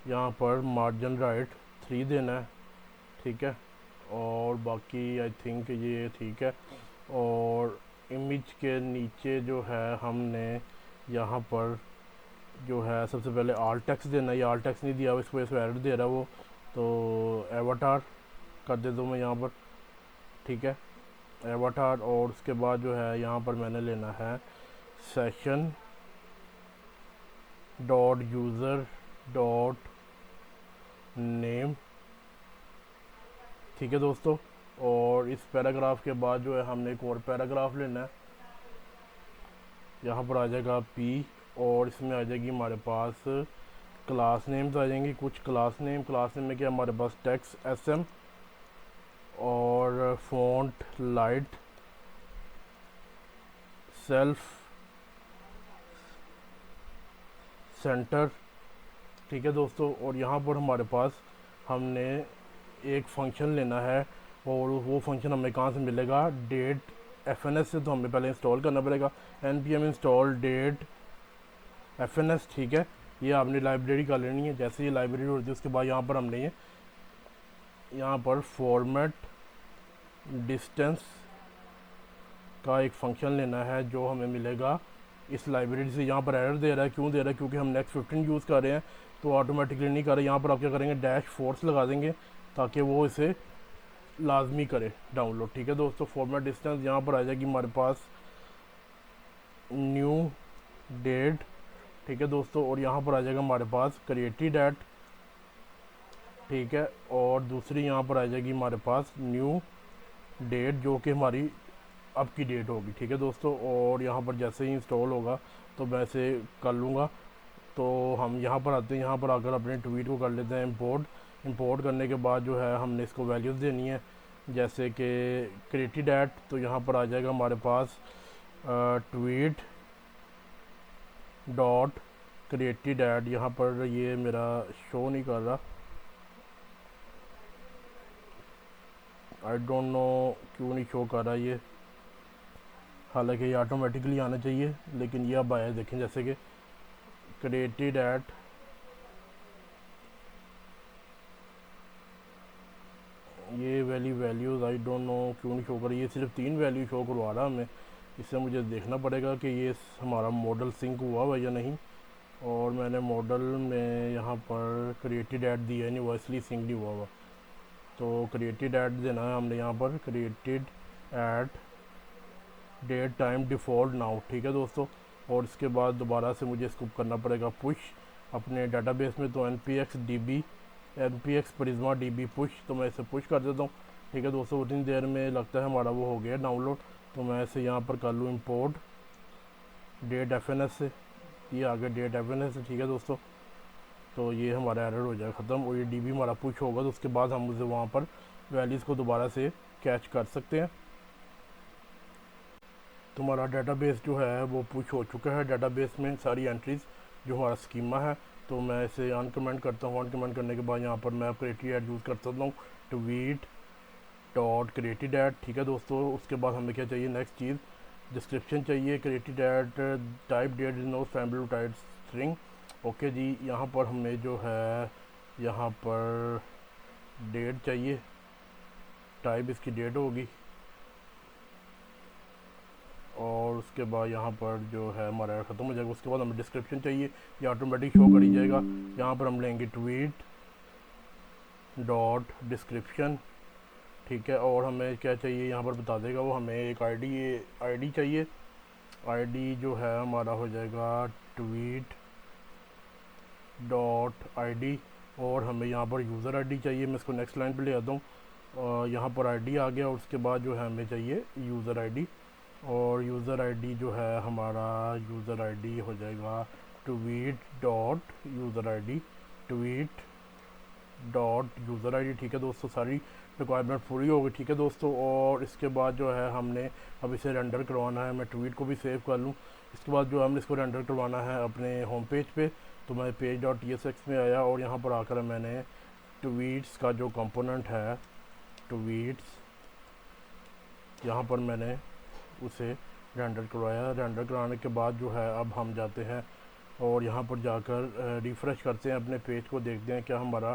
यहाँ पर मार्जिन राइट 3 देना है। ठीक है, और बाकी आई थिंक ये ठीक है। और इमेज के नीचे जो है हमने यहाँ पर जो है सबसे पहले आल टेक्स्ट देना है। ये आल टेक्स्ट नहीं दिया हुआ, इस वजह से एरर दे रहा है वो, तो एवाटार कर देता हूँ मैं यहाँ पर। ठीक है, एवाटार, और उसके बाद जो है यहाँ पर मैंने लेना है session dot user dot name. ठीक है दोस्तों, और इस पैराग्राफ के बाद जो है हमने एक और पैराग्राफ लेना है। यहाँ पर आ जाएगा पी, और इसमें आ जाएगी हमारे पास क्लास नेम्स आ जाएंगी कुछ क्लास नेम में क्या हमारे पास टेक्स्ट SM, और फ़ॉन्ट लाइट, सेल्फ, सेंटर। ठीक है दोस्तों, और यहाँ पर हमारे पास हमने एक फंक्शन लेना है, और वो फंक्शन हमें कहाँ से मिलेगा, डेट FNS से। तो हमें पहले इंस्टॉल करना पड़ेगा npm इंस्टॉल डेट FNS। ठीक है, ये आपने लाइब्रेरी कर लेनी है। जैसे ये लाइब्रेरी होती है उसके बाद यहाँ पर हमने ये यहाँ पर फॉर्मेट डिस्टेंस का एक फ़ंक्शन लेना है जो हमें मिलेगा इस लाइब्रेरी से। यहाँ पर एरर दे रहा है, क्यों दे रहा है, क्योंकि हम नेक्स्ट 15 यूज़ कर रहे हैं तो ऑटोमेटिकली नहीं कर रहे। यहाँ पर आप क्या करेंगे, डैश फोर्स लगा देंगे ताकि वो इसे लाजमी करे डाउनलोड। ठीक है दोस्तों, फॉर्मेट डिस्टेंस यहाँ पर आ जाएगी हमारे पास न्यू डेट। ठीक है दोस्तों, और यहाँ पर आ जाएगा हमारे पास क्रिएटेड डेट। ठीक है, और दूसरी यहाँ पर आ जाएगी हमारे पास न्यू डेट जो कि हमारी अब की डेट होगी। ठीक है दोस्तों, और यहाँ पर जैसे ही इंस्टॉल होगा तो मैं इसे कर लूँगा। तो हम यहाँ पर आते हैं, यहाँ पर आकर अपने ट्वीट को कर लेते हैं इंपोर्ट करने के बाद जो है हमने इसको वैल्यूज़ देनी है, जैसे कि क्रिएटेड एट। तो यहाँ पर आ जाएगा हमारे पास ट्वीट डॉट क्रिएटेड एट। यहाँ पर ये मेरा शो नहीं कर रहा, आई डोंट नो क्यों नहीं शो कर रहा ये। हालांकि ये ऑटोमेटिकली आना चाहिए, लेकिन ये अब आया, देखें जैसे कि क्रिएटेड एट ये वैल्यूज़ आई डोंट नो क्यों नहीं शो कर रही, ये सिर्फ 3 वैल्यू शो करवा रहा हमें। इससे मुझे देखना पड़ेगा कि ये हमारा मॉडल सिंक हुआ हुआ या नहीं। और मैंने मॉडल में यहाँ पर क्रिएटेड ऐड दिया है नहीं, वो इसलिए सिंक नहीं हुआ हुआ। तो क्रिएटेड ऐड देना है हमने यहाँ पर, created at date time default now, ठीक है दोस्तों। और इसके बाद दोबारा से मुझे इसको करना पड़ेगा पुश अपने डाटाबेस में। तो npx प्रिज्मा db पुश, तो मैं इसे पुश कर देता हूँ, ठीक है दोस्तों। उतनी देर में लगता है हमारा वो हो गया डाउनलोड। तो मैं इसे यहाँ पर कर लूँ इंपोर्ट डेट fns से, ये आ गया डेट fns से, ठीक है दोस्तों। तो ये हमारा एरर हो जाएगा ख़त्म, और ये db हमारा पुश होगा। तो उसके बाद हम उसे वहाँ पर वैल्यूज़ को दोबारा से कैच कर सकते हैं। तो हमारा डाटाबेस जो है वो पुश हो चुका है, डाटाबेस में सारी एंट्रीज़ जो हमारा स्कीमा है। तो मैं इसे अनकमेंट करता हूँ, अनकमेंट करने के बाद यहाँ पर मैं क्रिएटेड ऐड यूज़ कर सकता हूँ, ट्वीट डॉट क्रिएटेड ऐड, ठीक है दोस्तों। उसके बाद हमें क्या चाहिए, नेक्स्ट चीज़ डिस्क्रिप्शन चाहिए, created at type date is no family type string, okay जी। यहाँ पर हमें जो है यहाँ पर डेट चाहिए, टाइप इसकी डेट होगी। और उसके बाद यहाँ पर जो है हमारा ख़त्म हो जाएगा। उसके बाद हमें डिस्क्रिप्शन चाहिए, ये ऑटोमेटिक शो करी जाएगा। यहाँ पर हम लेंगे ट्वीट डॉट डिस्क्रिप्शन, ठीक है। और हमें क्या चाहिए यहाँ पर बता देगा वो, हमें एक आईडी चाहिए। आईडी जो है हमारा हो जाएगा ट्वीट डॉट आईडी। और हमें यहाँ पर यूज़र आईडी चाहिए, मैं इसको नेक्स्ट लाइन पे ले आता हूँ। यहाँ पर आईडी आ गया, और उसके बाद जो है हमें चाहिए यूज़र आईडी। और यूज़र आईडी जो है हमारा, यूज़र आईडी हो जाएगा tweet dot user ID, tweet dot user ID, ठीक है दोस्तों। सारी रिक्वायरमेंट पूरी हो गई, ठीक है दोस्तों। और इसके बाद जो है हमने अब इसे रेंडर करवाना है, मैं ट्वीट को भी सेव कर लूँ। इसके बाद जो हमने इसको रेंडर करवाना है अपने होम पेज पे। तो मैं पेज डॉट tsx में आया, और यहाँ पर आकर मैंने ट्वीट्स का जो कंपोनेंट है, ट्वीट्स, यहाँ पर मैंने उसे रेंडर करवाया। रेंडर कराने के बाद जो है अब हम जाते हैं और यहाँ पर जाकर रिफ़्रेश करते हैं अपने पेज को, देखते हैं क्या हमारा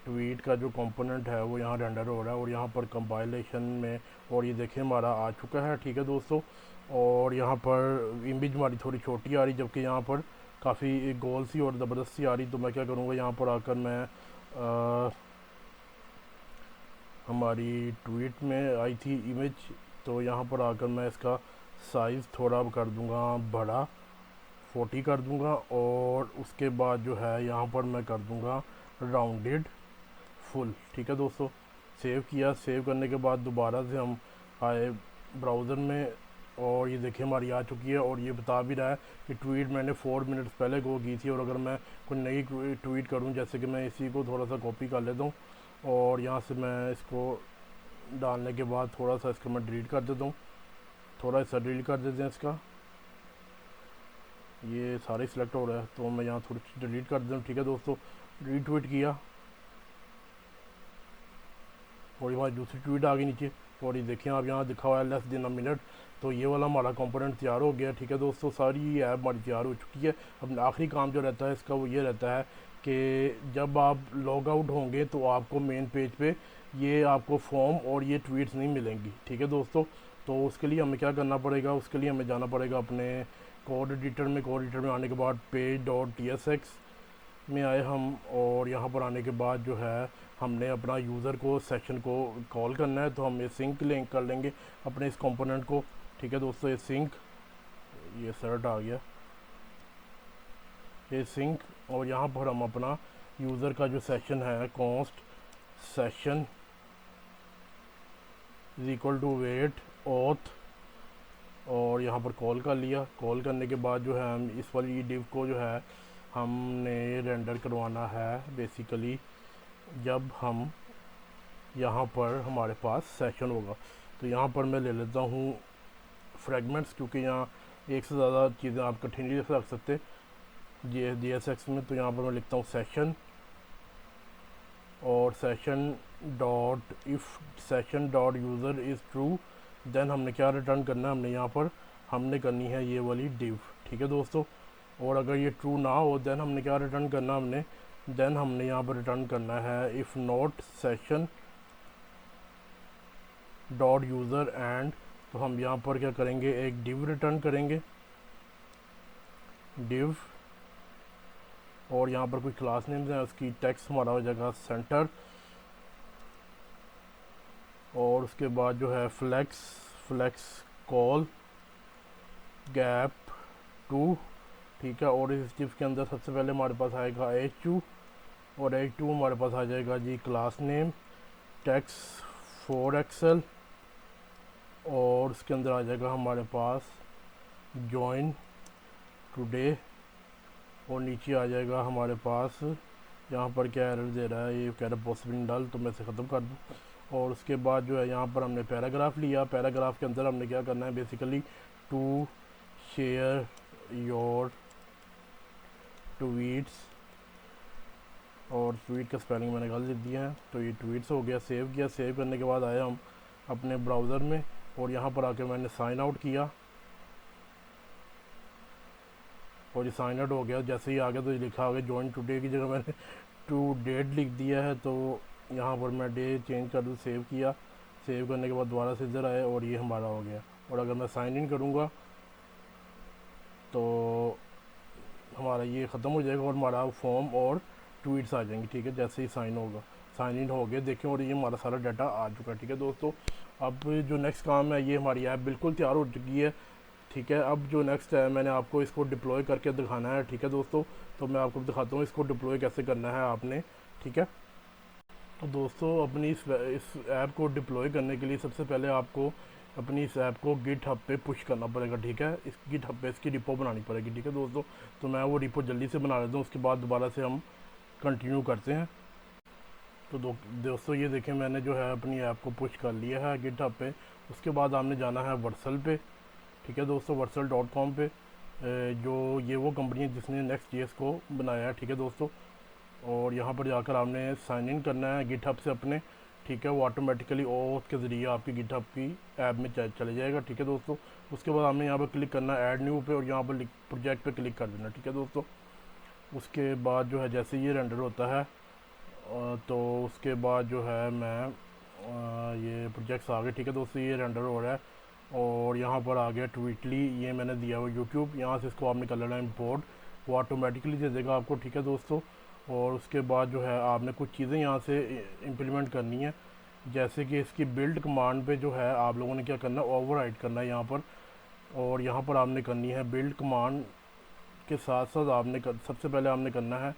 ट्वीट का जो कंपोनेंट है वो यहाँ रेंडर हो रहा है। और यहाँ पर कंपाइलेशन में, और ये देखें हमारा आ चुका है, ठीक है दोस्तों। और यहाँ पर इमेज हमारी थोड़ी छोटी आ रही, जबकि यहाँ पर काफ़ी गोल सी और ज़बरदस्त सी आ रही। तो मैं क्या करूँगा, यहाँ पर आकर मैं हमारी ट्वीट में आई थी इमेज, तो यहाँ पर आकर मैं इसका साइज़ थोड़ा कर दूँगा बड़ा, 40 कर दूँगा। और उसके बाद जो है यहाँ पर मैं कर दूँगा राउंडेड फुल, ठीक है दोस्तों। सेव किया, सेव करने के बाद दोबारा से हम आए ब्राउज़र में, और ये देखिए हमारी आ चुकी है। और ये बता भी रहा है कि ट्वीट मैंने 4 मिनट्स पहले को की थी। और अगर मैं कोई नई ट्वीट करूँ, जैसे कि मैं इसी को थोड़ा सा कॉपी कर लेता हूँ, और यहाँ से मैं इसको डालने के बाद थोड़ा सा इसको मैं डिलीट कर देता हूँ, थोड़ा सा डिलीट कर देते हैं इसका, ये सारे सिलेक्ट हो रहा है। तो मैं यहाँ थोड़ी सी डिलीट कर देता हूँ, ठीक है दोस्तों। रीट्वीट किया, और ये हमारी दूसरी ट्वीट आ गई नीचे। और ये देखें आप, यहाँ दिखा हुआ है लेस देन अ मिनट। तो ये वाला हमारा कंपोनेंट तैयार हो गया, ठीक है दोस्तों। सारी ऐप हमारी तैयार हो चुकी है। अब आखिरी काम जो रहता है इसका वो ये रहता है कि जब आप लॉग आउट होंगे तो आपको मेन पेज पे ये आपको फॉर्म और ये ट्वीट्स नहीं मिलेंगी, ठीक है दोस्तों। तो उसके लिए हमें क्या करना पड़ेगा, उसके लिए हमें जाना पड़ेगा अपने कोड एडिटर में। कोड एडिटर में आने के बाद पेज डॉट tsx में आए हम, और यहाँ पर आने के बाद जो है हमने अपना यूज़र को सेक्शन को कॉल करना है। तो हम ये सिंक लिंक कर लेंगे अपने इस कंपोनेंट को, ठीक है दोस्तों। ये सिंक, ये सर्ट आ गया, ये सिंक। और यहाँ पर हम अपना यूज़र का जो सेक्शन है, const session is equal to wait auth, और यहाँ पर कॉल कर लिया। कॉल करने के बाद जो है हम इस वाली डिव को जो है हमने रेंडर करवाना है बेसिकली जब हम यहाँ पर हमारे पास सेशन होगा। तो यहाँ पर मैं ले लेता हूँ फ्रेगमेंट्स, क्योंकि यहाँ एक से ज़्यादा चीज़ें आप कठिनाई से रख सकते JSX में। तो यहाँ पर मैं लिखता हूँ सेशन, और session dot if session dot user is true, then हमने क्या रिटर्न करना है, हमने यहाँ पर हमने करनी है ये वाली div, ठीक है दोस्तों। और अगर ये ट्रू ना हो देन हमने क्या रिटर्न करना, हमने यहाँ पर रिटर्न करना है if not session dot user and. तो हम यहाँ पर क्या करेंगे, एक div रिटर्न करेंगे, div, और यहाँ पर कोई क्लास नेम्स है, उसकी टेक्स्ट हमारा हो जाएगा सेंटर, और उसके बाद जो है फ्लेक्स कॉल गैप टू, ठीक है। और इस div के अंदर सबसे पहले हमारे पास आएगा h2, और h2 हमारे पास आ जाएगा जी class name text for excel, और उसके अंदर आ जाएगा हमारे पास जॉइन टुडे, और नीचे आ जाएगा हमारे पास, यहाँ पर क्या एरर दे रहा है, ये कह रहा है पॉसिबल डल, तो मैं इसे ख़त्म कर दूँ। और उसके बाद जो है यहाँ पर हमने पैराग्राफ लिया, पैराग्राफ के अंदर हमने क्या करना है basically, to share your tweets, और ट्वीट का स्पेलिंग मैंने गलत लिख दिया है, तो ये ट्वीट्स हो गया। सेव किया, सेव करने के बाद आए हम अपने ब्राउज़र में, और यहाँ पर आके मैंने साइन आउट किया, और ये साइन आउट हो गया। जैसे ही आ गया तो ये लिखा आ गया जॉइन टुडे की जगह मैंने टू डेट लिख दिया है, तो यहाँ पर मैं डे चेंज कर दूँ, सेव किया, सेव करने के बाद दोबारा से इधर आए और ये हमारा हो गया। और अगर मैं साइन इन करूँगा तो हमारा ये ख़त्म हो जाएगा और हमारा फॉर्म और ट्वीट्स आ जाएंगे, ठीक है। जैसे ही साइन इन हो गए देखें, और ये हमारा सारा डाटा आ चुका है, ठीक है दोस्तों। अब जो नेक्स्ट काम है, ये हमारी ऐप बिल्कुल तैयार हो चुकी है, ठीक है। अब जो नेक्स्ट है, मैंने आपको इसको डिप्लॉय करके दिखाना है, ठीक है दोस्तों। तो मैं आपको दिखाता हूँ इसको डिप्लॉय कैसे करना है आपने, ठीक है। तो दोस्तों अपनी इस ऐप को डिप्लॉय करने के लिए सबसे पहले आपको अपनी इस ऐप को गिट हब पे पुश करना पड़ेगा, ठीक है। इस गिट हब पे इसकी रिपो बनानी पड़ेगी, ठीक है दोस्तों। तो मैं वो रिपो जल्दी से बना लेता हूँ, उसके बाद दोबारा से हम कंटिन्यू करते हैं। तो दोस्तों ये देखें, मैंने जो है अपनी ऐप को पुश कर लिया है गिट हब पे। उसके बाद हमने जाना है वर्सल पे, ठीक है दोस्तों, वर्सल.com पे। जो ये वो कंपनी है जिसने नेक्स्ट जेएस को बनाया है, ठीक है दोस्तों। और यहाँ पर जाकर आपने साइन इन करना है गिटहब से अपने, ठीक है। वो ऑटोमेटिकली ओथ के ज़रिए आपकी गिटहब की ऐप में चले जाएगा, ठीक है दोस्तों। उसके बाद हमने यहाँ पर क्लिक करना है ऐड न्यू पे, और यहाँ पर प्रोजेक्ट पे क्लिक कर देना, ठीक है दोस्तों। उसके बाद जो है जैसे ये रेंडर होता है तो उसके बाद जो है मैं ये प्रोजेक्ट्स आ गए, ठीक है दोस्तों। ये रेंडर हो रहा है, और यहाँ पर आ गया ट्वीटली, ये मैंने दिया हुआ यूट्यूब, यहाँ से इसको आपने कर लेना इम्पोर्ट, वो ऑटोमेटिकली दे देगा आपको, ठीक है दोस्तों। और उसके बाद जो है आपने कुछ चीज़ें यहाँ से इम्प्लीमेंट करनी है, जैसे कि इसकी बिल्ड कमांड पे जो है आप लोगों ने क्या करना है, ओवरराइड करना है यहाँ पर। और यहाँ पर आपने करनी है बिल्ड कमांड के साथ साथ सबसे पहले आपने करना है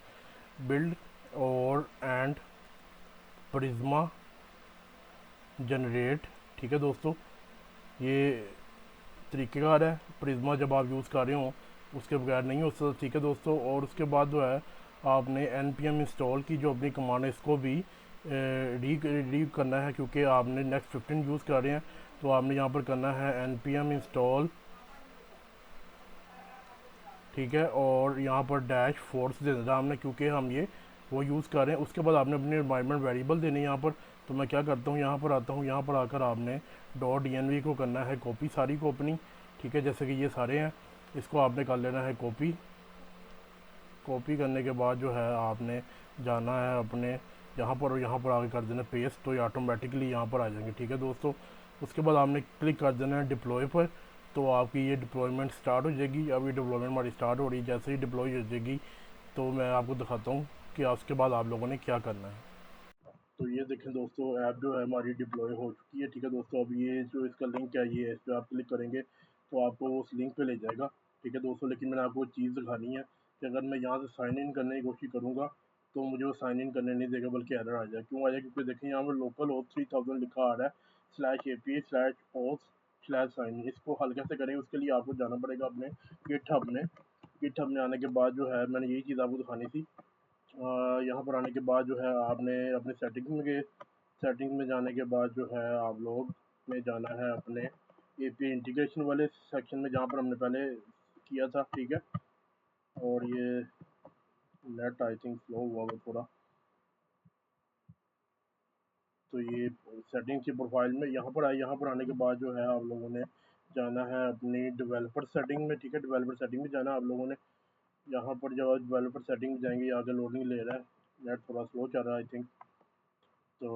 बिल्ड और एंड प्रिज्मा जनरेट, ठीक है दोस्तों। ये तरीक़ेकार है, प्रिज्मा जब आप यूज़ कर रहे हो उसके बगैर नहीं हो सकता, ठीक है दोस्तों। और उसके बाद जो है आपने npm इंस्टॉल की जो अपनी कमांड है इसको भी री करना है, क्योंकि आपने नेक्स्ट 15 यूज़ कर रहे हैं। तो आपने यहाँ पर करना है npm इंस्टॉल, ठीक है। और यहाँ पर डैश फोर्स दे देना हमने, क्योंकि हम ये वो यूज़ कर रहे हैं। उसके बाद आपने अपने एनवायरनमेंट वेरिएबल देने यहाँ पर। तो मैं क्या करता हूँ, यहाँ पर आता हूँ, यहाँ पर आकर आपने .env को करना है कॉपी, सारी को अपनी, ठीक है। जैसे कि ये सारे हैं, इसको आपने कर लेना है कॉपी। कॉपी करने के बाद जो है आपने जाना है अपने यहाँ पर, और यहाँ पर आगे कर देना पेस्ट, तो ये ऑटोमेटिकली यहाँ पर आ जाएंगे, ठीक है दोस्तों। उसके बाद आपने क्लिक कर देना है डिप्लॉय पर, तो आपकी ये डिप्लॉयमेंट स्टार्ट हो जाएगी। अब ये डिप्लॉयमेंट हमारी स्टार्ट हो रही है, जैसे ही डिप्लॉय हो जाएगी तो मैं आपको दिखाता हूँ कि उसके बाद आप लोगों ने क्या करना है। तो ये देखें दोस्तों, ऐप जो है हमारी डिप्लॉय हो चुकी है, ठीक है दोस्तों। अब ये जो इसका लिंक है, ये इस पर आप क्लिक करेंगे तो आपको उस लिंक पे ले जाएगा, ठीक है दोस्तों। लेकिन मैंने आपको चीज़ दिखानी है कि अगर मैं यहाँ से साइन इन करने की कोशिश करूँगा तो मुझे वो साइन इन करने नहीं देगा, बल्कि एरर आ जाए। क्यों आ जाए? क्योंकि देखें यहाँ पर लोकल होस्ट 3000 लिखा आ रहा है, /API/host/साइन। इसको हल कैसे करें, उसके लिए आपको जाना पड़ेगा अपने गिटहब में आने के बाद जो है मैंने यही चीज़ आपको दिखानी थी। यहाँ पर आने के बाद जो है आपने अपने सेटिंग में जाने के बाद जो है आप लोग में जाना है अपने एपीआई इंटीग्रेशन वाले सेक्शन में, जहाँ पर हमने पहले किया था, ठीक है। और ये नेट आई थिंक स्लो हुआ वो थोड़ा, तो ये सेटिंग की प्रोफाइल में यहाँ पर आए। यहाँ पर आने के बाद जो है आप लोगों ने जाना है अपनी डेवलपर सेटिंग में, ठीक है। डेवलपर सेटिंग में जाना है आप लोगों ने। यहाँ पर जब डेवलपर सेटिंग में जाएंगे, आगे लोडिंग ले रहा है, नेट थोड़ा स्लो चल रहा है आई थिंक। तो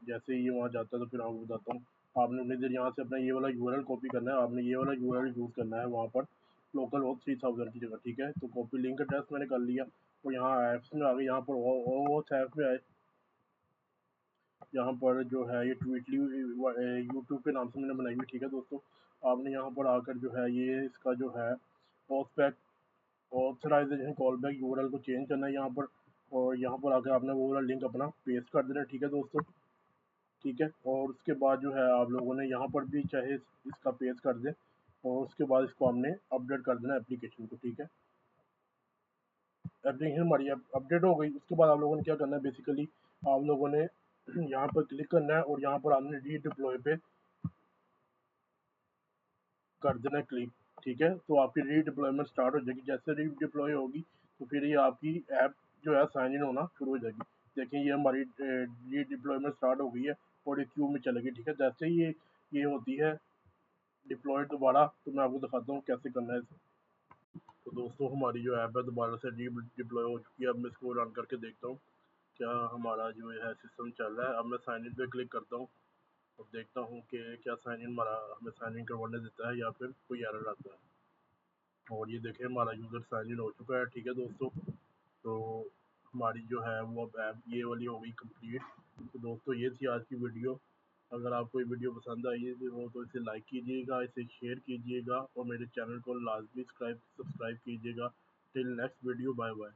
जैसे ही ये वहाँ जाता है तो फिर आपको बताता हूँ। आपने उतनी देर यहाँ से अपना ये वाला यूआरएल कॉपी करना है, आपने ये वाला यूआरएल यूज़ करना है वहाँ पर लोकल हो 3000 की जगह, ठीक है। तो कॉपी लिंक एड्रेस मैंने कर लिया और यहाँ ऐप्स में आ गए, यहाँ पर ओ ऐप में आए। यहाँ पर जो है ये ट्वीटली यूट्यूब के नाम से मैंने बनाई हुई, ठीक है दोस्तों। आपने यहाँ पर आकर जो है ये इसका जो है ऑथपैक ऑथराइजेशन कॉल बैक यूआरएल को चेंज करना है यहाँ पर, और यहाँ पर आकर आपने वो वाला लिंक अपना पेस्ट कर देना है, ठीक है दोस्तों। ठीक है, और उसके बाद जो है आप लोगों ने यहाँ पर भी चाहे इसका पेस्ट कर दें, और उसके बाद इसको हमने अपडेट कर देना एप्लीकेशन को, ठीक है। एप्लीकेशन हमारी अपडेट हो गई। उसके बाद आप लोगों ने क्या करना है, बेसिकली आप लोगों ने यहाँ पर क्लिक करना है और यहाँ पर आपने री डिप्लॉय पे कर देना क्लिक, ठीक है। तो आपकी री डिप्लॉयमेंट स्टार्ट हो जाएगी। जैसे री डिप्लॉय होगी तो फिर ये आपकी ऐप जो है साइन इन होना शुरू हो जाएगी। देखिए ये हमारी री डिप्लॉयमेंट स्टार्ट हो गई है और ये क्यू में चलेगी, ठीक है। जैसे ही ये होती है डिप्लॉय दोबारा, तो मैं आपको दिखाता हूँ कैसे करना है इसे। तो दोस्तों हमारी जो ऐप है दोबारा से री डिप्लॉय हो चुकी है। अब मैं इसको रन करके देखता हूँ क्या हमारा जो है सिस्टम चल रहा है। अब मैं साइन इन पे क्लिक करता हूँ और देखता हूँ कि क्या साइन इन हमारा हमें साइन इन करवाने देता है या फिर कोई एरर आता है। और ये देखें हमारा यूज़र साइन इन हो चुका है, ठीक है दोस्तों। तो हमारी जो है वो अब ऐप ये वाली हो गई कंप्लीट। तो दोस्तों ये थी आज की वीडियो। अगर आपको ये वीडियो पसंद आई हो तो इसे लाइक कीजिएगा, इसे शेयर कीजिएगा और मेरे चैनल को लाजमी सब्सक्राइब कीजिएगा। Till next video, bye bye.